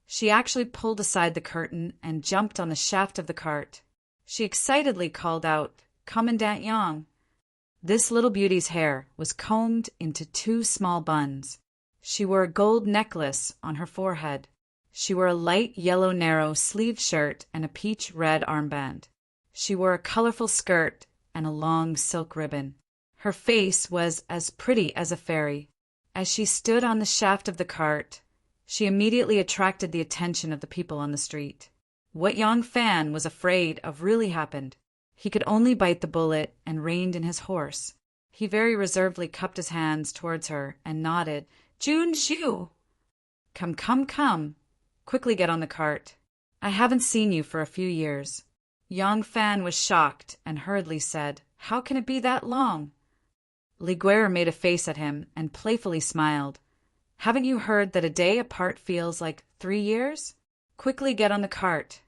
she actually pulled aside the curtain and jumped on the shaft of the cart. She excitedly called out, "Commandant Yang!" This little beauty's hair was combed into 2 small buns. She wore a gold necklace on her forehead. She wore a light yellow narrow-sleeved shirt and a peach-red armband. She wore a colorful skirt and a long silk ribbon. Her face was as pretty as a fairy. As she stood on the shaft of the cart, she immediately attracted the attention of the people on the street. What Yang Fan was afraid of really happened. He could only bite the bullet and reined in his horse. He very reservedly cupped his hands towards her and nodded, "Jun Zhu! Come, come, come. Quickly get on the cart. I haven't seen you for a few years." Yang Fan was shocked and hurriedly said, "How can it be that long?" Liguor made a face at him and playfully smiled. "Haven't you heard that a day apart feels like 3 years? Quickly get on the cart."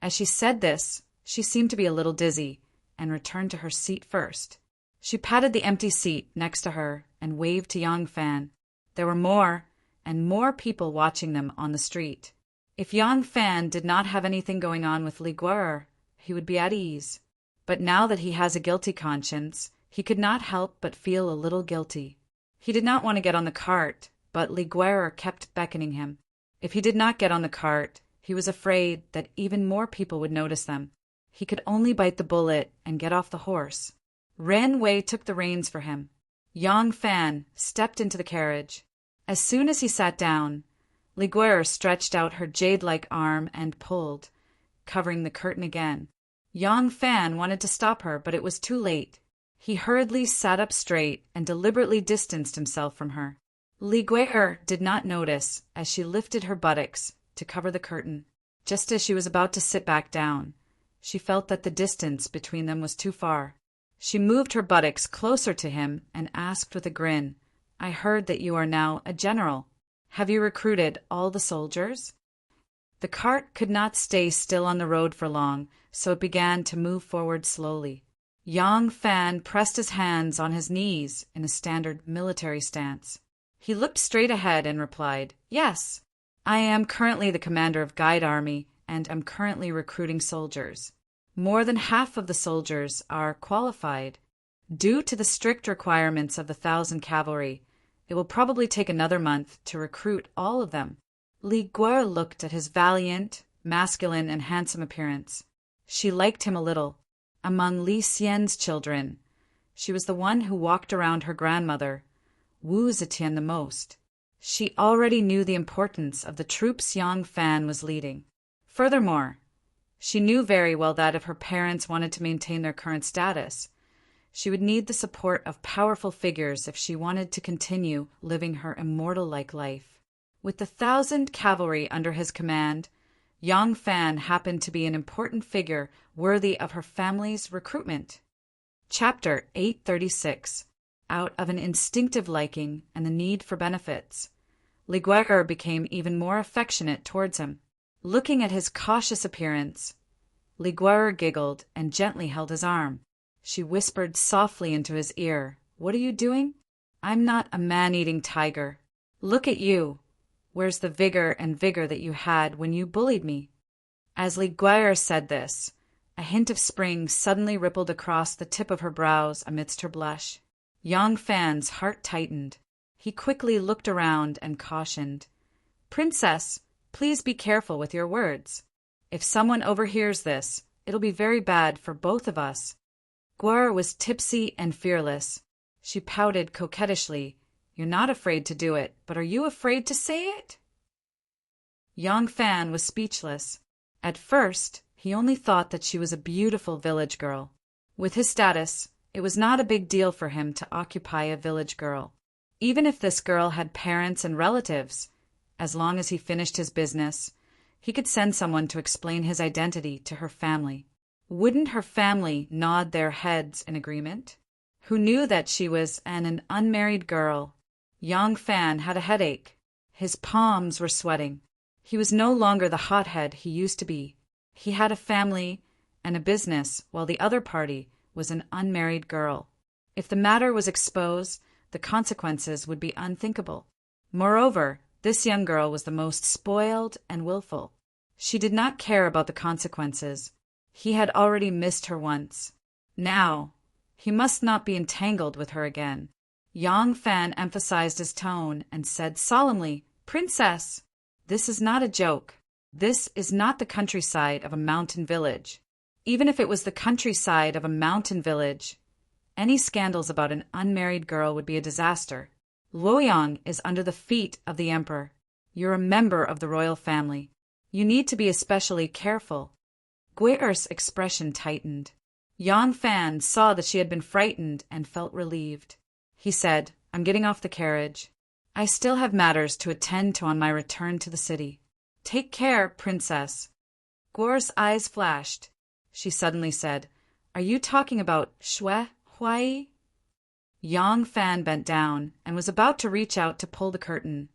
As she said this, she seemed to be a little dizzy and returned to her seat first. She patted the empty seat next to her and waved to Yang Fan. There were more and more people watching them on the street. If Yang Fan did not have anything going on with Liguor, he would be at ease. But now that he has a guilty conscience, he could not help but feel a little guilty. He did not want to get on the cart, but Liguor kept beckoning him. If he did not get on the cart, he was afraid that even more people would notice them. He could only bite the bullet and get off the horse. Ren Wei took the reins for him. Yang Fan stepped into the carriage. As soon as he sat down, Liguor stretched out her jade-like arm and pulled, covering the curtain again. Yang Fan wanted to stop her, but it was too late. He hurriedly sat up straight and deliberately distanced himself from her. Liguor did not notice as she lifted her buttocks to cover the curtain. Just as she was about to sit back down, she felt that the distance between them was too far. She moved her buttocks closer to him and asked with a grin, "I heard that you are now a general. Have you recruited all the soldiers?" The cart could not stay still on the road for long, so it began to move forward slowly. Yang Fan pressed his hands on his knees in a standard military stance. He looked straight ahead and replied, "Yes, I am currently the commander of Guide Army and am currently recruiting soldiers. More than half of the soldiers are qualified. Due to the strict requirements of the 1,000 cavalry, it will probably take another month to recruit all of them." Li Guer looked at his valiant, masculine, and handsome appearance. She liked him a little. Among Li Xian's children, she was the one who walked around her grandmother, Wu Zetian, the most. She already knew the importance of the troops Yang Fan was leading. Furthermore, she knew very well that if her parents wanted to maintain their current status, she would need the support of powerful figures if she wanted to continue living her immortal-like life. With the 1,000 cavalry under his command, Yang Fan happened to be an important figure worthy of her family's recruitment. Chapter 836. Out of an instinctive liking and the need for benefits, Li Guer became even more affectionate towards him. Looking at his cautious appearance, Li Guer giggled and gently held his arm. She whispered softly into his ear, "What are you doing? I'm not a man-eating tiger. Look at you. Where's the vigor that you had when you bullied me?" As Li Guer said this, a hint of spring suddenly rippled across the tip of her brows amidst her blush. Yang Fan's heart tightened. He quickly looked around and cautioned, "Princess, please be careful with your words. If someone overhears this, it'll be very bad for both of us." Guer was tipsy and fearless. She pouted coquettishly. "You're not afraid to do it, but are you afraid to say it?" Yang Fan was speechless. At first, he only thought that she was a beautiful village girl. With his status, it was not a big deal for him to occupy a village girl. Even if this girl had parents and relatives, as long as he finished his business, he could send someone to explain his identity to her family. Wouldn't her family nod their heads in agreement? Who knew that she was an unmarried girl? Yang Fan had a headache. His palms were sweating. He was no longer the hothead he used to be. He had a family and a business, while the other party was an unmarried girl. If the matter was exposed, the consequences would be unthinkable. Moreover, this young girl was the most spoiled and willful. She did not care about the consequences. He had already missed her once. Now, he must not be entangled with her again. Yang Fan emphasized his tone and said solemnly, "Princess, this is not a joke. This is not the countryside of a mountain village. Even if it was the countryside of a mountain village, any scandals about an unmarried girl would be a disaster. Luoyang is under the feet of the emperor. You're a member of the royal family. You need to be especially careful." Guer's expression tightened. Yang Fan saw that she had been frightened and felt relieved. He said, "I'm getting off the carriage. I still have matters to attend to on my return to the city. Take care, Princess." Guer's eyes flashed. She suddenly said, "Are you talking about Shui Huai?" Yang Fan bent down and was about to reach out to pull the curtain.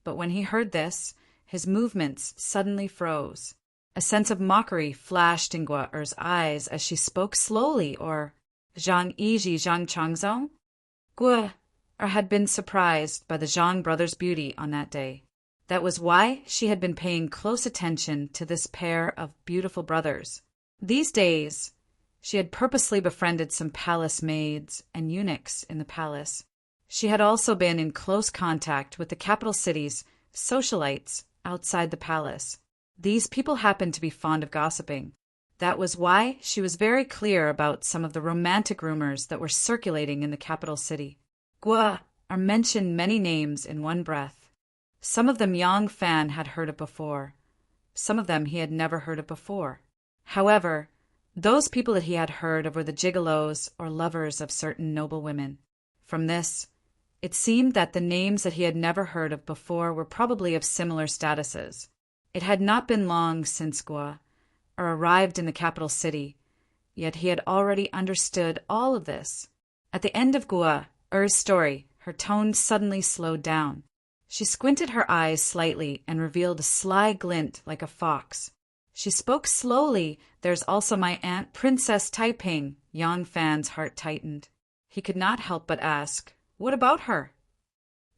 But when he heard this, his movements suddenly froze. A sense of mockery flashed in Guer's eyes as she spoke slowly, or Zhang Yiji Zhang Changzong? Guer had been surprised by the Zhang brothers' beauty on that day. That was why she had been paying close attention to this pair of beautiful brothers. These days, she had purposely befriended some palace maids and eunuchs in the palace. She had also been in close contact with the capital city's socialites outside the palace. These people happened to be fond of gossiping. That was why she was very clear about some of the romantic rumors that were circulating in the capital city. Guer mentioned many names in one breath. Some of them Yang Fan had heard of before. Some of them he had never heard of before. However, those people that he had heard of were the gigolos or lovers of certain noble women. From this, it seemed that the names that he had never heard of before were probably of similar statuses. It had not been long since Guer arrived in the capital city, yet he had already understood all of this. At the end of Guer's story, her tone suddenly slowed down. She squinted her eyes slightly and revealed a sly glint like a fox. She spoke slowly. "There's also my aunt, Princess Taiping." Yang Fan's heart tightened. He could not help but ask, "What about her?"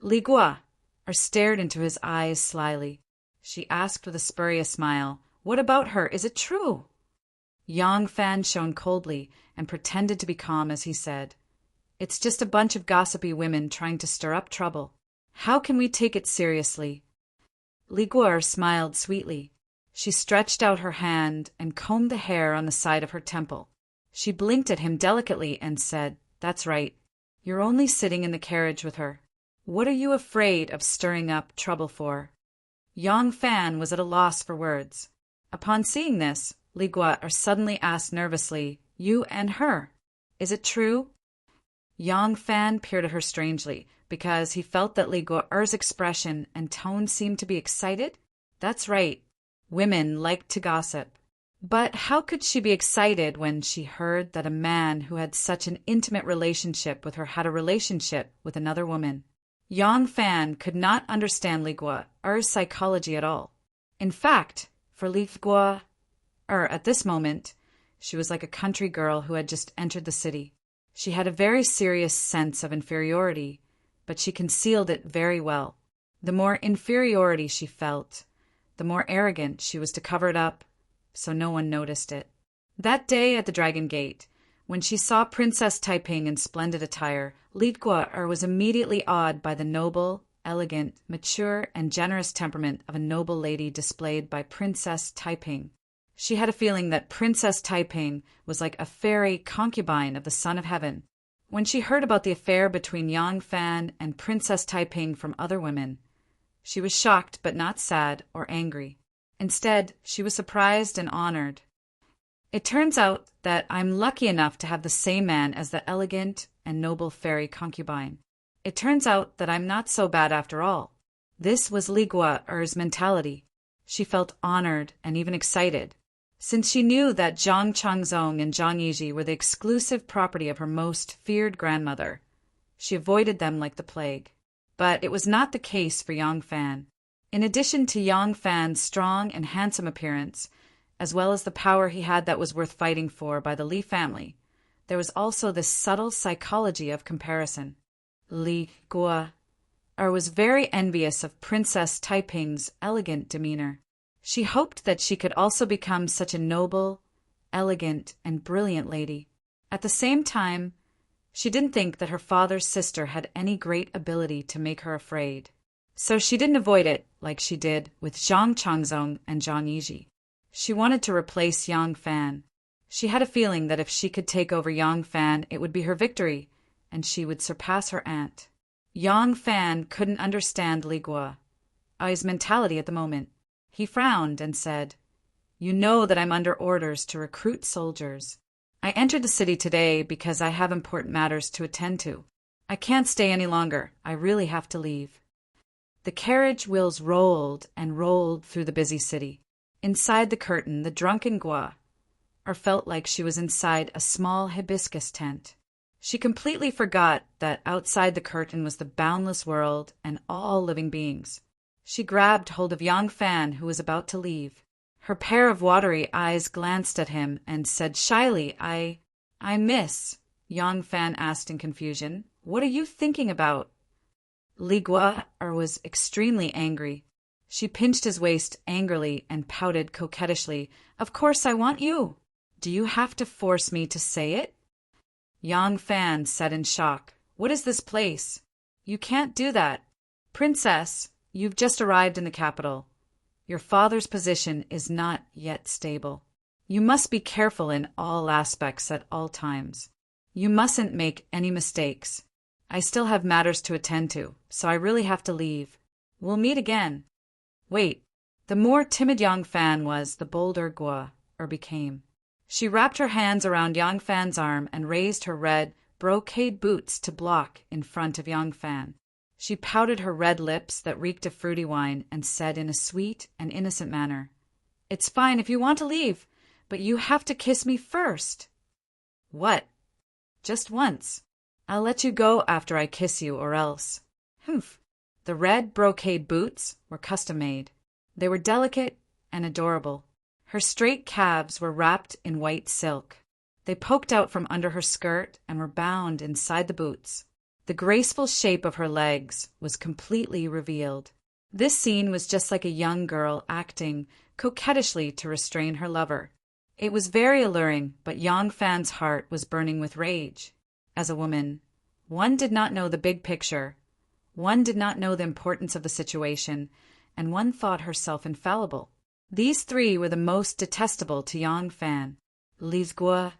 Li Gua stared into his eyes slyly. She asked with a spurious smile, "What about her? Is it true?" Yang Fan shone coldly and pretended to be calm as he said, "It's just a bunch of gossipy women trying to stir up trouble. How can we take it seriously?" Li Gua smiled sweetly. She stretched out her hand and combed the hair on the side of her temple. She blinked at him delicately and said, "That's right. You're only sitting in the carriage with her. What are you afraid of stirring up trouble for?" Yang Fan was at a loss for words. Upon seeing this, Li Gua suddenly asked nervously, "You and her? Is it true?" Yang Fan peered at her strangely, because he felt that Li Gua's expression and tone seemed to be excited. That's right. Women like to gossip. But how could she be excited when she heard that a man who had such an intimate relationship with her had a relationship with another woman? Yang Fan could not understand Li Gua's psychology at all. In fact, for Li Gua, at this moment, she was like a country girl who had just entered the city. She had a very serious sense of inferiority, but she concealed it very well. The more inferiority she felt, the more arrogant she was to cover it up, so no one noticed it. That day at the Dragon Gate, when she saw Princess Taiping in splendid attire, Li Gua was immediately awed by the noble, elegant, mature, and generous temperament of a noble lady displayed by Princess Taiping. She had a feeling that Princess Taiping was like a fairy concubine of the Son of Heaven. When she heard about the affair between Yang Fan and Princess Taiping from other women, she was shocked but not sad or angry. Instead, she was surprised and honored. It turns out that I'm lucky enough to have the same man as the elegant and noble fairy concubine. It turns out that I'm not so bad after all. This was Li Gua's mentality. She felt honored and even excited. Since she knew that Zhang Changzong and Zhang Yiji were the exclusive property of her most feared grandmother, she avoided them like the plague. But it was not the case for Yang Fan. In addition to Yang Fan's strong and handsome appearance, as well as the power he had that was worth fighting for by the Li family, there was also this subtle psychology of comparison. Li Gua was very envious of Princess Taiping's elegant demeanor. She hoped that she could also become such a noble, elegant, and brilliant lady. At the same time, she didn't think that her father's sister had any great ability to make her afraid. So she didn't avoid it like she did with Zhang Changzong and Zhang Yiji. She wanted to replace Yang Fan. She had a feeling that if she could take over Yang Fan, it would be her victory, and she would surpass her aunt. Yang Fan couldn't understand Li Gua's mentality at the moment. He frowned and said, "You know that I'm under orders to recruit soldiers. I entered the city today because I have important matters to attend to. I can't stay any longer. I really have to leave." The carriage wheels rolled and rolled through the busy city. Inside the curtain, the drunken Gua felt like she was inside a small hibiscus tent. She completely forgot that outside the curtain was the boundless world and all living beings. She grabbed hold of Yang Fan, who was about to leave. Her pair of watery eyes glanced at him and said shyly, I miss. Yang Fan asked in confusion, "What are you thinking about?" Li Gua was extremely angry. She pinched his waist angrily and pouted coquettishly, "Of course I want you. Do you have to force me to say it?" Yang Fan said in shock, "What is this place? You can't do that. Princess, you've just arrived in the capital. Your father's position is not yet stable. You must be careful in all aspects at all times. You mustn't make any mistakes. I still have matters to attend to, so I really have to leave. We'll meet again." Wait. The more timid Yang Fan was, the bolder Gua became. She wrapped her hands around Yang Fan's arm and raised her red brocade boots to block in front of Yang Fan. She pouted her red lips that reeked of fruity wine and said in a sweet and innocent manner, "It's fine if you want to leave, but you have to kiss me first." "What? Just once. I'll let you go after I kiss you or else." Humph. The red brocade boots were custom-made. They were delicate and adorable. Her straight calves were wrapped in white silk. They poked out from under her skirt and were bound inside the boots. The graceful shape of her legs was completely revealed. This scene was just like a young girl acting coquettishly to restrain her lover. It was very alluring, but Yang Fan's heart was burning with rage. As a woman, one did not know the big picture, one did not know the importance of the situation, and one thought herself infallible. These three were the most detestable to Yang Fan. Li Guo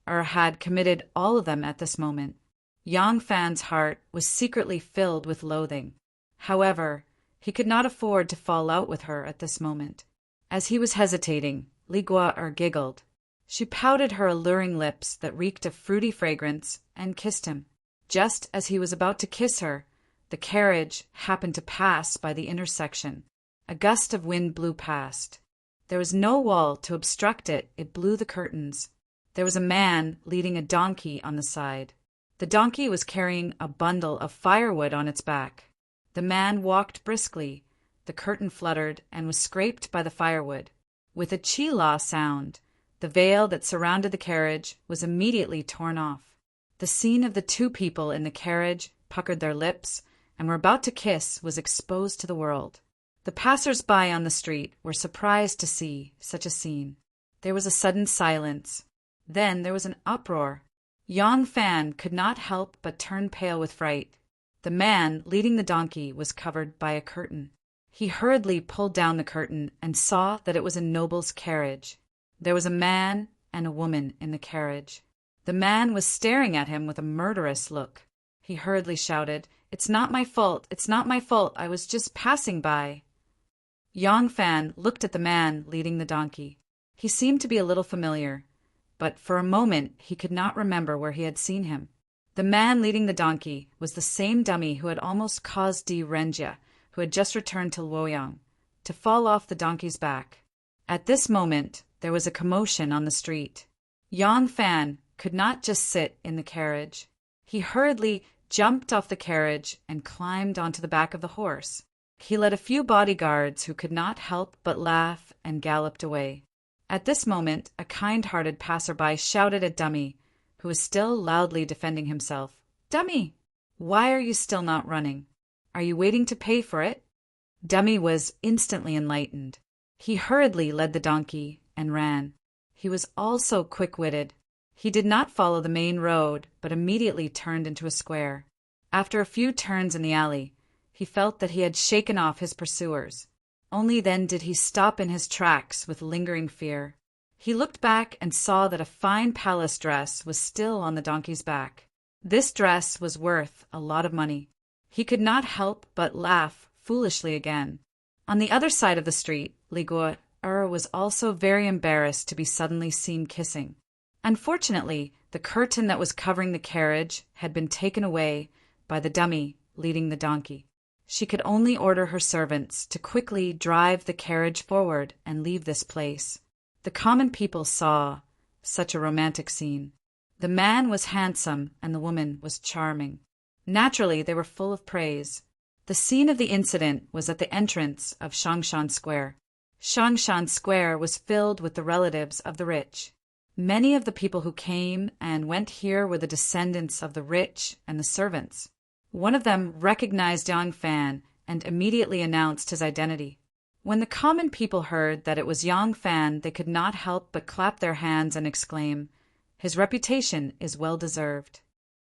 had committed all of them at this moment. Yang Fan's heart was secretly filled with loathing. However, he could not afford to fall out with her at this moment. As he was hesitating, Li Guo giggled. She pouted her alluring lips that reeked of fruity fragrance and kissed him. Just as he was about to kiss her, the carriage happened to pass by the intersection. A gust of wind blew past. There was no wall to obstruct it, it blew the curtains. There was a man leading a donkey on the side. The donkey was carrying a bundle of firewood on its back. The man walked briskly. The curtain fluttered and was scraped by the firewood. With a chee-law sound, the veil that surrounded the carriage was immediately torn off. The scene of the two people in the carriage puckered their lips and were about to kiss was exposed to the world. The passers-by on the street were surprised to see such a scene. There was a sudden silence. Then there was an uproar. Yang Fan could not help but turn pale with fright. The man leading the donkey was covered by a curtain. He hurriedly pulled down the curtain and saw that it was a noble's carriage. There was a man and a woman in the carriage. The man was staring at him with a murderous look. He hurriedly shouted, "It's not my fault, it's not my fault, I was just passing by." Yang Fan looked at the man leading the donkey. He seemed to be a little familiar, but for a moment he could not remember where he had seen him. The man leading the donkey was the same dummy who had almost caused Di Renjia, who had just returned to Luoyang, to fall off the donkey's back. At this moment there was a commotion on the street. Yang Fan could not just sit in the carriage. He hurriedly jumped off the carriage and climbed onto the back of the horse. He led a few bodyguards who could not help but laugh and galloped away. At this moment a kind-hearted passerby shouted at Dummy, who was still loudly defending himself. "Dummy, why are you still not running? Are you waiting to pay for it?" Dummy was instantly enlightened. He hurriedly led the donkey and ran. He was also quick-witted. He did not follow the main road, but immediately turned into a square. After a few turns in the alley, he felt that he had shaken off his pursuers. Only then did he stop in his tracks with lingering fear. He looked back and saw that a fine palace dress was still on the donkey's back. This dress was worth a lot of money. He could not help but laugh foolishly again. On the other side of the street, Li Guo was also very embarrassed to be suddenly seen kissing. Unfortunately, the curtain that was covering the carriage had been taken away by the dummy leading the donkey. She could only order her servants to quickly drive the carriage forward and leave this place. The common people saw such a romantic scene. The man was handsome and the woman was charming. Naturally, they were full of praise. The scene of the incident was at the entrance of Shangshan Square. Shangshan Square was filled with the relatives of the rich. Many of the people who came and went here were the descendants of the rich and the servants. One of them recognized Yang Fan and immediately announced his identity. When the common people heard that it was Yang Fan, they could not help but clap their hands and exclaim, "His reputation is well deserved.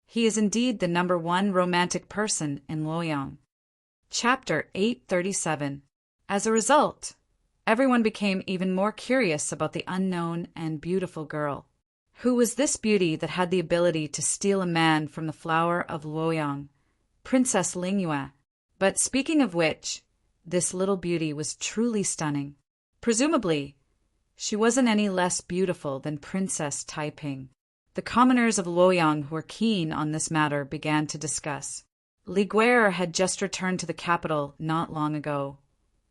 He is indeed the #1 romantic person in Luoyang." Chapter 837. As a result, everyone became even more curious about the unknown and beautiful girl. Who was this beauty that had the ability to steal a man from the flower of Luoyang? Princess Lingyue. But speaking of which, this little beauty was truly stunning. Presumably, she wasn't any less beautiful than Princess Taiping. The commoners of Luoyang who were keen on this matter began to discuss. Li Guo had just returned to the capital not long ago,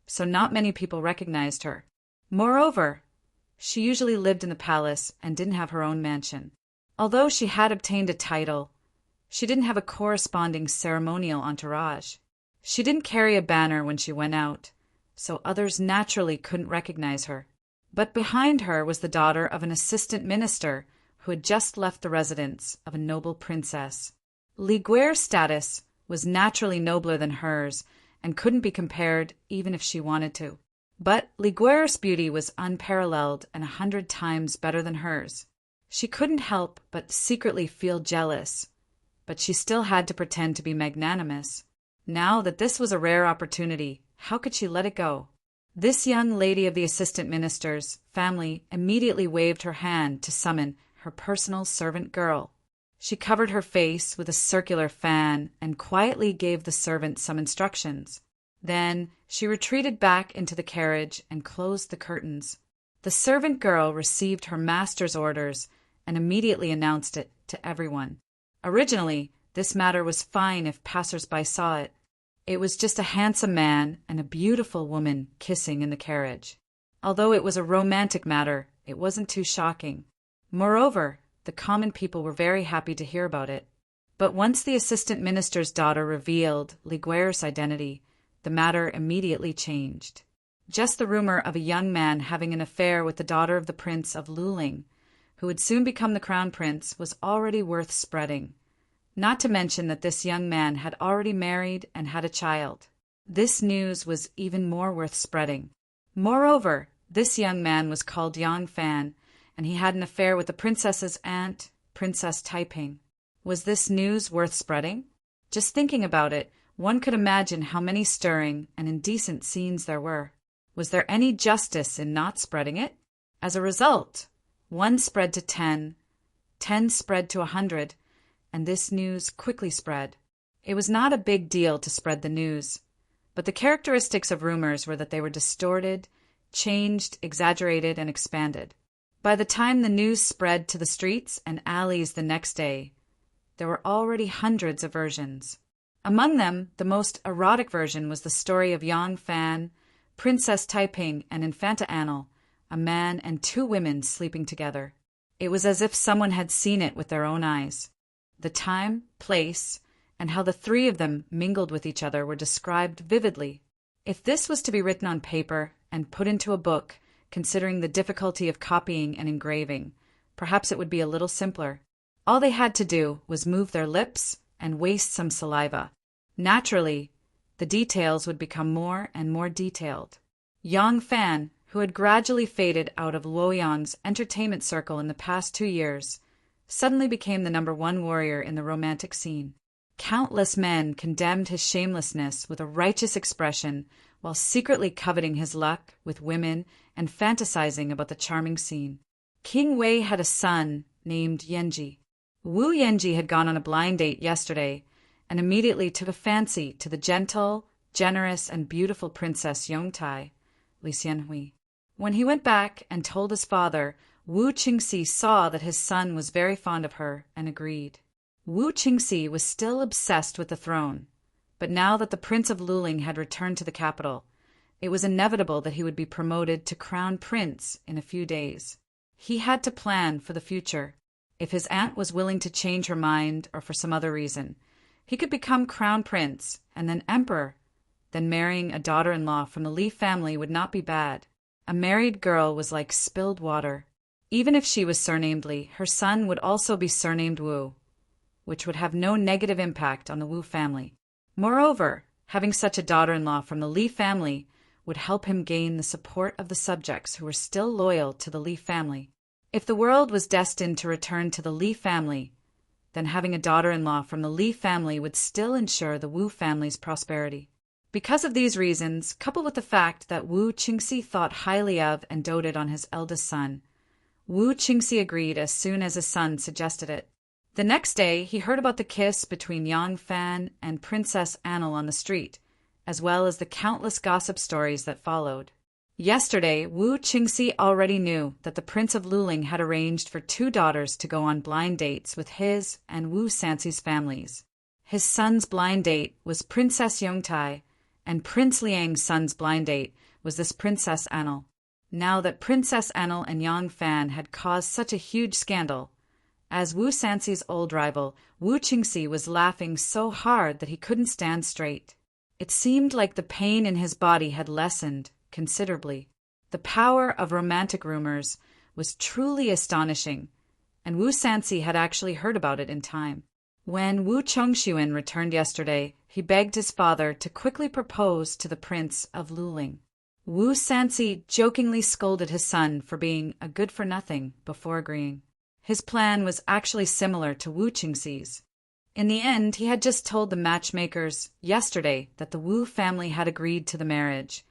so not many people recognized her. Moreover, she usually lived in the palace and didn't have her own mansion. Although she had obtained a title, she didn't have a corresponding ceremonial entourage. She didn't carry a banner when she went out, so others naturally couldn't recognize her. But behind her was the daughter of an assistant minister who had just left the residence of a noble princess. Li Guerre's status was naturally nobler than hers and couldn't be compared even if she wanted to. But Li Guerre's beauty was unparalleled and 100 times better than hers. She couldn't help but secretly feel jealous, but she still had to pretend to be magnanimous. Now that this was a rare opportunity, how could she let it go? This young lady of the assistant minister's family immediately waved her hand to summon her personal servant girl. She covered her face with a circular fan and quietly gave the servant some instructions. Then she retreated back into the carriage and closed the curtains. The servant girl received her master's orders and immediately announced it to everyone. Originally, this matter was fine if passers-by saw it. It was just a handsome man and a beautiful woman kissing in the carriage. Although it was a romantic matter, it wasn't too shocking. Moreover, the common people were very happy to hear about it. But once the assistant minister's daughter revealed Li Guerre's identity, the matter immediately changed. Just the rumor of a young man having an affair with the daughter of the Prince of Luling, who would soon become the crown prince, was already worth spreading. Not to mention that this young man had already married and had a child. This news was even more worth spreading. Moreover, this young man was called Yang Fan, and he had an affair with the princess's aunt, Princess Taiping. Was this news worth spreading? Just thinking about it, one could imagine how many stirring and indecent scenes there were. Was there any justice in not spreading it? As a result, 1 spread to 10, 10 spread to 100, and this news quickly spread. It was not a big deal to spread the news, but the characteristics of rumors were that they were distorted, changed, exaggerated, and expanded. By the time the news spread to the streets and alleys the next day, there were already hundreds of versions. Among them, the most erotic version was the story of Yang Fan, Princess Taiping, and Infanta Anil, a man and 2 women sleeping together. It was as if someone had seen it with their own eyes. The time, place, and how the 3 of them mingled with each other were described vividly. If this was to be written on paper and put into a book, considering the difficulty of copying and engraving, perhaps it would be a little simpler. All they had to do was move their lips and waste some saliva. Naturally, the details would become more and more detailed. Yang Fan, who had gradually faded out of Luoyang's entertainment circle in the past 2 years, suddenly became the #1 warrior in the romantic scene. Countless men condemned his shamelessness with a righteous expression while secretly coveting his luck with women and fantasizing about the charming scene. King Wei had a son named Yanji. Wu Yanji had gone on a blind date yesterday and immediately took a fancy to the gentle, generous, and beautiful Princess Yongtai, Li Xianhui. When he went back and told his father, Wu Qingxi saw that his son was very fond of her and agreed. Wu Qingxi was still obsessed with the throne, but now that the Prince of Luling had returned to the capital, it was inevitable that he would be promoted to crown prince in a few days. He had to plan for the future. If his aunt was willing to change her mind or for some other reason, he could become crown prince and then emperor. Then marrying a daughter-in-law from the Li family would not be bad. A married girl was like spilled water. Even if she was surnamed Li, her son would also be surnamed Wu, which would have no negative impact on the Wu family. Moreover, having such a daughter-in-law from the Li family would help him gain the support of the subjects who were still loyal to the Li family. If the world was destined to return to the Li family, then having a daughter-in-law from the Li family would still ensure the Wu family's prosperity. Because of these reasons, coupled with the fact that Wu Qingxi thought highly of and doted on his eldest son, Wu Qingxi agreed as soon as his son suggested it. The next day, he heard about the kiss between Yang Fan and Princess Anil on the street, as well as the countless gossip stories that followed. Yesterday, Wu Qingxi already knew that the Prince of Luling had arranged for 2 daughters to go on blind dates with his and Wu Sanxi's families. His son's blind date was Princess Yongtai, and Prince Liang's son's blind date was this Princess Anil. Now that Princess Anil and Yang Fan had caused such a huge scandal, as Wu Sanxi's old rival, Wu Qingxi was laughing so hard that he couldn't stand straight. It seemed like the pain in his body had lessened considerably. The power of romantic rumors was truly astonishing, and Wu Sanxi had actually heard about it in time. When Wu Chongxuan returned yesterday, he begged his father to quickly propose to the Prince of Luling. Wu Sanxi jokingly scolded his son for being a good-for-nothing before agreeing. His plan was actually similar to Wu Qingxi's. In the end, he had just told the matchmakers yesterday that the Wu family had agreed to the marriage,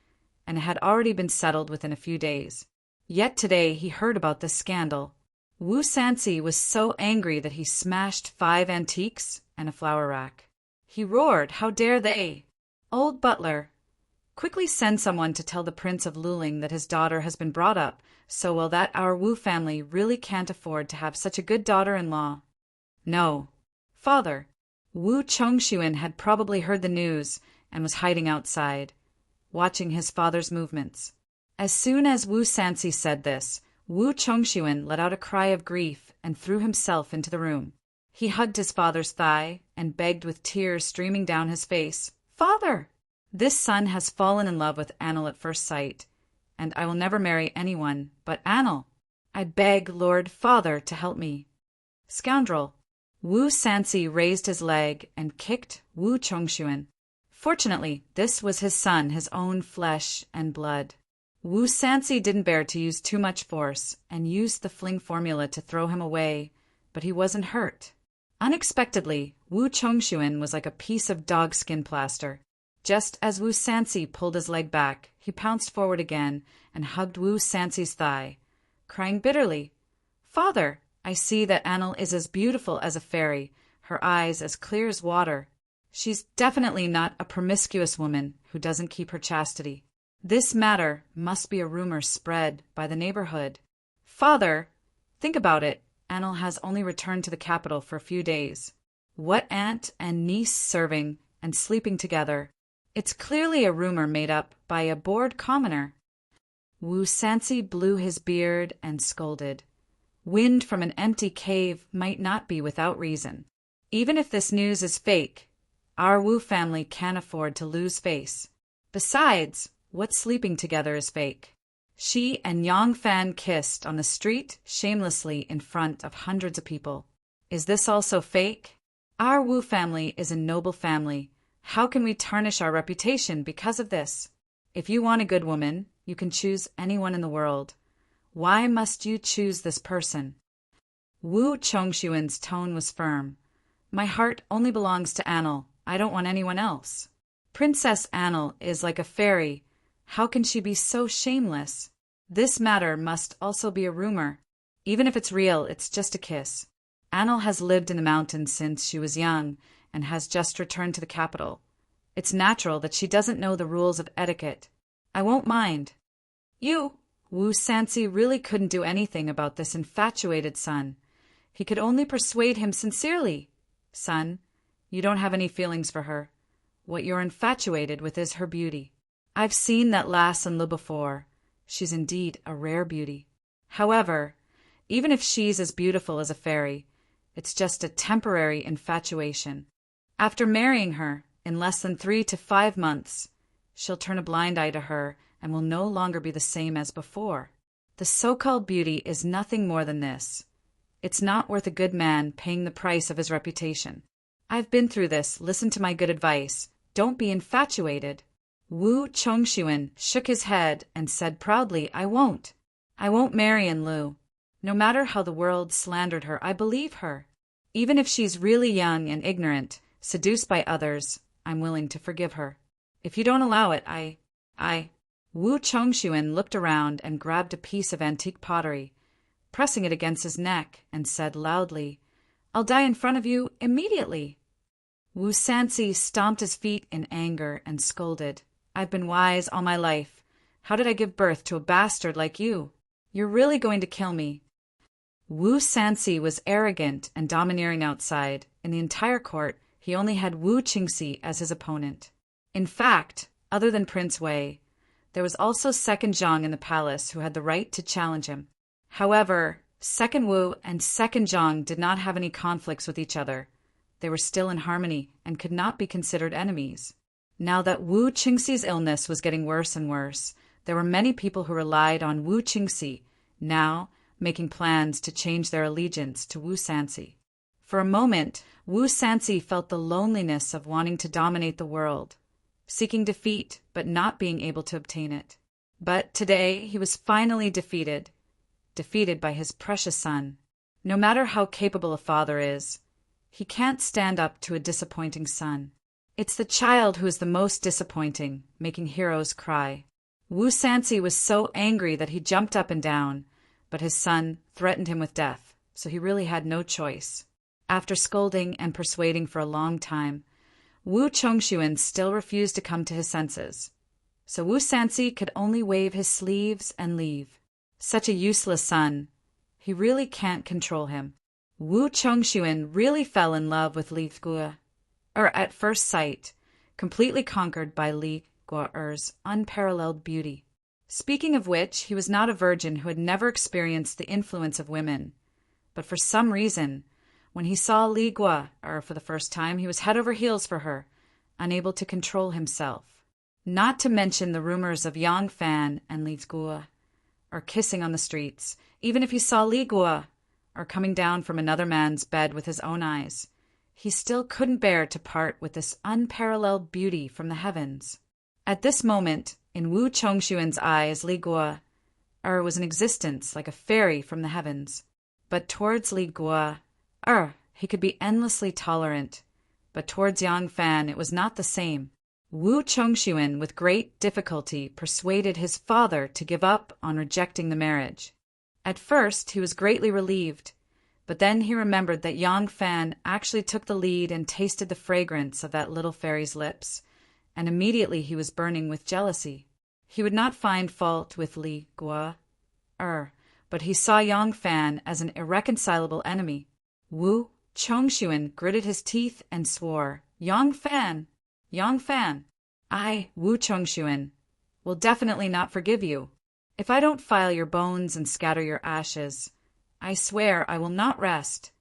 and it had already been settled within a few days. Yet today he heard about this scandal. Wu Sanxi was so angry that he smashed 5 antiques and a flower rack. He roared, "How dare they! Old butler, quickly send someone to tell the Prince of Luling that his daughter has been brought up so well that our Wu family really can't afford to have such a good daughter-in-law." No, father. Wu Chongxuan had probably heard the news and was hiding outside, watching his father's movements. As soon as Wu Sanxi said this, Wu Chongxuan let out a cry of grief and threw himself into the room. He hugged his father's thigh and begged with tears streaming down his face, "Father! This son has fallen in love with Anil at first sight, and I will never marry anyone but Anil. I beg Lord Father to help me." Scoundrel! Wu Sanxi raised his leg and kicked Wu Chongxuan. Fortunately, this was his son, his own flesh and blood. Wu Sanxi didn't bear to use too much force and used the fling formula to throw him away, but he wasn't hurt. Unexpectedly, Wu Chongxuan was like a piece of dogskin plaster. Just as Wu Sanxi pulled his leg back, he pounced forward again and hugged Wu Sanxi's thigh, crying bitterly, "Father, I see that Anil is as beautiful as a fairy, her eyes as clear as water. She's definitely not a promiscuous woman who doesn't keep her chastity. This matter must be a rumor spread by the neighborhood. Father, think about it. Anil has only returned to the capital for a few days. What aunt and niece serving and sleeping together? It's clearly a rumor made up by a bored commoner." Wu Sanxi blew his beard and scolded. Wind from an empty cave might not be without reason. Even if this news is fake, our Wu family can't afford to lose face. Besides, what sleeping together is fake? She and Yang Fan kissed on the street shamelessly in front of hundreds of people. Is this also fake? Our Wu family is a noble family. How can we tarnish our reputation because of this? If you want a good woman, you can choose anyone in the world. Why must you choose this person? Wu Chongxuan's tone was firm. My heart only belongs to Anil. I don't want anyone else. Princess Anil is like a fairy. How can she be so shameless? This matter must also be a rumor. Even if it's real, it's just a kiss. Anil has lived in the mountains since she was young and has just returned to the capital. It's natural that she doesn't know the rules of etiquette. I won't mind. Wu Sanxi really couldn't do anything about this infatuated son. He could only persuade him sincerely. Son, you don't have any feelings for her. What you're infatuated with is her beauty. I've seen that lass in Lu before. She's indeed a rare beauty. However, even if she's as beautiful as a fairy, it's just a temporary infatuation. After marrying her, in less than 3 to 5 months, she'll turn a blind eye to her and will no longer be the same as before. The so-called beauty is nothing more than this. It's not worth a good man paying the price of his reputation. I've been through this. Listen to my good advice. Don't be infatuated. Wu Chongxuan shook his head and said proudly, I won't marry Lu. No matter how the world slandered her, I believe her. Even if she's really young and ignorant, seduced by others, I'm willing to forgive her. If you don't allow it, Wu Chongxuan looked around and grabbed a piece of antique pottery, pressing it against his neck, and said loudly, I'll die in front of you immediately. Wu Sanxi stomped his feet in anger and scolded, I've been wise all my life. How did I give birth to a bastard like you? You're really going to kill me. Wu Sanxi was arrogant and domineering outside. In the entire court, he only had Wu Qingxi as his opponent. In fact, other than Prince Wei, there was also Second Zhang in the palace who had the right to challenge him. However, Second Wu and Second Zhang did not have any conflicts with each other. They were still in harmony and could not be considered enemies. Now that Wu Qingxi's illness was getting worse and worse, there were many people who relied on Wu Qingxi, now making plans to change their allegiance to Wu Sanxi. For a moment, Wu Sansi felt the loneliness of wanting to dominate the world, seeking defeat but not being able to obtain it. But today he was finally defeated by his precious son. No matter how capable a father is, he can't stand up to a disappointing son. It's the child who is the most disappointing, making heroes cry. Wu Sansi was so angry that he jumped up and down, but his son threatened him with death, so he really had no choice. After scolding and persuading for a long time, Wu Chongxuan still refused to come to his senses. So Wu Sansi could only wave his sleeves and leave. Such a useless son. He really can't control him. Wu Chongxuan really fell in love with Li Guo, at first sight, completely conquered by Li Guo's unparalleled beauty. Speaking of which, he was not a virgin who had never experienced the influence of women. But for some reason, when he saw Li Guo for the first time, he was head over heels for her, unable to control himself. Not to mention the rumors of Yang Fan and Li Guo kissing on the streets. Even if he saw Li Guo coming down from another man's bed with his own eyes, he still couldn't bear to part with this unparalleled beauty from the heavens. At this moment, in Wu Chongxuan's eyes, Li Guo was in existence like a fairy from the heavens. But towards Li Guo, he could be endlessly tolerant. But towards Yang Fan, it was not the same. Wu Chongxuan, with great difficulty, persuaded his father to give up on rejecting the marriage. At first, he was greatly relieved, but then he remembered that Yang Fan actually took the lead and tasted the fragrance of that little fairy's lips, and immediately he was burning with jealousy. He would not find fault with Li Guo, but he saw Yang Fan as an irreconcilable enemy. Wu Chongxuan gritted his teeth and swore, Yang Fan, I, Wu Chongxuan, will definitely not forgive you. If I don't file your bones and scatter your ashes, I swear I will not rest